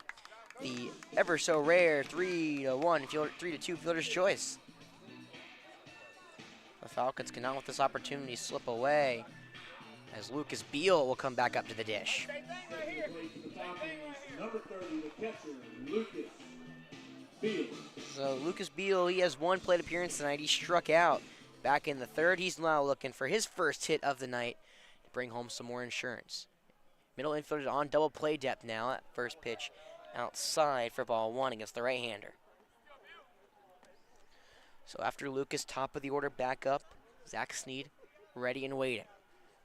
The ever so rare 3-1, 3-2 fielder's choice. The Falcons cannot let this opportunity slip away, as Lucas Beal will come back up to the dish. Number 30, the catcher, Lucas Beal. So Lucas Beal, he has 1 plate appearance tonight. He struck out back in the 3rd. He's now looking for his first hit of the night to bring home some more insurance. Middle infielder on double play depth now. At first pitch outside for ball 1 against the right-hander. So after Lucas, top of the order back up, Zach Sneed ready and waiting.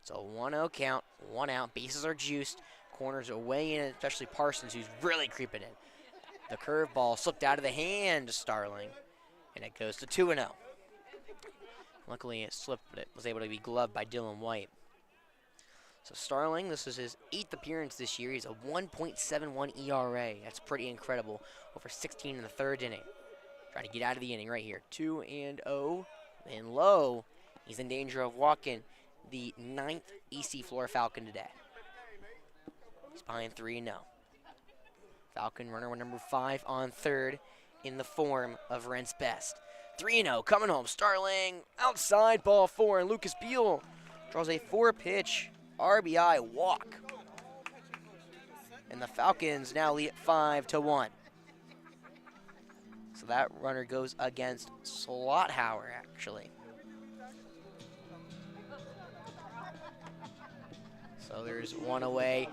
So 1-0 count, 1 out, bases are juiced, corners are way in, especially Parsons, who's really creeping in. The curveball slipped out of the hand to Starling, and it goes to 2-0. Luckily it slipped, but it was able to be gloved by Dylan White. So Starling, this is his 8th appearance this year. He's a 1.71 ERA. That's pretty incredible. Over 16 in the 3rd inning. Trying to get out of the inning right here. 2-0, and low. He's in danger of walking the 9th AC Flora Falcon today. He's behind 3-0. Falcon runner number 5 on 3rd in the form of Rent's Best. 3-0 coming home. Starling outside ball 4, and Lucas Beal draws a 4-pitch RBI walk. And the Falcons now lead at 5-1. So that runner goes against Slothauer, actually. So there's 1 away.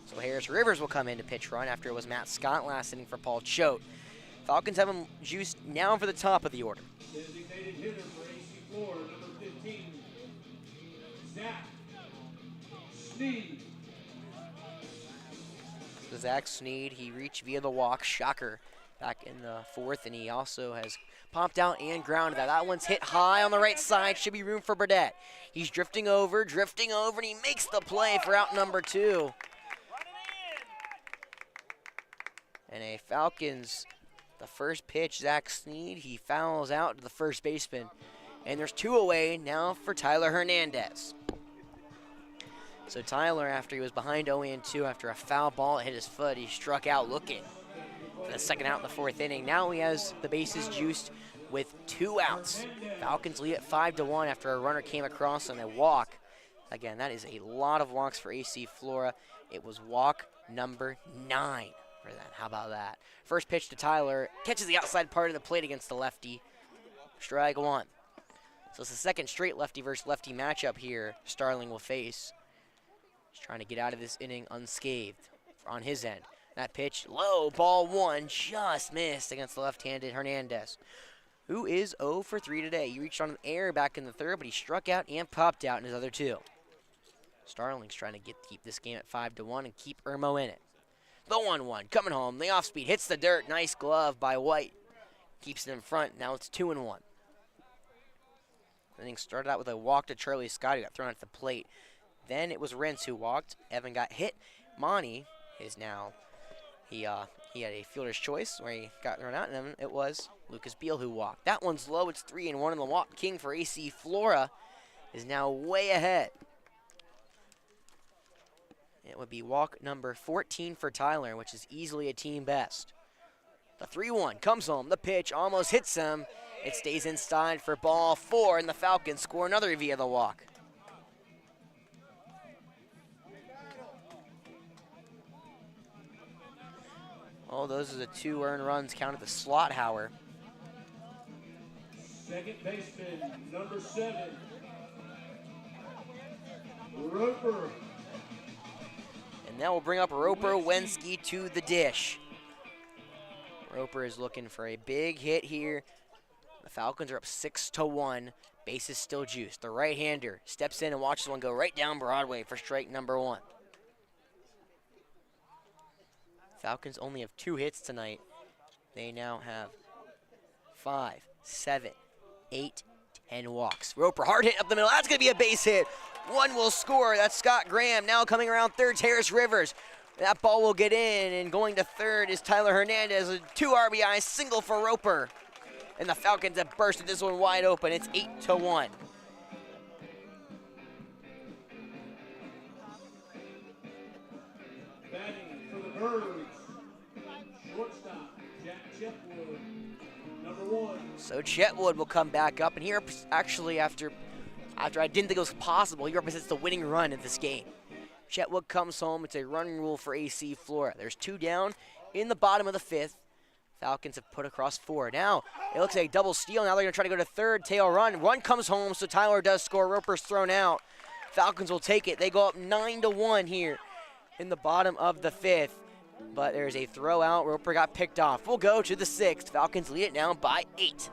So Harris Rivers will come in to pitch run after it was Matt Scott last inning for Paul Choate. Falcons have him juiced now for the top of the order. Designated hitter for AC Flora, number 15, Zach Sneed. So Zach Sneed, he reached via the walk, shocker, back in the 4th, and he also has popped out and grounded that. That one's hit high on the right side, should be room for Burdett. He's drifting over, and he makes the play for out number 2. And a Falcons, the first pitch, Zach Sneed, he fouls out to the first baseman. And there's 2 away now for Tyler Hernandez. So Tyler, after he was behind 0-2 after a foul ball hit his foot, he struck out looking for the second out in the 4th inning. Now he has the bases juiced with 2 outs. Falcons lead at 5-1 after a runner came across on a walk. Again, that is a lot of walks for AC Flora. It was walk number 9 for them. How about that? First pitch to Tyler, catches the outside part of the plate against the lefty. Strike 1. So it's the second straight lefty versus lefty matchup here Starling will face. He's trying to get out of this inning unscathed on his end. That pitch, low, ball 1, just missed against the left-handed Hernandez, who is 0 for 3 today. He reached on an error back in the 3rd, but he struck out and popped out in his other 2. Starling's trying to keep this game at 5-1 and keep Irmo in it. The 1-1 coming home. The off-speed hits the dirt. Nice glove by White. Keeps it in front. Now it's 2-1. The inning started out with a walk to Charlie Scott, who got thrown at the plate. Then it was Rentz who walked. Evan got hit. Monty is now, he had a fielder's choice where he got thrown out, and then it was Lucas Beal who walked. That one's low. It's 3-1, and the walk king for AC Flora is now way ahead. It would be walk number 14 for Tyler, which is easily a team best. The 3-1 comes home. The pitch almost hits him. It stays inside for ball 4, and the Falcons score another via the walk. Oh, those are the 2 earned runs counted to Slothauer. Second baseman, number 7, Roper. And that will bring up Roper Wensky to the dish. Roper is looking for a big hit here. The Falcons are up 6-1. Base is still juiced. The right-hander steps in and watches one go right down Broadway for strike number 1. Falcons only have 2 hits tonight. They now have 5, 7, 8, 10 walks. Roper, hard hit up the middle. That's going to be a base hit. One will score. That's Scott Graham. Now coming around third, Terrace Rivers. That ball will get in, and going to third is Tyler Hernandez. A 2 RBI single for Roper. And the Falcons have bursted this one wide open. It's 8-1. Batting for the Birds. Shortstop, Jack Chetwood, number 1. So Chetwood will come back up, and here, actually, after I didn't think it was possible, he represents the winning run in this game. Chetwood comes home. It's a run rule for AC Flora. There's 2 down in the bottom of the 5th. Falcons have put across 4. Now, it looks like a double steal. Now they're going to try to go to third, tail run. Run comes home, so Tyler does score. Roper's thrown out. Falcons will take it. They go up 9-1 here in the bottom of the 5th. But there's a throw out. Roper got picked off. We'll go to the 6th. Falcons lead it now by 8.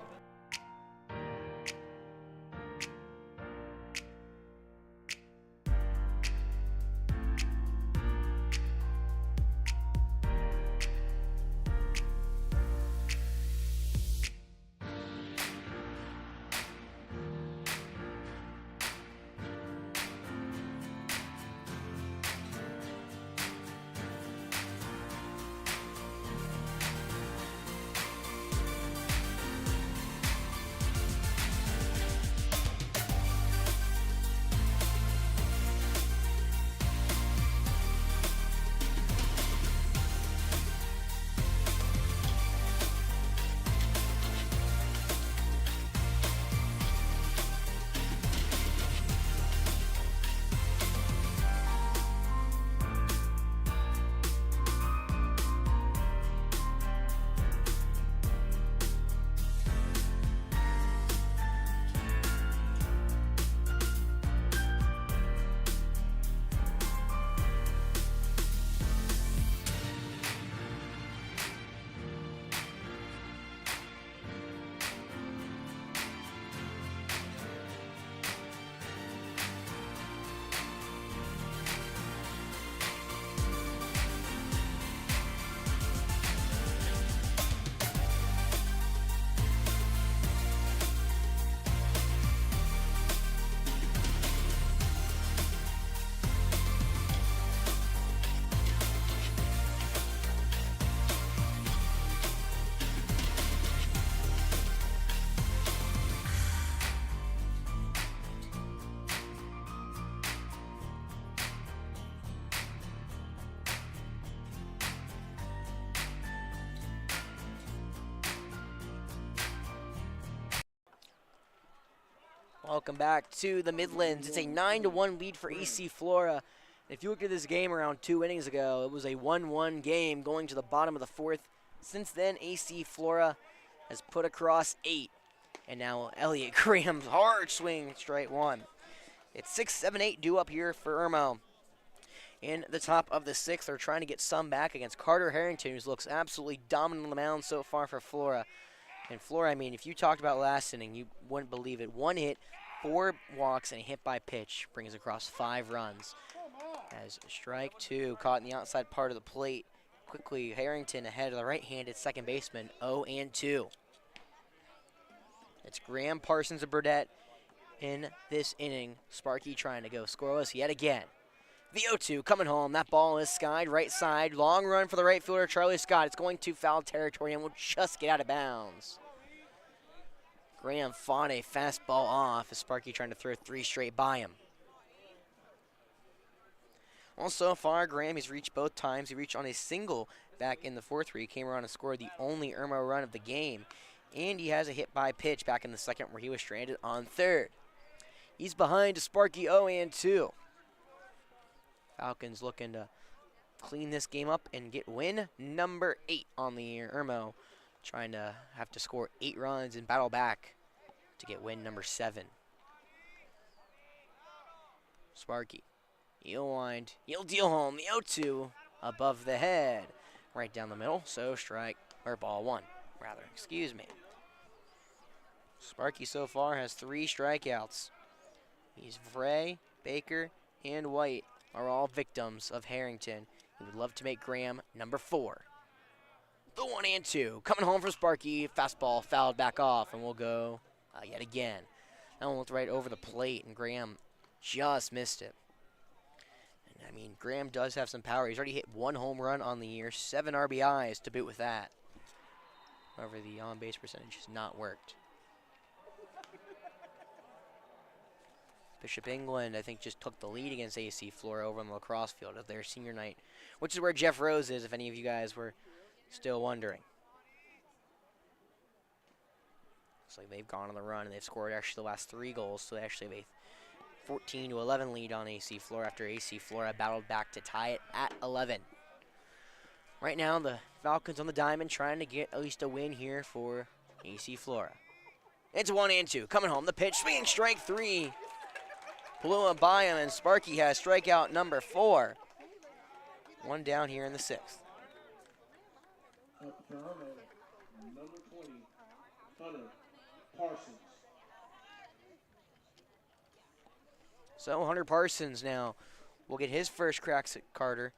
Welcome back to the Midlands. It's a 9-1 lead for AC Flora. If you look at this game around 2 innings ago, it was a 1-1 game going to the bottom of the 4th. Since then, AC Flora has put across 8. And now Elliott Graham's hard swing, strike 1. It's 6, 7, 8 due up here for Irmo. In the top of the 6th, they're trying to get some back against Carter Harrington, who looks absolutely dominant on the mound so far for Flora. And Flora, I mean, if you talked about last inning, you wouldn't believe it. 1 hit, 4 walks, and a hit by pitch brings across 5 runs. As strike 2 caught in the outside part of the plate. Quickly, Harrington ahead of the right-handed second baseman, 0-2. It's Graham, Parsons, and Burdette in this inning. Sparky trying to go scoreless yet again. The 0-2 coming home. That ball is skied right side. Long run for the right fielder, Charlie Scott. It's going to foul territory and will just get out of bounds. Graham fought a fastball off as Sparky trying to throw 3 straight by him. Well, so far, Graham has reached both times. He reached on a single back in the 4th where he came around and scored the only Irmo run of the game. And he has a hit by pitch back in the 2nd where he was stranded on 3rd. He's behind to Sparky 0-2. Falcons looking to clean this game up and get win number 8 on the year. Irmo trying to have to score 8 runs and battle back to get win number 7. Sparky He'll wind. He'll deal home. The 0-2 above the head. Right down the middle. So strike, or ball one, rather. Excuse me. Sparky so far has 3 strikeouts. He's Vray, Baker, and White are all victims of Harrington. He would love to make Graham number 4. The 1-2. Coming home from Sparky. Fastball fouled back off, and we'll go yet again. That one looked right over the plate, and Graham just missed it. And, I mean, Graham does have some power. He's already hit 1 home run on the year, 7 RBIs to boot with that. However, the on-base percentage has not worked. Bishop England, I think, just took the lead against AC Flora over on the lacrosse field of their senior night, which is where Jeff Rose is, if any of you guys were still wondering. Looks like they've gone on the run, and they've scored actually the last 3 goals, so they actually have a 14-11 lead on AC Flora after AC Flora battled back to tie it at 11. Right now, the Falcons on the diamond trying to get at least a win here for AC Flora. It's 1-2. Coming home, the pitch, swinging strike 3. Blew him by him, and Sparky has strikeout number 4. 1 down here in the 6th. Up for Irmo, number 20, Hunter Parsons. So Hunter Parsons now will get his first cracks at Carter.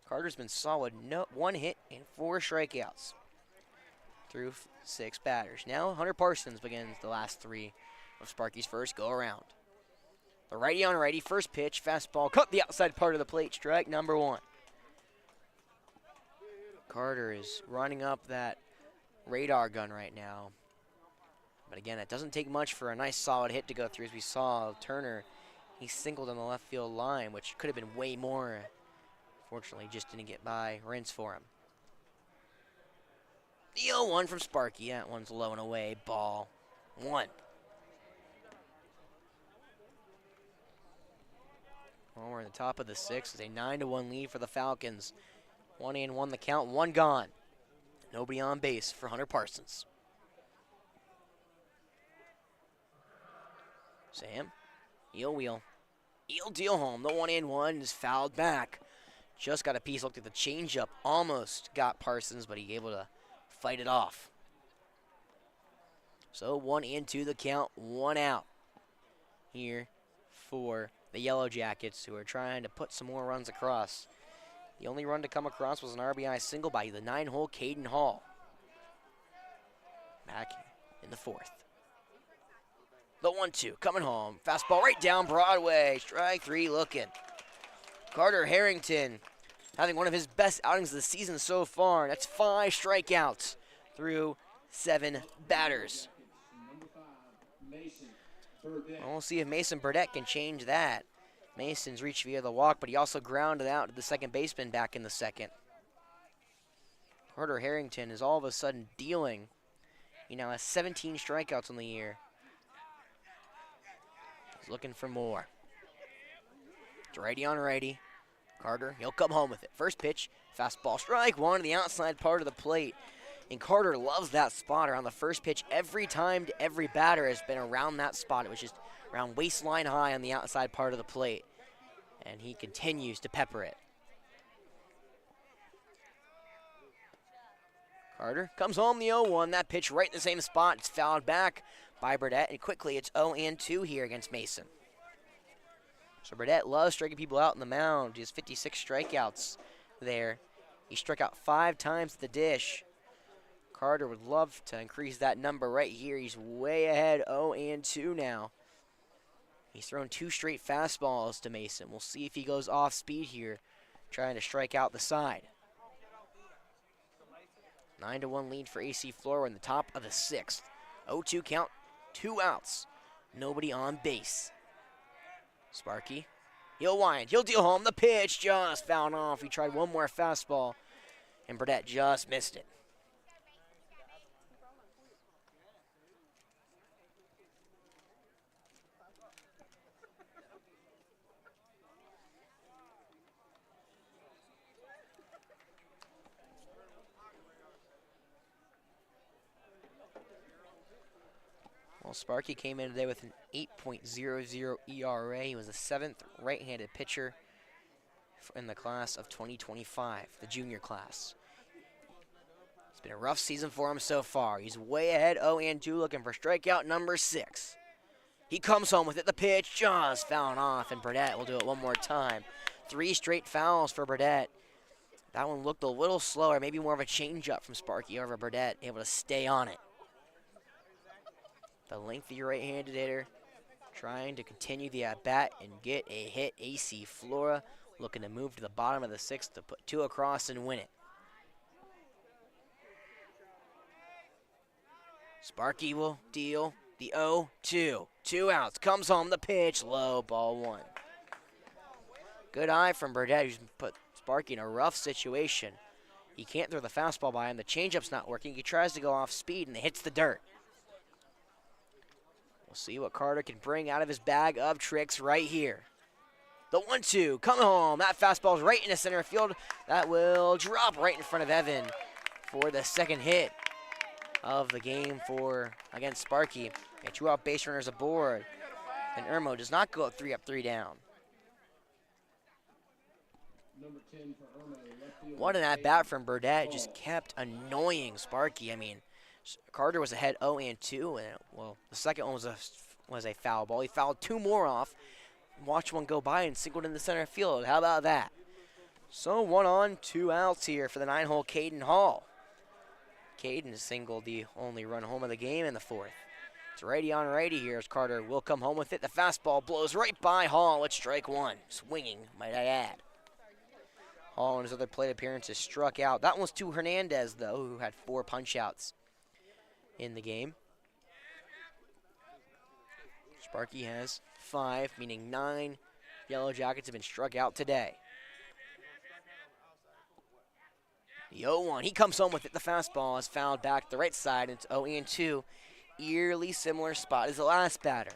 Carter's been solid. 1 hit and 4 strikeouts through 6 batters. Now Hunter Parsons begins the last 3 of Sparky's first go-around. The righty on righty, first pitch, fastball, cut the outside part of the plate, strike number 1. Carter is running up that radar gun right now. But again, it doesn't take much for a nice solid hit to go through. As we saw Turner, he singled on the left field line, which could have been way more. Fortunately, just didn't get by Rince for him. The 0-1 from Sparky. That one's low and away. Ball 1. Well, we're in the top of the 6th. It's a 9-1 lead for the Falcons. 1-1 the count, 1 gone. Nobody on base for Hunter Parsons. Sam, he'll wheel. He'll deal home. The 1-1 is fouled back. Just got a piece. Looked at the changeup. Almost got Parsons, but he able to fight it off. So 1-2 the count, 1 out here for the Yellow Jackets, who are trying to put some more runs across. The only run to come across was an RBI single by the 9-hole Caden Hall. Back in the 4th. The 1-2 coming home. Fastball right down Broadway. Strike 3 looking. Carter Harrington having one of his best outings of the season so far. That's 5 strikeouts through 7 batters. We'll see if Mason Burdette can change that. Mason's reached via the walk, but he also grounded out to the second baseman back in the 2nd. Carter Harrington is all of a sudden dealing. He now has 17 strikeouts on the year. He's looking for more. It's righty on righty. Carter, he'll come home with it. First pitch, fastball, strike 1 to the outside part of the plate. And Carter loves that spot around the first pitch. Every time, every batter has been around that spot. It was just around waistline high on the outside part of the plate. And he continues to pepper it. Carter comes home the 0-1. That pitch right in the same spot. It's fouled back by Burdette. And quickly, it's 0-2 here against Mason. So Burdette loves striking people out in the mound. He has 56 strikeouts there. He struck out 5 times at the dish. Carter would love to increase that number right here. He's way ahead, 0-2 now. He's thrown 2 straight fastballs to Mason. We'll see if he goes off speed here, trying to strike out the side. 9-1 lead for AC Flora in the top of the 6th. 0-2 count, 2 outs. Nobody on base. Sparky, he'll wind, he'll deal home. The pitch just fouled off. He tried one more fastball, and Burdette just missed it. Well, Sparky came in today with an 8.00 ERA. He was the 7th right-handed pitcher in the class of 2025, the junior class. It's been a rough season for him so far. He's way ahead, 0-2, looking for strikeout number 6. He comes home with it. The pitch just fouled off, and Burdett will do it one more time. 3 straight fouls for Burdett. That one looked a little slower, maybe more of a changeup from Sparky over Burdett, able to stay on it. The lengthy right-handed hitter trying to continue the at-bat and get a hit. AC Flora looking to move to the bottom of the 6th to put 2 across and win it. Sparky will deal the 0-2. 2 outs. Comes home. The pitch. Low. Ball 1. Good eye from Burdett, who's put Sparky in a rough situation. He can't throw the fastball by him. The changeup's not working. He tries to go off speed, and it hits the dirt. We'll see what Carter can bring out of his bag of tricks right here. The 1-2. Coming home. That fastball's right into center field. That will drop right in front of Evan for the second hit of the game against Sparky. And 2 out base runners aboard. And Irmo does not go 3 up, 3 down. Number 10 for Irmo, left field. What an at-bat from Burdett. Just kept annoying Sparky. I mean, Carter was ahead 0-2, and well, the second one was a foul ball. He fouled 2 more off. Watched one go by and singled in the center field. How about that? So 1 on, 2 outs here for the 9-hole Caden Hall. Caden has singled the only run home of the game in the 4th. It's righty on righty here as Carter will come home with it. The fastball blows right by Hall. It's strike 1. Swinging, might I add. Hall in his other plate appearances struck out. That one's to Hernandez, though, who had 4 punch-outs in the game. Sparky has 5, meaning 9 Yellow Jackets have been struck out today. The 0-1, he comes home with it. The fastball is fouled back to the right side. It's 0-2. Eerily similar spot as the last batter.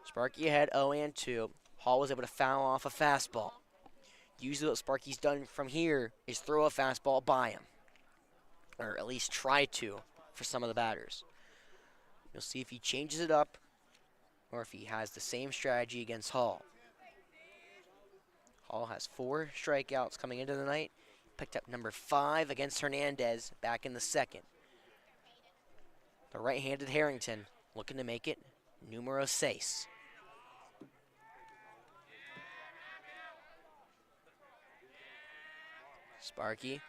Sparky ahead 0-2. Hall was able to foul off a fastball. Usually what Sparky's done from here is throw a fastball by him. Or at least try to for some of the batters. You'll see if he changes it up or if he has the same strategy against Hall. Hall has 4 strikeouts coming into the night. Picked up number 5 against Hernandez back in the 2nd. The right-handed Harrington looking to make it numero 6. Sparky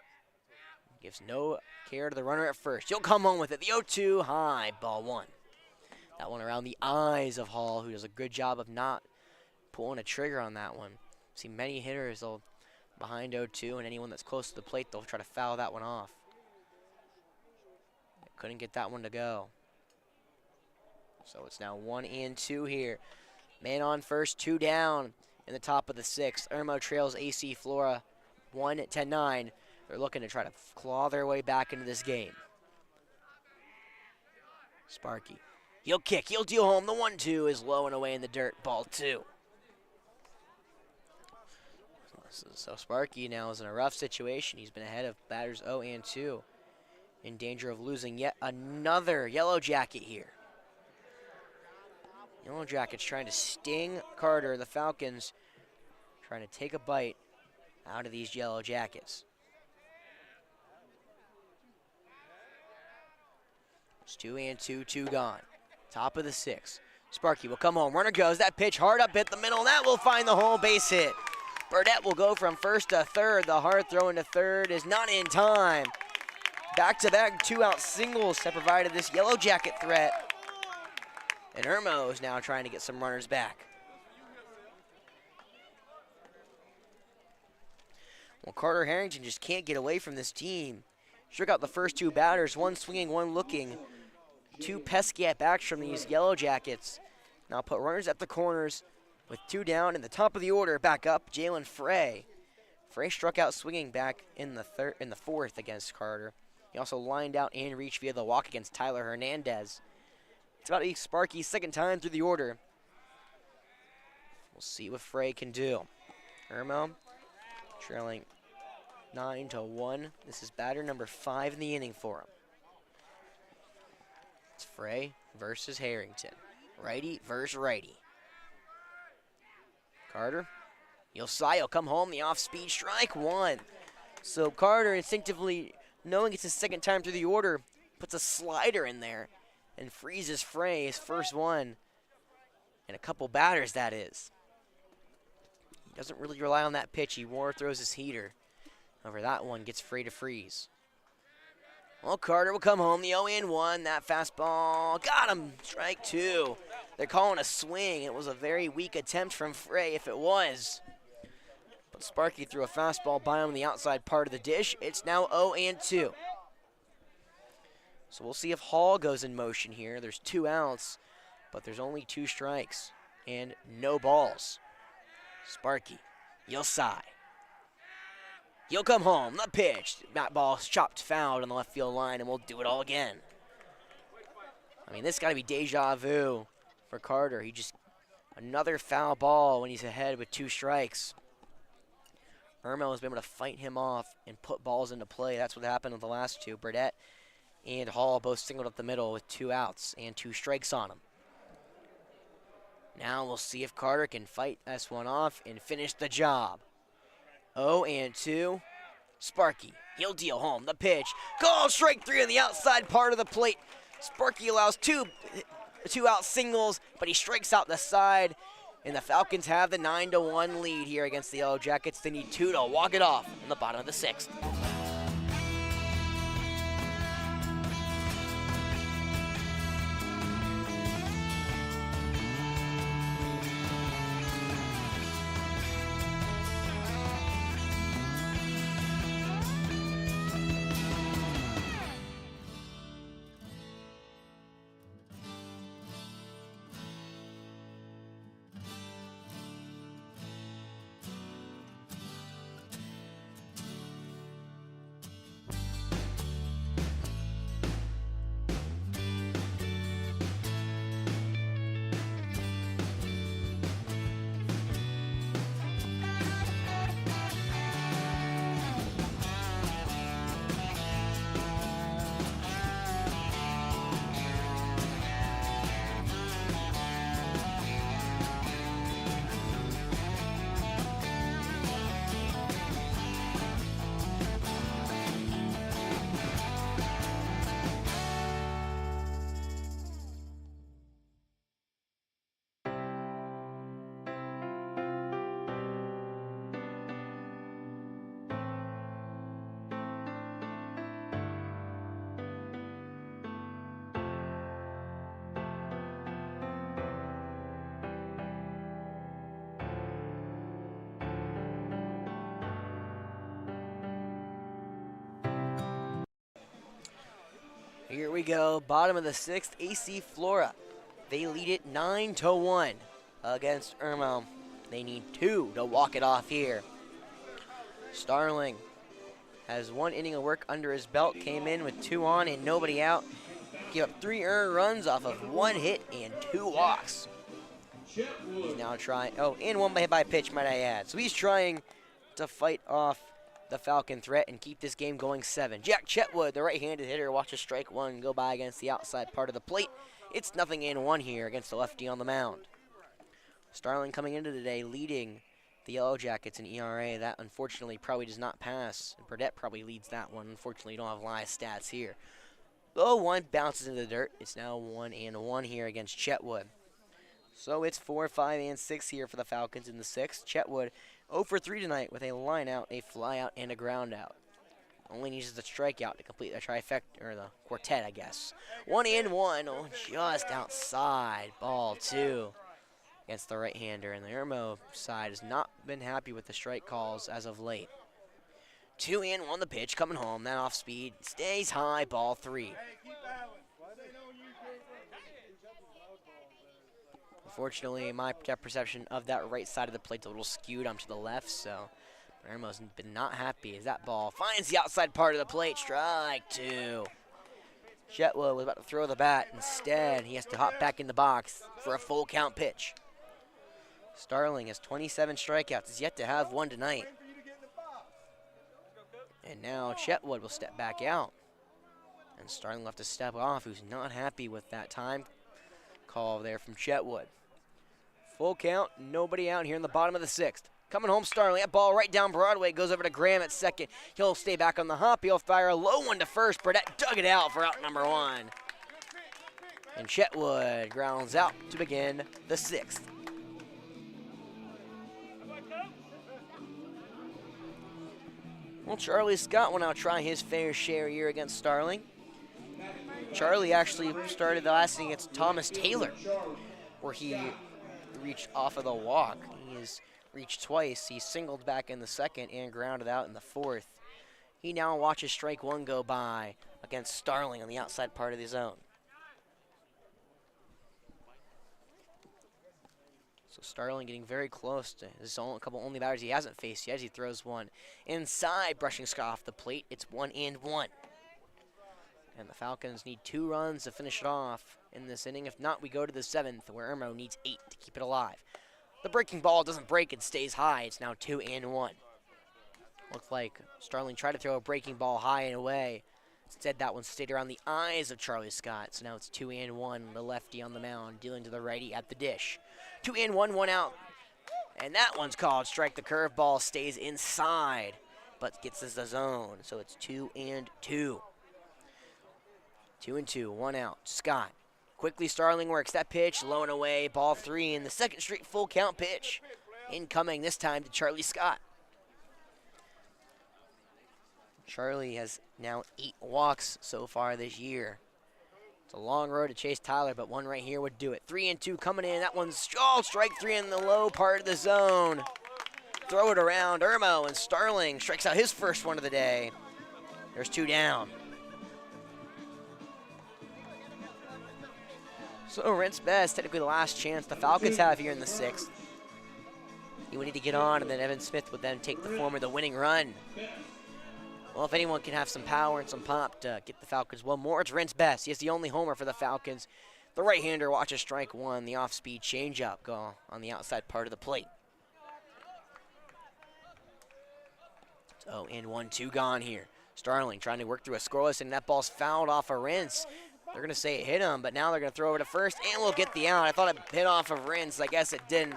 gives no care to the runner at first. He'll come home with it. The 0-2 high, ball 1. That one around the eyes of Hall, who does a good job of not pulling a trigger on that one. See many hitters, they'll behind 0-2, and anyone that's close to the plate, they'll try to foul that one off. Couldn't get that one to go. So it's now 1-2 here. Man on first, 2 down in the top of the 6th. Irmo trails AC Flora 1-9. They're looking to try to claw their way back into this game. Sparky. He'll kick. He'll deal home. The 1-2 is low and away in the dirt. Ball 2. So Sparky now is in a rough situation. He's been ahead of batters 0-2. In danger of losing yet another Yellow Jacket here. Yellow Jackets trying to sting Carter. The Falcons trying to take a bite out of these Yellow Jackets. It's 2-2, 2 gone. Top of the 6th. Sparky will come home. Runner goes. That pitch hard up at the middle. That will find the home base hit. Burdett will go from first to third. The hard throw into third is not in time. Back-to-back 2-out singles have provided this Yellow Jacket threat. And Irmo is now trying to get some runners back. Well, Carter Harrington just can't get away from this team. Struck out the first 2 batters, one swinging, one looking. 2 pesky at-bats from these Yellow Jackets. Now put runners at the corners with 2 down in the top of the order. Back up, Jalen Frey. Frey struck out swinging back in the 4th against Carter. He also lined out and reached via the walk against Tyler Hernandez. It's about to be Sparky's 2nd time through the order. We'll see what Frey can do. Irmo trailing 9-1. This is batter number 5 in the inning for him. It's Frey versus Harrington. Righty versus righty. Carter Yosai will come home, the off-speed strike one. So Carter, instinctively knowing it's his second time through the order, puts a slider in there and freezes Frey, his first one. And a couple batters, that is. He doesn't really rely on that pitch. He more throws his heater. However, that one gets Frey to freeze. Well, Carter will come home. The 0-1. That fastball got him. Strike two. They're calling a swing. It was a very weak attempt from Frey, if it was. But Sparky threw a fastball by him on the outside part of the dish. It's now 0-2. So we'll see if Hall goes in motion here. There's 2 outs, but there's only 2 strikes and no balls. Sparky, Yosai. He'll come home, the pitch. That ball's chopped foul on the left field line, and we'll do it all again. I mean, this got to be deja vu for Carter. He just, another foul ball when he's ahead with 2 strikes. Irmo has been able to fight him off and put balls into play. That's what happened with the last 2. Burdette and Hall both singled up the middle with 2 outs and 2 strikes on them. Now we'll see if Carter can fight this one off and finish the job. 0-2. Sparky, he'll deal home. The pitch. Called strike 3 on the outside part of the plate. Sparky allows 2 out singles, but he strikes out the side. And the Falcons have the 9-1 lead here against the Yellow Jackets. They need 2 to walk it off in the bottom of the 6th. Here we go, bottom of the 6th, AC Flora. They lead it 9-1 against Irmo. They need 2 to walk it off here. Starling has 1 inning of work under his belt, came in with 2 on and nobody out. Gave up 3 earned runs off of 1 hit and 2 walks. He's now trying, and 1 hit by pitch, might I add. So he's trying to fight off the Falcon threat and keep this game going 7. Jack Chetwood, the right-handed hitter, watches strike 1 go by against the outside part of the plate. It's 0-1 here against the lefty on the mound. Starling coming into the day leading the Yellow Jackets in ERA. That unfortunately probably does not pass. And Burdette probably leads that one. Unfortunately, you don't have live stats here. 0-1 bounces into the dirt. It's now 1-1 here against Chetwood. So it's 4, 5, and 6 here for the Falcons in the 6th. Chetwood 0 for 3 tonight with a line out, a fly out, and a ground out. Only needs the strikeout to complete the trifecta, or the quartet, I guess. 1-1, just outside, ball 2 against the right-hander. And the Irmo side has not been happy with the strike calls as of late. 2-1 the pitch, coming home. That off speed stays high, ball 3. Unfortunately, my depth perception of that right side of the plate's a little skewed. I'm to the left, so Irmo's been not happy as that ball finds the outside part of the plate. Strike 2. Chetwood was about to throw the bat. Instead, he has to hop back in the box for a full count pitch. Starling has 27 strikeouts. He's yet to have 1 tonight. And now Chetwood will step back out. And Starling will have to step off, who's not happy with that time call there from Chetwood. Full count, nobody out here in the bottom of the 6th. Coming home, Starling. That ball right down Broadway goes over to Graham at second. He'll stay back on the hop. He'll fire a low one to first. Burdett dug it out for out number 1. And Chetwood grounds out to begin the 6th. Well, Charlie Scott will now try his fair share here against Starling. Charlie actually started the last inning against Thomas Taylor, where he reached off of the walk. He has reached twice. He singled back in the 2nd and grounded out in the 4th. He now watches strike 1 go by against Starling on the outside part of the zone. So Starling getting very close to his own couple only batters he hasn't faced yet as he throws one inside, brushing Scott off the plate. It's 1-1. And the Falcons need 2 runs to finish it off in this inning. If not, we go to the 7th, where Irmo needs 8 to keep it alive. The breaking ball doesn't break, it stays high. It's now 2-1. Looks like Starling tried to throw a breaking ball high and away. Instead, that one stayed around the eyes of Charlie Scott. So now it's 2-1, the lefty on the mound, dealing to the righty at the dish. 2-1, 1 out. And that one's called strike. The curveball stays inside, but gets us the zone. So it's 2-2. 2-2, 1 out. Scott. Quickly, Starling works that pitch, low and away, ball 3 in the 2nd straight full count pitch. Incoming this time to Charlie Scott. Charlie has now 8 walks so far this year. It's a long road to Chase Tyler, but one right here would do it. 3-2 coming in. That one's strike 3 in the low part of the zone. Throw it around. Irmo and Starling strikes out his first one of the day. There's 2 down. So Rent's best, technically the last chance the Falcons have here in the 6th. He would need to get on, and then Evan Smith would then take the form of the winning run. Well, if anyone can have some power and some pop to get the Falcons one more, it's Rent's best. He is the only homer for the Falcons. The right-hander watches strike 1, the off-speed changeup go on the outside part of the plate. So, and 1-2 gone here. Starling trying to work through a scoreless, and that ball's fouled off of Rentz. They're going to say it hit him, but now they're going to throw over to first, and we'll get the out. I thought it hit off of Rentz. I guess it didn't.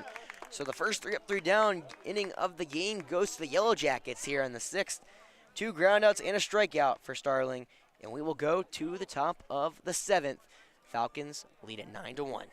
So the first 3 up, 3 down inning of the game goes to the Yellow Jackets here in the 6th. 2 groundouts and a strikeout for Starling, and we will go to the top of the 7th. Falcons lead at 9-1.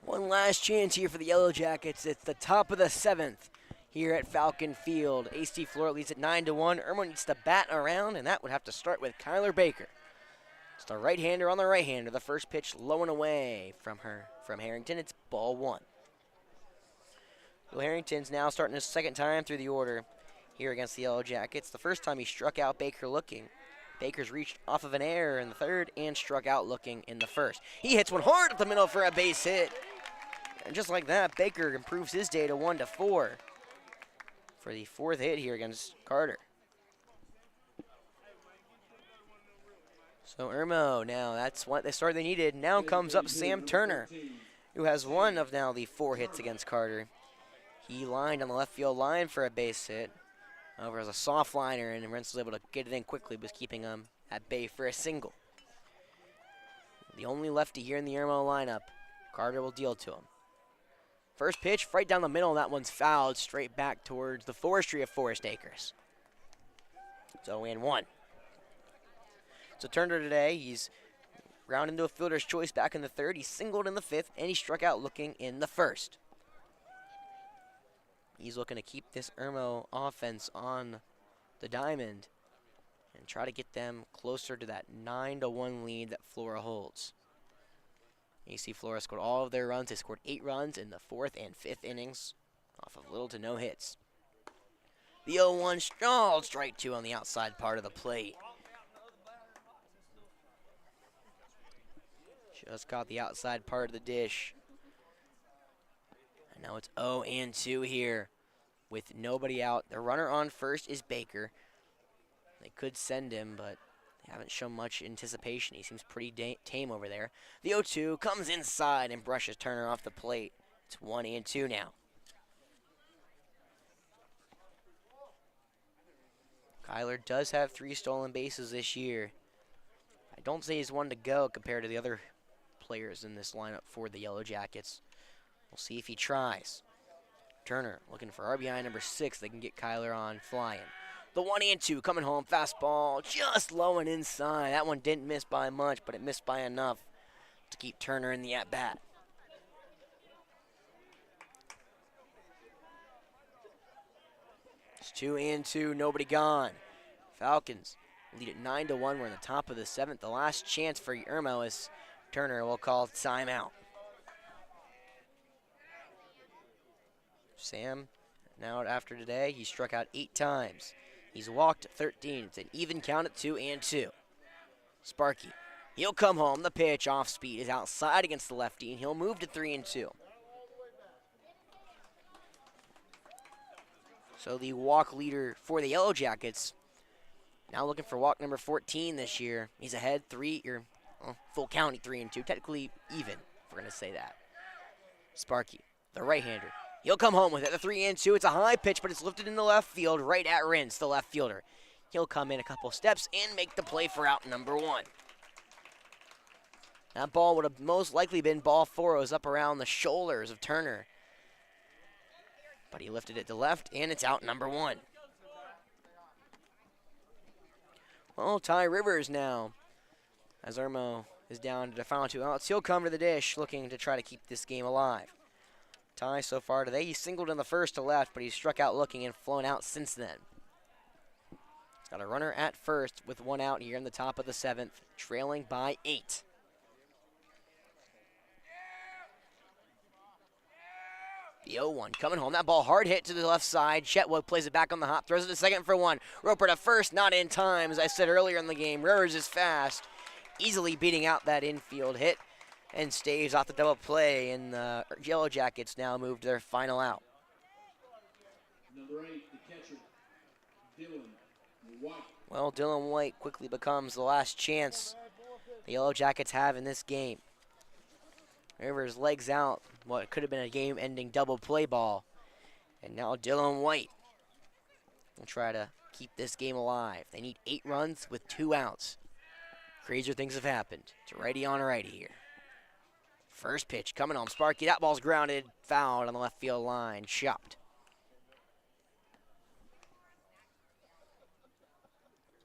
One last chance here for the Yellow Jackets. It's the top of the 7th here at Falcon Field. AC Flora leads at 9-1. Irmo needs to bat around, and that would have to start with Kyler Baker. It's the right-hander on the right-hander. The first pitch low and away from Harrington. It's ball 1. Will Harrington's now starting his 2nd time through the order here against the Yellow Jackets. The first time he struck out Baker looking. Baker's reached off of an error in the 3rd and struck out looking in the 1st. He hits one hard up the middle for a base hit. And just like that, Baker improves his day to 1-4. for the 4th hit here against Carter. So Irmo, now that's what the start they needed. Now comes up Sam Turner, who has one of now the 4 hits against Carter. He lined on the left field line for a base hit. Over as a soft liner, and Rentz was able to get it in quickly, was keeping him at bay for a single. The only lefty here in the Irmo lineup. Carter will deal to him. First pitch, right down the middle, that one's fouled straight back towards the forestry of Forest Acres. So 0-1. So Turner today, he's ground into a fielder's choice back in the 3rd. He singled in the 5th, and he struck out looking in the 1st. He's looking to keep this Irmo offense on the diamond and try to get them closer to that 9-1 lead that Flora holds. AC Flora scored all of their runs. They scored 8 runs in the 4th and 5th innings off of little to no hits. The 0-1 stalled, strike 2 on the outside part of the plate. Just caught the outside part of the dish. And now it's 0-2 here with nobody out. The runner on first is Baker. They could send him, but they haven't shown much anticipation. He seems pretty tame over there. The 0-2 comes inside and brushes Turner off the plate. It's 1-2 now. Kyler does have 3 stolen bases this year. I don't say he's one to go compared to the other players in this lineup for the Yellow Jackets. We'll see if he tries. Turner looking for RBI number 6. They can get Kyler on flying. The 1-2 coming home. Fastball just low and inside. That one didn't miss by much, but it missed by enough to keep Turner in the at-bat. It's 2-2, nobody gone. Falcons lead at 9-1. We're in the top of the 7th. The last chance for Irmo is Turner will call timeout. Sam, now after today, he struck out 8 times. He's walked 13. It's an even count at 2-2. Sparky, he'll come home. The pitch off speed is outside against the lefty, and he'll move to 3-2. So the walk leader for the Yellow Jackets, now looking for walk number 14 this year. He's ahead full county 3-2, technically even, if we're going to say that. Sparky, the right-hander. He'll come home with it. The 3-2. It's a high pitch, but it's lifted in the left field right at Rins, the left fielder. He'll come in a couple steps and make the play for out number 1. That ball would have most likely been ball 4. It was up around the shoulders of Turner. But he lifted it to left, and it's out number 1. Well, Ty Rivers now, as Irmo is down to the final 2 outs. He'll come to the dish looking to try to keep this game alive. Ty so far today, he singled in the 1st to left, but he's struck out looking and flown out since then. He's got a runner at 1st with 1 out here in the top of the 7th, trailing by 8. The 0-1 coming home. That ball hard hit to the left side. Chetwood plays it back on the hop, throws it to second for 1. Roper to first, not in time. As I said earlier in the game, Rivers is fast, easily beating out that infield hit, and staves off the double play, and the Yellow Jackets now move to their final out. Number 8, the catcher, Dylan White. Well, Dylan White quickly becomes the last chance the Yellow Jackets have in this game. Rivers legs out what could have been a game-ending double play ball, and now Dylan White will try to keep this game alive. They need 8 runs with 2 outs. Crazier things have happened. It's righty on righty here. First pitch coming home. Sparky, that ball's grounded, fouled on the left field line, chopped.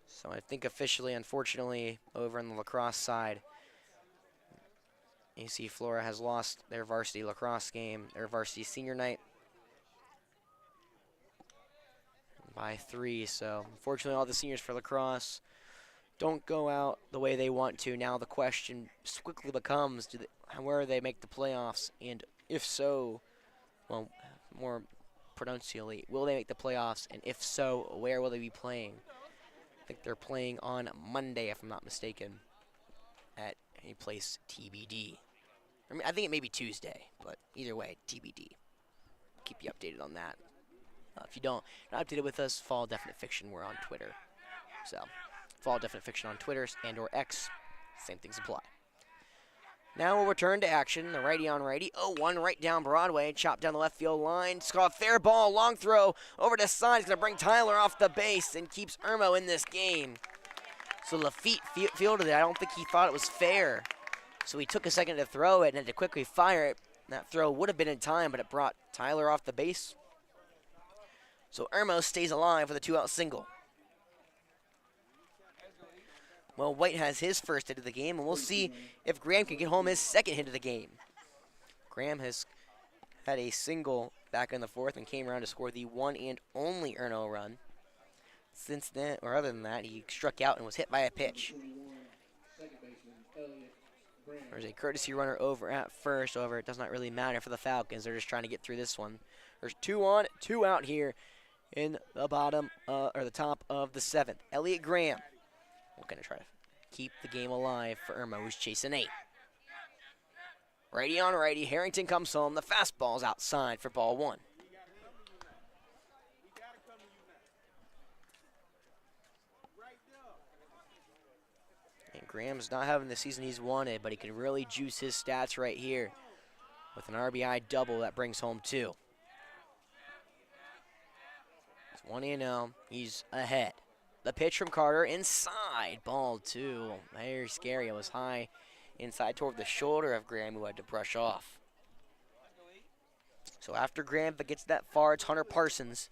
So I think officially, unfortunately, over on the lacrosse side, AC Flora has lost their varsity lacrosse game, their varsity senior night, by 3. So unfortunately, all the seniors for lacrosse don't go out the way they want to. Now the question quickly becomes, where do they make the playoffs? And if so, well, more pronouncedly, will they make the playoffs? And if so, where will they be playing? I think they're playing on Monday, if I'm not mistaken, at a place TBD. I mean, I think it may be Tuesday, but either way, TBD. Keep you updated on that If you don't not updated with us, follow Definite Fiction. We're on Twitter. So follow Definite Fiction on Twitter and or X. Same things apply. Now we'll return to action. The righty on righty. 0-1 right down Broadway. Chopped down the left field line. Scott, fair ball. Long throw over to side. It's going to bring Tyler off the base and keeps Irmo in this game. So Lafitte fielded it. I don't think he thought it was fair. So he took a second to throw it and had to quickly fire it. That throw would have been in time, but it brought Tyler off the base. So Irmo stays alive with a 2-out single. Well, White has his first hit of the game, and we'll see if Graham can get home his second hit of the game. Graham has had a single back in the fourth and came around to score the one and only Irmo run. Since then, or other than that, he struck out and was hit by a pitch. There's a courtesy runner over at first. However, it does not really matter for the Falcons. They're just trying to get through this one. There's 2 on, 2 out here in the bottom, or the top of the 7th. Elliott Graham looking to try to keep the game alive for Irmo, who's chasing 8. Righty on righty. Harrington comes home. The fastball's outside for ball 1. And Graham's not having the season he's wanted, but he can really juice his stats right here with an RBI double that brings home 2. It's 1-0. He's ahead. The pitch from Carter inside. Ball 2. Very scary. It was high inside toward the shoulder of Graham, who had to brush off. So after Graham, if it gets that far, it's Hunter Parsons.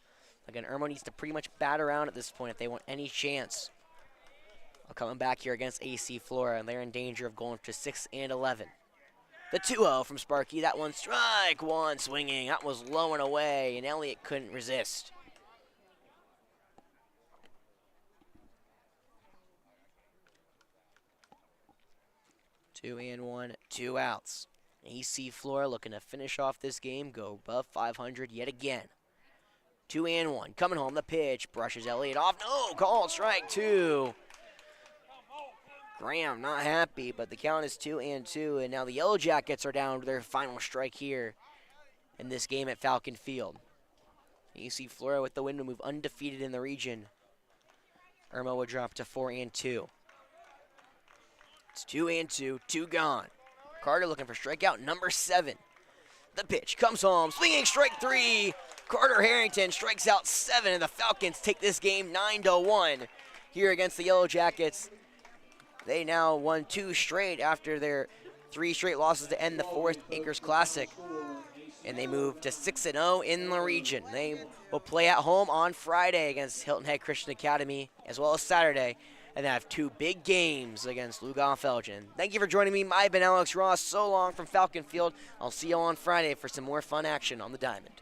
Again, Irmo needs to pretty much bat around at this point if they want any chance of coming back here against AC Flora, and they're in danger of going to 6 and 11. The 2-0 from Sparky. That one strike one swinging. That was low and away, and Elliott couldn't resist. Two and 1, 2 outs. AC Flora looking to finish off this game, go above 500 yet again. 2 and 1, coming home, the pitch, brushes Elliott off. No, called strike 2. Graham not happy, but the count is 2 and 2, and now the Yellow Jackets are down to their final strike here in this game at Falcon Field. AC Flora with the win to move undefeated in the region. Irmo would drop to 4 and 2. It's 2 and 2, 2 gone. Carter looking for strikeout number 7. The pitch comes home, swinging strike 3. Carter Harrington strikes out 7, and the Falcons take this game 9-1 here against the Yellow Jackets. They now won 2 straight after their 3 straight losses to end the 4th Acres Classic. And they move to 6-0 in the region. They will play at home on Friday against Hilton Head Christian Academy, as well as Saturday, and have 2 big games against Lugoff Elgin. Thank you for joining me. I've been Alex Ross. So long from Falcon Field. I'll see you on Friday for some more fun action on the Diamond.